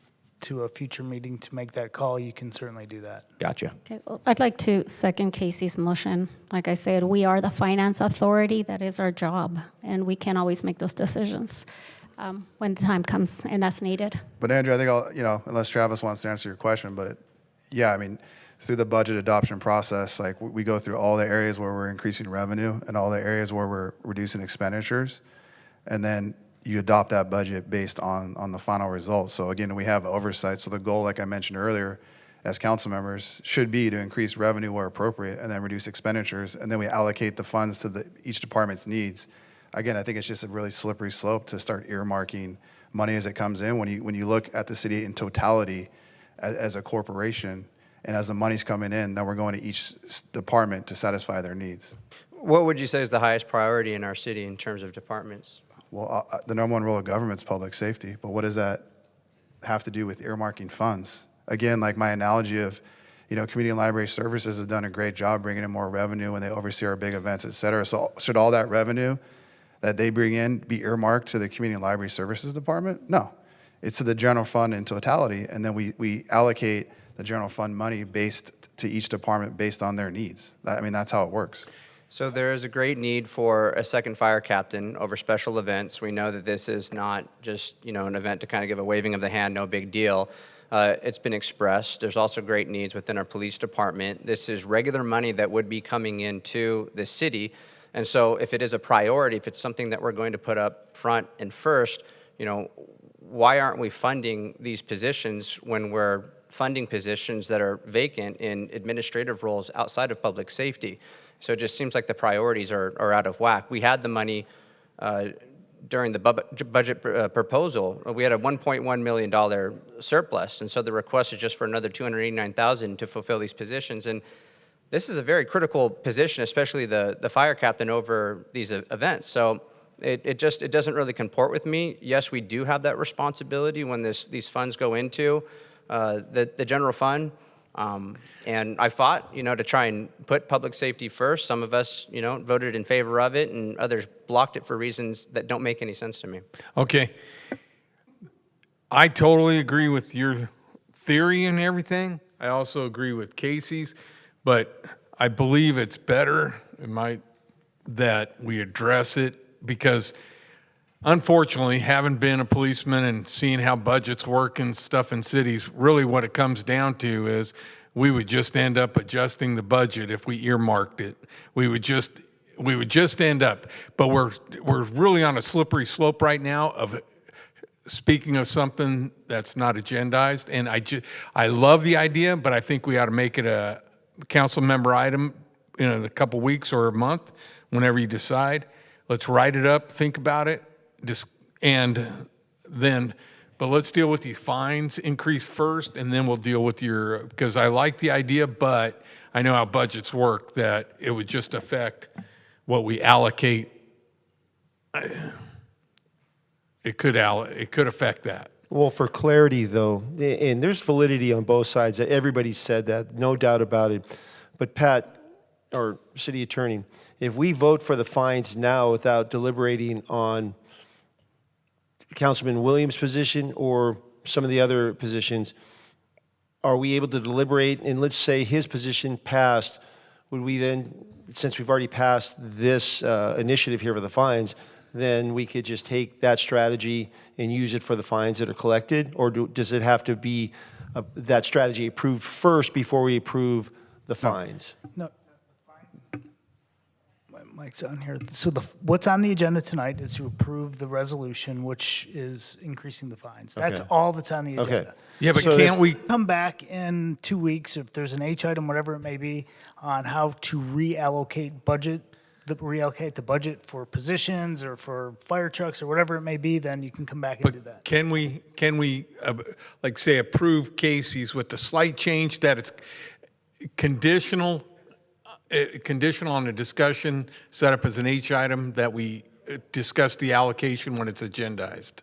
a future meeting to make that call, you can certainly do that. Gotcha. Okay, well, I'd like to second Casey's motion. Like I said, we are the finance authority. That is our job, and we can't always make those decisions when the time comes and that's needed. But Andrew, I think unless Travis wants to answer your question, but yeah, I mean, through the budget adoption process, like we go through all the areas where we're increasing revenue and all the areas where we're reducing expenditures, and then you adopt that budget based on the final results. So again, we have oversight. So the goal, like I mentioned earlier, as council members, should be to increase revenue where appropriate and then reduce expenditures, and then we allocate the funds to each department's needs. Again, I think it's just a really slippery slope to start earmarking money as it comes in. When you look at the city in totality as a corporation, and as the money's coming in, then we're going to each department to satisfy their needs. What would you say is the highest priority in our city in terms of departments? Well, the number one rule of government is public safety, but what does that have to do with earmarking funds? Again, like my analogy of, community and library services has done a great job bringing in more revenue when they oversee our big events, et cetera. So should all that revenue that they bring in be earmarked to the community and library services department? No, it's to the general fund in totality, and then we allocate the general fund money based to each department based on their needs. That's how it works. So there is a great need for a second fire captain over special events. We know that this is not just, an event to kind of give a waving of the hand, no big deal. It's been expressed. There's also great needs within our police department. This is regular money that would be coming into the city. And so if it is a priority, if it's something that we're going to put up front and first, why aren't we funding these positions when we're funding positions that are vacant in administrative roles outside of public safety? So it just seems like the priorities are out of whack. We had the money during the budget proposal. We had a $1.1 million surplus, and so the request is just for another $289,000 to fulfill these positions. And this is a very critical position, especially the fire captain over these events. So it doesn't really comport with me. Yes, we do have that responsibility when these funds go into the general fund. And I fought, to try and put public safety first. Some of us, voted in favor of it, and others blocked it for reasons that don't make any sense to me. Okay. I totally agree with your theory and everything. I also agree with Casey's, but I believe it's better that we address it because unfortunately, having been a policeman and seeing how budgets work and stuff in cities, really what it comes down to is we would just end up adjusting the budget if we earmarked it. We would just end up, but we're really on a slippery slope right now of speaking of something that's not agendized. And I love the idea, but I think we ought to make it a council member item in a couple weeks or a month, whenever you decide. Let's write it up, think about it, but let's deal with these fines increase first, and then we'll deal with because I like the idea, but I know how budgets work, that it would just affect what we allocate. It could affect that. Well, for clarity, though, and there's validity on both sides. Everybody said that, no doubt about it. But Pat, or city attorney, if we vote for the fines now without deliberating on Councilman Williams' position or some of the other positions, are we able to deliberate? And let's say his position passed, would we then, since we've already passed this initiative here for the fines, then we could just take that strategy and use it for the fines that are collected? Or does it have to be that strategy approved first before we approve the fines? No. My mic's on here. So what's on the agenda tonight is to approve the resolution, which is increasing the fines. That's Okay. all that's on the agenda. Okay. Yeah, but can't we come back in 2 weeks if there's an H item, whatever it may be, on how to reallocate the budget for positions or for fire trucks or whatever it may be, then you can come back and do that. Can we like say approve Casey's with the slight change that it's conditional on a discussion set up as an H item, that we discuss the allocation when it's agendized?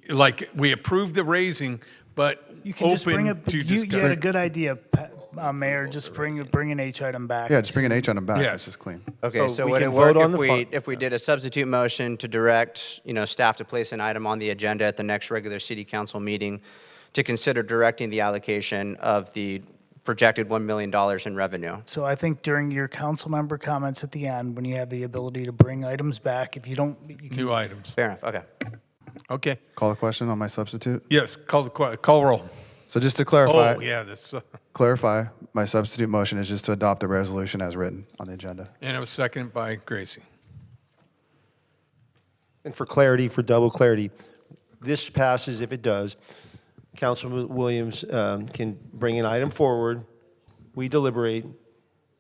Like we approve the raising, but You can just bring open it, to you discussion. had a good idea, Mayor, just bring an H item back. Yeah, just bring an H item back. Yeah. It's just clean. Okay, So so we would can it work vote on if the if we did a substitute motion to direct, staff to place an item on the agenda at the next regular city council meeting to consider directing the allocation of the projected $1 million in revenue? So I think during your council member comments at the end, when you have the ability to bring items back, if you don't, you can. New items. Fair enough, okay. Okay. Call the question on my substitute. Yes, call roll. So just to clarify. Oh, yeah, this, Clarify, my substitute motion is just to adopt the resolution as written on the agenda. and it was seconded by Gracie. And for clarity, for double clarity, this passes if it does. Councilman Williams can bring an item forward, we deliberate,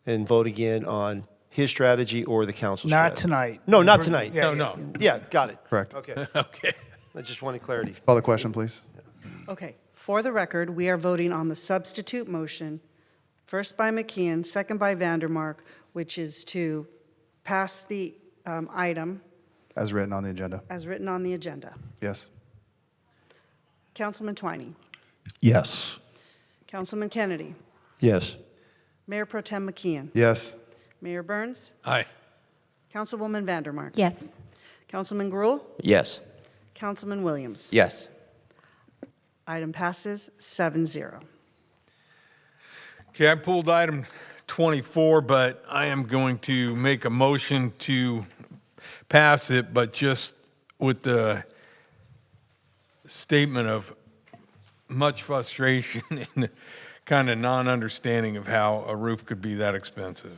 and vote again on his strategy or the council's strategy. Not tonight. No, not tonight. Yeah, No. Yeah, got it. Correct. Okay. Okay. I just wanted clarity. Call the question, please. Okay, for the record, we are voting on the substitute motion, first by McKeon, second by Vandermark, which is to pass the item As written on the agenda. as written on the agenda. Yes. Councilman Twining, Yes. Councilman Kennedy, Yes. Mayor Pro Tem McKeon, Yes. Mayor Burns, Aye. Councilwoman Vandermark, Yes. Councilman Gruhl, Yes. Councilman Williams. Yes. Item passes 7-0. Okay, I pulled item 24, but I am going to make a motion to pass it, but just with the statement of much frustration and kind of non-understanding of how a roof could be that expensive.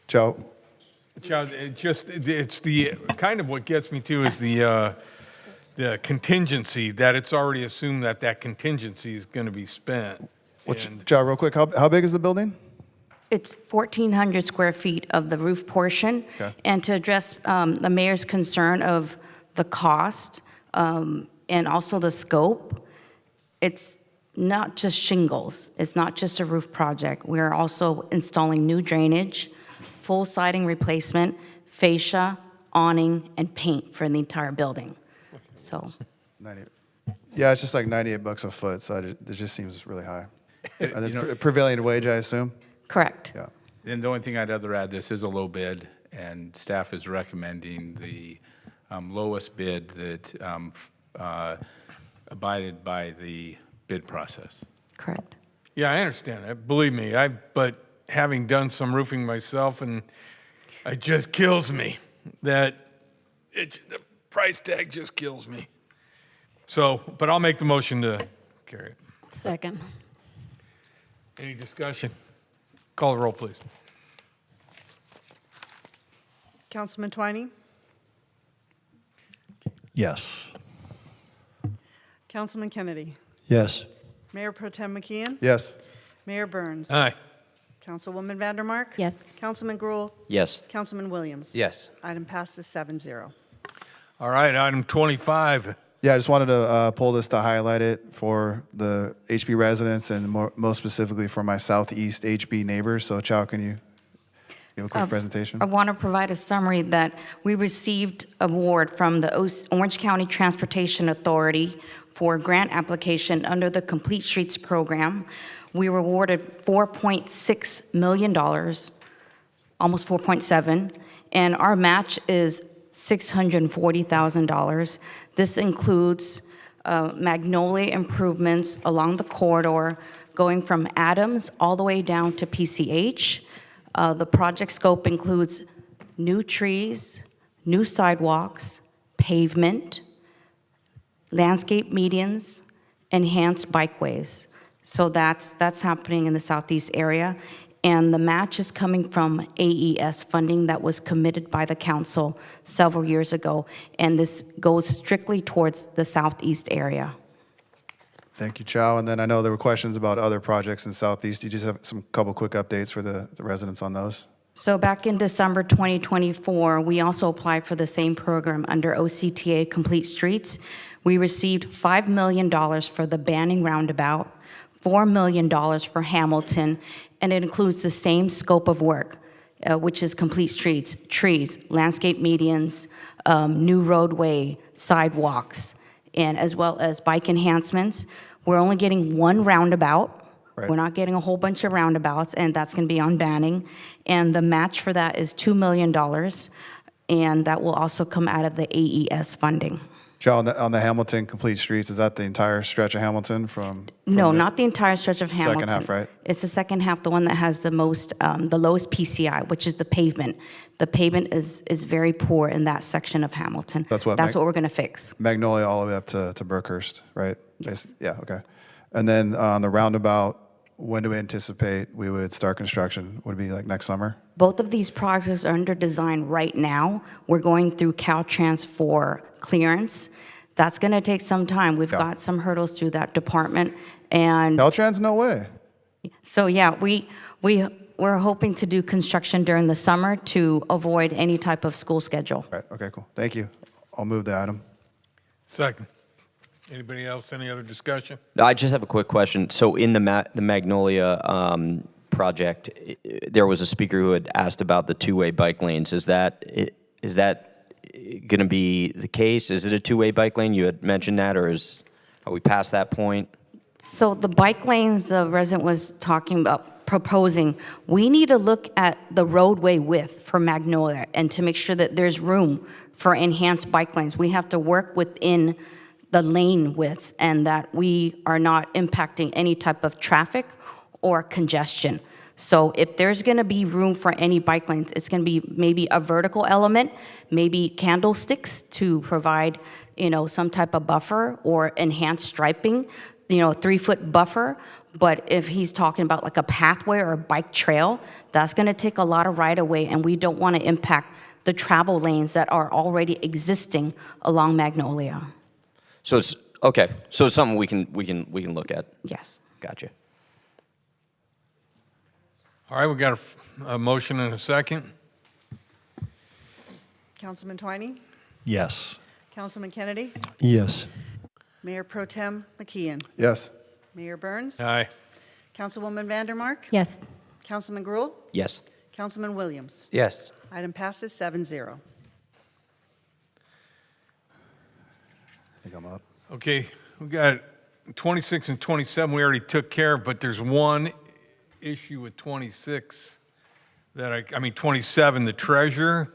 Joe? It's the, kind of what gets me to is the contingency, that it's already assumed that contingency is going to be spent. Joe, real quick, how big is the building? It's 1,400 square feet of the roof portion. Okay. And to address the mayor's concern of the cost and also the scope, it's not just shingles. It's not just a roof project. We're also installing new drainage, full siding replacement, fascia, awning, and paint for the entire building. So, 98. Yeah, it's just like $98 a foot, so it just seems really high. And it's prevailing wage, I assume? correct. Yeah. And the only thing I'd rather add, this is a low bid, and staff is recommending the lowest bid that abided by the bid process. Correct. Yeah, I understand that. Believe me, but having done some roofing myself, and it just kills me that the price tag just kills me. So, but I'll make the motion to carry it. Second. Any discussion? Call the roll, please. Councilman Twining, Yes. Councilman Kennedy, Yes. Mayor Pro Tem McKeon, Yes. Mayor Burns. Aye. Councilwoman Vandermark. Yes. Councilman Gruhl. Yes. Councilman Williams. Yes. Item passes 7-0. All right, item 25. Yeah, I just wanted to pull this to highlight it for the HB residents and most specifically for my southeast HB neighbors. So, Chow, can you give a quick presentation? I want to provide a summary that we received award from the Orange County Transportation Authority for a grant application under the Complete Streets program. We were awarded $4.6 million, almost 4.7, and our match is $640,000. This includes magnolia improvements along the corridor, going from Adams all the way down to PCH. The project scope includes new trees, new sidewalks, pavement, landscape medians, enhanced bikeways. So that's happening in the southeast area. And the match is coming from AES funding that was committed by the council several years ago. And this goes strictly towards the southeast area. Thank you, Chow. And then I know there were questions about other projects in Southeast. You just have some couple quick updates for the residents on those? So back in December 2024, we also applied for the same program under OCTA Complete Streets. We received $5 million for the Banning Roundabout, $4 million for Hamilton, and it includes the same scope of work, which is complete streets, trees, landscape medians, new roadway, sidewalks, and as well as bike enhancements. We're only getting one roundabout. Right. We're not getting a whole bunch of roundabouts, and that's going to be on Banning. And the match for that is $2 million, and that will also come out of the AES funding. Chow, on the Hamilton Complete Streets, is that the entire stretch of Hamilton from No, the not the entire stretch of Hamilton. second half, right? It's the second half, the one that has the most, the lowest PCI, which is the pavement. The pavement is very poor in that section of Hamilton. That's what we're going to fix. Magnolia all the way up to Berkhurst, right? Yes. Yeah, okay. And then on the roundabout, when do we anticipate we would start construction? Would it be like next summer? Both of these projects are under design right now. We're going through Caltrans for clearance. That's going to take some time. We've got some hurdles through that department. And Caltrans, no way. so, yeah, we're hoping to do construction during the summer to avoid any type of school schedule. Right, okay, cool. Thank you. I'll move the item. Second. Anybody else, any other discussion? I just have a quick question. So in the Magnolia project, there was a speaker who had asked about the two-way bike lanes. Is that going to be the case? Is it a two-way bike lane? You had mentioned that, or are we past that point? So the bike lanes the resident was talking about, proposing, we need to look at the roadway width for Magnolia and to make sure that there's room for enhanced bike lanes. We have to work within the lane widths and that we are not impacting any type of traffic or congestion. So if there's going to be room for any bike lanes, it's going to be maybe a vertical element, maybe candlesticks to provide, some type of buffer or enhanced striping, 3-foot buffer. But if he's talking about like a pathway or a bike trail, that's going to take a lot of right of way, and we don't want to impact the travel lanes that are already existing along Magnolia. So it's okay. So it's something we can look at. Yes. Gotcha. All right, we got a motion and a second. Councilman Twining, Yes. Councilman Kennedy, Yes. Mayor Pro Tem McKeon, Yes. Mayor Burns. Aye. Councilwoman Vandermark. Yes. Councilman Gruhl. Yes. Councilman Williams. Yes. Item passes 7-0. I think I'm up. Okay, we got 26 and 27 we already took care of, but there's one issue with 26 that 27, the treasurer.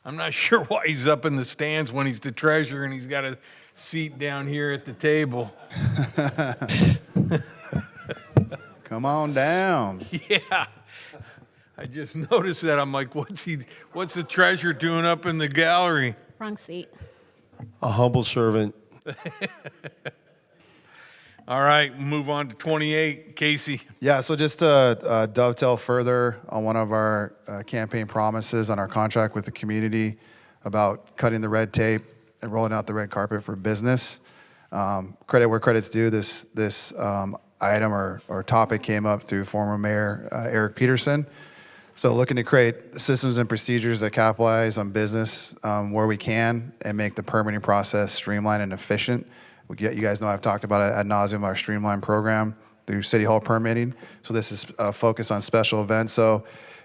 I'm not sure why he's up in the stands when he's the treasurer and he's got to seat down here at the table. Come on down. Yeah. I just noticed that. I'm like, what's the treasurer doing up in the gallery? Wrong seat. A humble servant. All right, move on to 28. Casey. Yeah, so just to dovetail further on one of our campaign promises on our contract with the community about cutting the red tape and rolling out the red carpet for business. Credit where credit's due, this item or topic came up through former Mayor Eric Peterson. So looking to create systems and procedures that capitalize on business where we can and make the permitting process streamlined and efficient. You guys know I've talked about it ad nauseum, our streamlined program through City Hall permitting. So this is focused on special events. So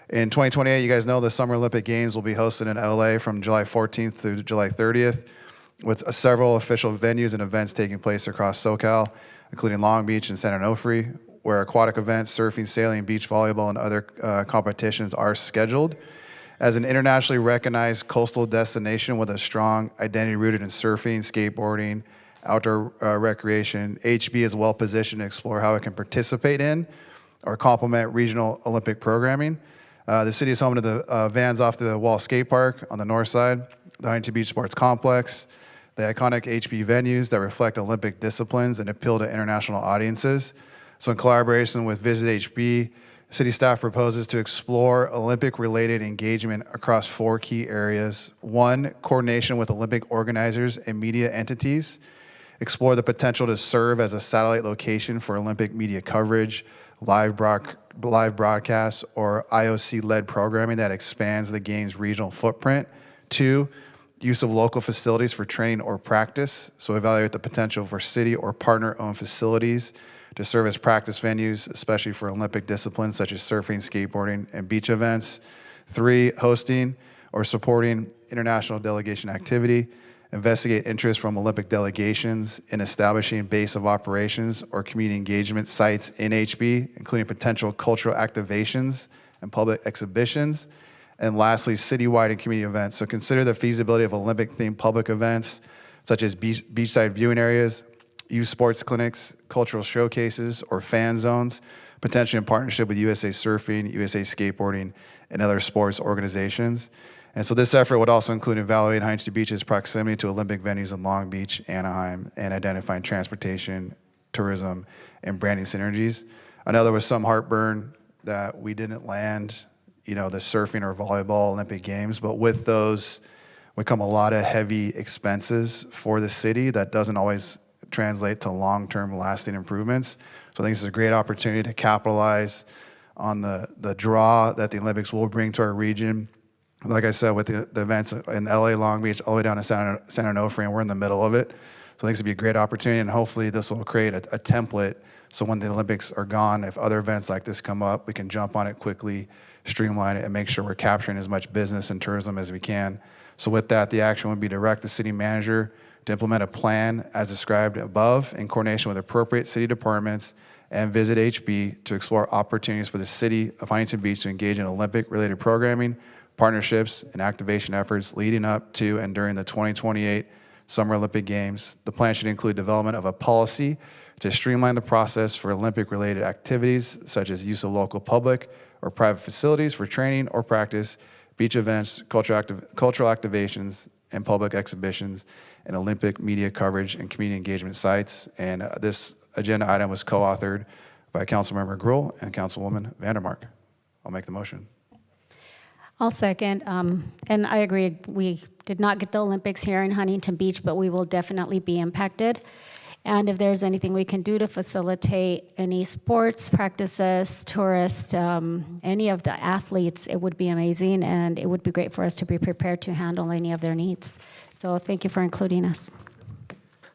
in 2028, you guys know the Summer Olympic Games will be hosted in LA from July 14th through July 30th with several official venues and events taking place across SoCal, including Long Beach and San Onofre, where aquatic events, surfing, sailing, beach volleyball, and other competitions are scheduled. As an internationally recognized coastal destination with a strong identity rooted in surfing, skateboarding, outdoor recreation, HB is well positioned to explore how it can participate in or complement regional Olympic programming. The city is home to the Vans Off the Wall skate park on the north side, the Huntington Beach Sports Complex, the iconic HB venues that reflect Olympic disciplines and appeal to international audiences. So in collaboration with Visit HB, city staff proposes to explore Olympic-related engagement across 4 key areas. 1, coordination with Olympic organizers and media entities. Explore the potential to serve as a satellite location for Olympic media coverage, live broadcasts, or IOC-led programming that expands the game's regional footprint. 2, use of local facilities for training or practice. So evaluate the potential for city or partner-owned facilities to serve as practice venues, especially for Olympic disciplines such as surfing, skateboarding, and beach events. 3, hosting or supporting international delegation activity. Investigate interest from Olympic delegations in establishing base of operations or community engagement sites in HB, including potential cultural activations and public exhibitions. And lastly, citywide and community events. So consider the feasibility of Olympic-themed public events, such as beachside viewing areas, youth sports clinics, cultural showcases, or fan zones, potentially in partnership with USA Surfing, USA Skateboarding, and other sports organizations. And so this effort would also include evaluating Huntington Beach's proximity to Olympic venues in Long Beach, Anaheim, and identifying transportation, tourism, and branding synergies. I know there was some heartburn that we didn't land, the surfing or volleyball Olympic Games, but with those would come a lot of heavy expenses for the city that doesn't always translate to long-term lasting improvements. So I think this is a great opportunity to capitalize on the draw that the Olympics will bring to our region. Like I said, with the events in LA, Long Beach, all the way down to San Onofre, and we're in the middle of it. So I think this would be a great opportunity, and hopefully this will create a template so when the Olympics are gone, if other events like this come up, we can jump on it quickly, streamline it, and make sure we're capturing as much business and tourism as we can. So with that, the action would be direct the city manager to implement a plan as described above in coordination with appropriate city departments and Visit HB to explore opportunities for the city of Huntington Beach to engage in Olympic-related programming, partnerships, and activation efforts leading up to and during the 2028 Summer Olympic Games. The plan should include development of a policy to streamline the process for Olympic-related activities, such as use of local public or private facilities for training or practice, beach events, cultural activations, and public exhibitions, and Olympic media coverage and community engagement sites. And this agenda item was co-authored by Councilmember Gruhl and Councilwoman Vandermark. I'll make the motion. I'll second. And I agree, we did not get the Olympics here in Huntington Beach, but we will definitely be impacted. And if there's anything we can do to facilitate any sports practices, tourists, any of the athletes, it would be amazing, and it would be great for us to be prepared to handle any of their needs. So thank you for including us.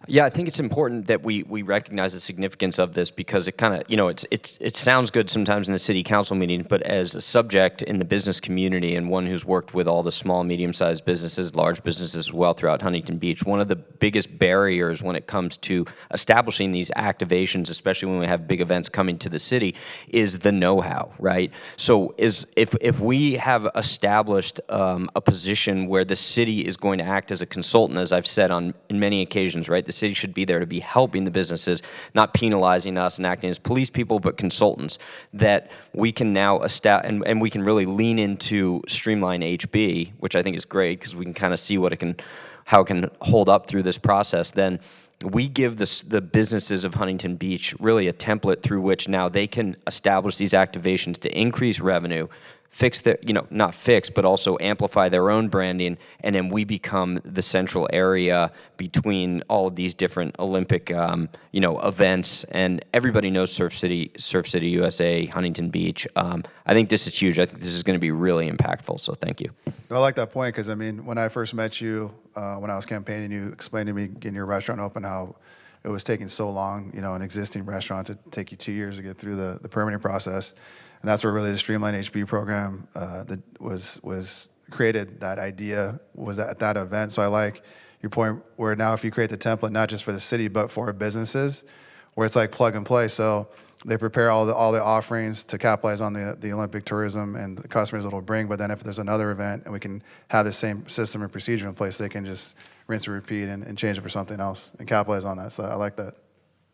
Yeah, I think it's important that we recognize the significance of this because it kind of, it sounds good sometimes in the city council meeting, but as a subject in the business community and one who's worked with all the small, medium-sized businesses, large businesses as well throughout Huntington Beach, one of the biggest barriers when it comes to establishing these activations, especially when we have big events coming to the city, is the know-how, right? So if we have established a position where the city is going to act as a consultant, as I've said in many occasions, right? The city should be there to be helping the businesses, not penalizing us and acting as police people, but consultants, that we can now establish, and we can really lean into Streamline HB, which I think is great because we can kind of see how it can hold up through this process. Then we give the businesses of Huntington Beach really a template through which now they can establish these activations to increase revenue, fix their, not fix, but also amplify their own branding, and then we become the central area between all of these different Olympic, events, and everybody knows Surf City USA, Huntington Beach. I think this is huge. I think this is going to be really impactful, so thank you. I like that point because, when I first met you, when I was campaigning, you explained to me getting your restaurant open, how it was taking so long, an existing restaurant to take you 2 years to get through the permitting process. And that's where really the Streamline HB program that was created. That idea was at that event. So I like your point where now if you create the template, not just for the city, but for businesses, where it's like plug and play. So they prepare all the offerings to capitalize on the Olympic tourism and the customers it'll bring. But then if there's another event and we can have the same system and procedure in place, they can just rinse and repeat and change it for something else and capitalize on that. So I like that.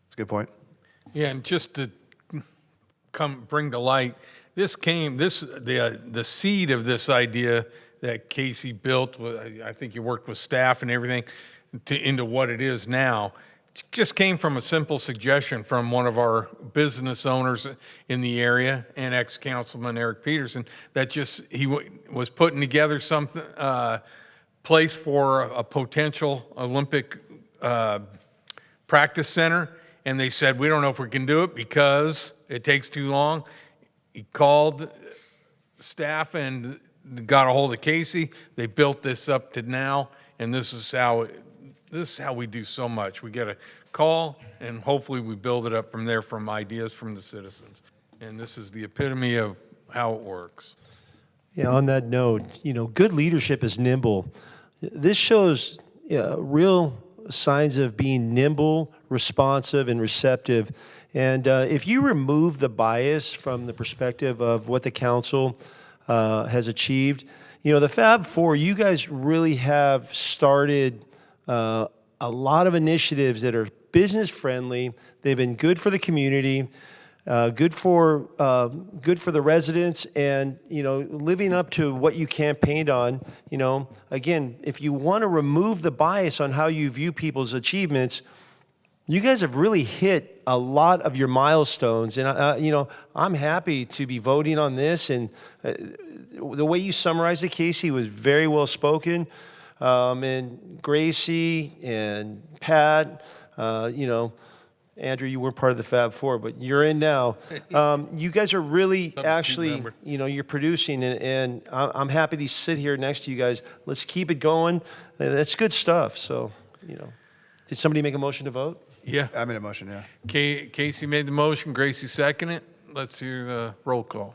It's a good point. Yeah, and just to bring to light, the seed of this idea that Casey built, I think you worked with staff and everything, into what it is now, just came from a simple suggestion from one of our business owners in the area, and ex-councilman Eric Peterson, that he was putting together something, place for a potential Olympic practice center, and they said, we don't know if we can do it because it takes too long. He called staff and got a hold of Casey. They built this up to now, and this is how we do so much. We get a call, and hopefully we build it up from there from ideas from the citizens. And this is the epitome of how it works. Yeah, on that note, good leadership is nimble. This shows real signs of being nimble, responsive, and receptive. And if you remove the bias from the perspective of what the council has achieved, the Fab Four, you guys really have started a lot of initiatives that are business friendly. They've been good for the community, good for the residents, and living up to what you campaigned on. Again, if you want to remove the bias on how you view people's achievements, you guys have really hit a lot of your milestones, and I'm happy to be voting on this. And the way you summarized it, Casey, was very well spoken. And Gracie and Pat, Andrew, you weren't part of the Fab Four, but you're in now. You guys are really actually, you're producing, and I'm happy to sit here next to you guys. Let's keep it going. That's good stuff. So, did somebody make a motion to vote? Yeah. I made a motion, yeah. Casey made the motion, Gracie seconded it. Let's hear the roll call.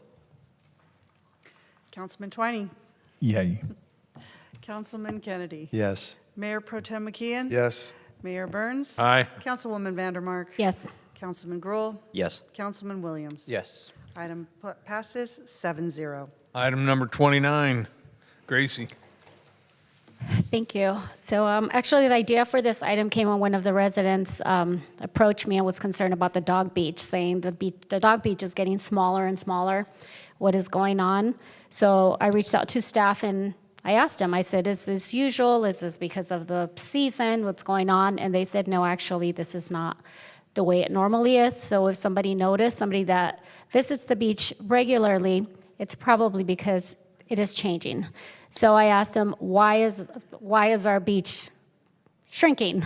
Councilman Twining. Yay. Councilman Kennedy. Yes. Mayor Pro Tem McKeon. Yes. Mayor Burns. Aye. Councilwoman Vandermark. Yes. Councilman Gruhl. Yes. Councilman Williams. Yes. Item passes 7-0. Item number 29, Gracie. Thank you. So actually, the idea for this item came when one of the residents approached me and was concerned about the dog beach, saying the dog beach is getting smaller and smaller. What is going on? So I reached out to staff and I asked them, I said, is this usual? Is this because of the season? What's going on? And they said, no, actually, this is not the way it normally is. So if somebody noticed, somebody that visits the beach regularly, it's probably because it is changing. So I asked them, why is our beach shrinking?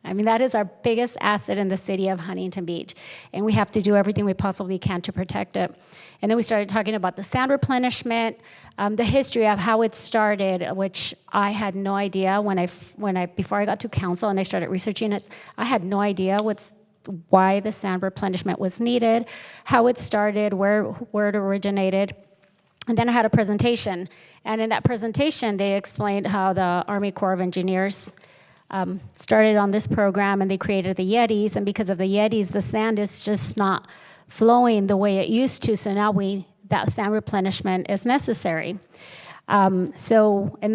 I mean, that is our biggest asset in the city of Huntington Beach, and we have to do everything we possibly can to protect it. And then we started talking about the sand replenishment, the history of how it started, which I had no idea before I got to council and I started researching it. I had no idea why the sand replenishment was needed, how it started, where it originated. And then I had a presentation, and in that presentation, they explained how the Army Corps of Engineers started on this program, and they created the Yetis, and because of the Yetis, the sand is just not flowing the way it used to, so now that sand replenishment is necessary. And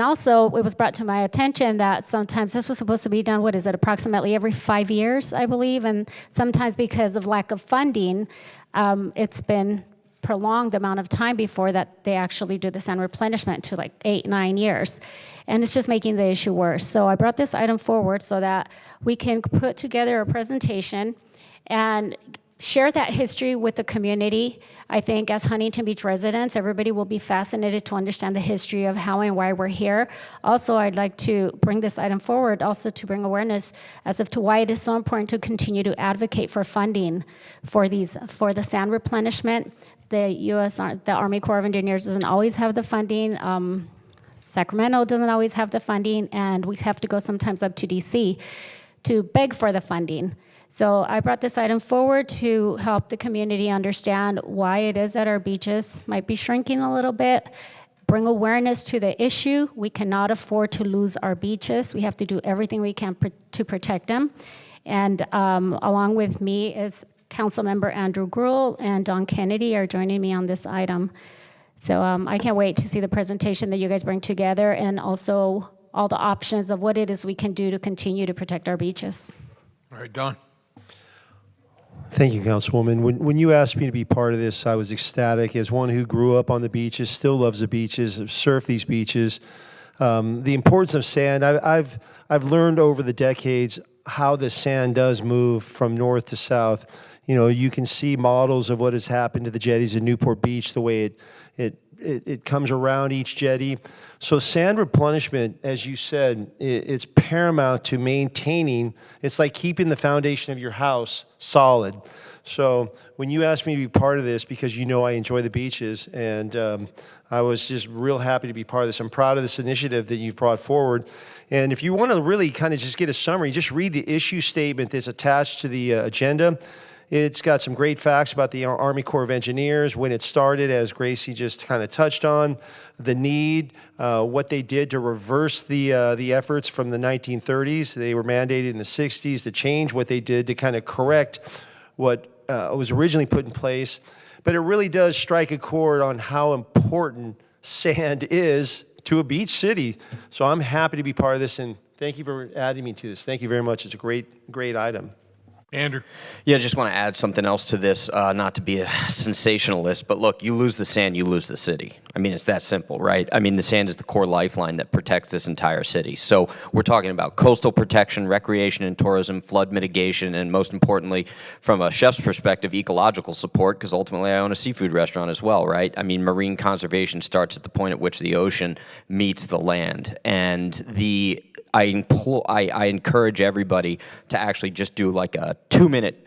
also it was brought to my attention that sometimes this was supposed to be done, approximately every 5 years, I believe, and sometimes because of lack of funding, it's been prolonged amount of time before that they actually do the sand replenishment to like 8-9 years. And it's just making the issue worse. So I brought this item forward so that we can put together a presentation and share that history with the community. I think as Huntington Beach residents, everybody will be fascinated to understand the history of how and why we're here. Also, I'd like to bring this item forward also to bring awareness as to why it is so important to continue to advocate for funding for the sand replenishment. The Army Corps of Engineers doesn't always have the funding. Sacramento doesn't always have the funding, and we have to go sometimes up to DC to beg for the funding. So I brought this item forward to help the community understand why it is that our beaches might be shrinking a little bit, bring awareness to the issue. We cannot afford to lose our beaches. We have to do everything we can to protect them. And along with me is Councilmember Andrew Gruhl and Don Kennedy are joining me on this item. So I can't wait to see the presentation that you guys bring together, and also all the options of what it is we can do to continue to protect our beaches. All right, Don. Thank you, Councilwoman. When you asked me to be part of this, I was ecstatic. As one who grew up on the beaches, still loves the beaches, surfed these beaches. The importance of sand, I've learned over the decades how the sand does move from north to south. You know, you can see models of what has happened to the jetties in Newport Beach, the way it comes around each jetty. So sand replenishment, as you said, it's paramount to maintaining. It's like keeping the foundation of your house solid. So when you asked me to be part of this, because you know I enjoy the beaches, and I was just real happy to be part of this. I'm proud of this initiative that you've brought forward. And if you want to really kind of just get a summary, just read the issue statement that's attached to the agenda. It's got some great facts about the Army Corps of Engineers, when it started, as Gracie just kind of touched on, the need, what they did to reverse the efforts from the 1930s. They were mandated in the 60s to change what they did to kind of correct what was originally put in place. But it really does strike a chord on how important sand is to a beach city. So I'm happy to be part of this, and thank you for adding me to this. Thank you very much. It's a great item. Andrew. Yeah, I just want to add something else to this, not to be a sensationalist, but look, you lose the sand, you lose the city. I mean, it's that simple, right? I mean, the sand is the core lifeline that protects this entire city. So we're talking about coastal protection, recreation and tourism, flood mitigation, and most importantly, from a chef's perspective, ecological support, because ultimately I own a seafood restaurant as well, right? I mean, marine conservation starts at the point at which the ocean meets the land. And I encourage everybody to actually just do like a 2-minute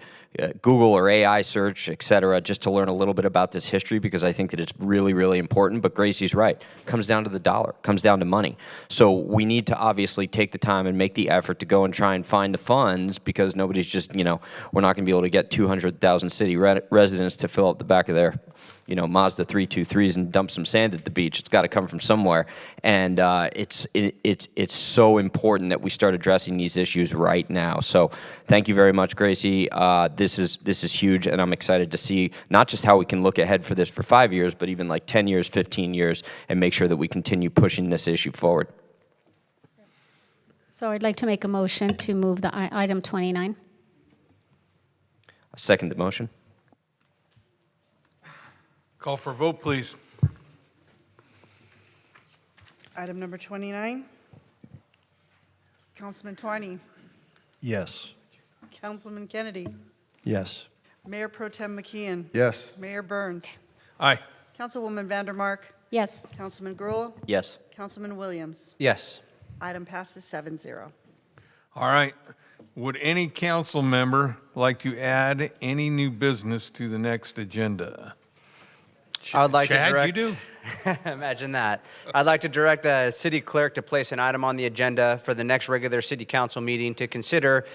Google or AI search, et cetera, just to learn a little bit about this history, because I think that it's really, really important. But Gracie's right. It comes down to the dollar. It comes down to money. So we need to obviously take the time and make the effort to go and try and find the funds, because nobody's just, we're not going to be able to get 200,000 city residents to fill up the back of their, Mazda 323s and dump some sand at the beach. It's got to come from somewhere. And it's so important that we start addressing these issues right now. So thank you very much, Gracie. This is huge, and I'm excited to see not just how we can look ahead for this for 5 years, but even like 10 years, 15 years, and make sure that we continue pushing this issue forward. So I'd like to make a motion to move the item 29. I second the motion. Call for a vote, please. Item number 29. Councilman Twiney. Yes. Councilman Kennedy. Yes. Mayor Pro Tem McKeon. Yes. Mayor Burns. Aye. Councilwoman Vandermark. Yes. Councilman Gruhl. Yes. Councilman Williams. Yes. Item passes 7-0. All right. Would any council member like to add any new business to the next agenda? I would like Chad, to direct. you do? Imagine that. I'd like to direct the city clerk to place an item on the agenda for the next regular city council meeting to consider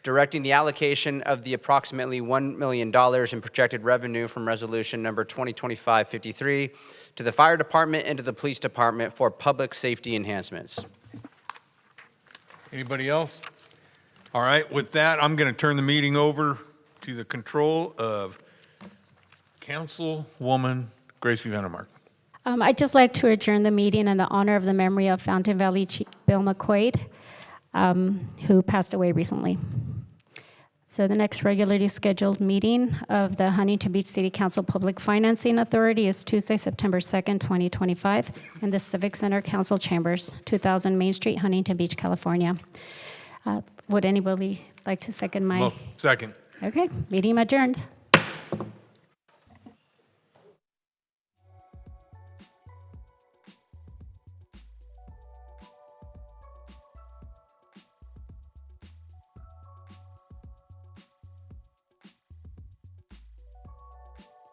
directing the allocation of the approximately $1 million in projected revenue from resolution number 2025-53 to the fire department and to the police department for public safety enhancements. Anybody else? All right, with that, I'm going to turn the meeting over to the control of Councilwoman Gracie Vandermark. I'd just like to adjourn the meeting in the honor of the memory of Fountain Valley Chief Bill McQuaid, who passed away recently. So the next regularly scheduled meeting of the Huntington Beach City Council Public Financing Authority is Tuesday, September 2nd, 2025, in the Civic Center Council Chambers, 2000 Main Street, Huntington Beach, California. Would anybody like to second my? Well, second. Okay, meeting adjourned.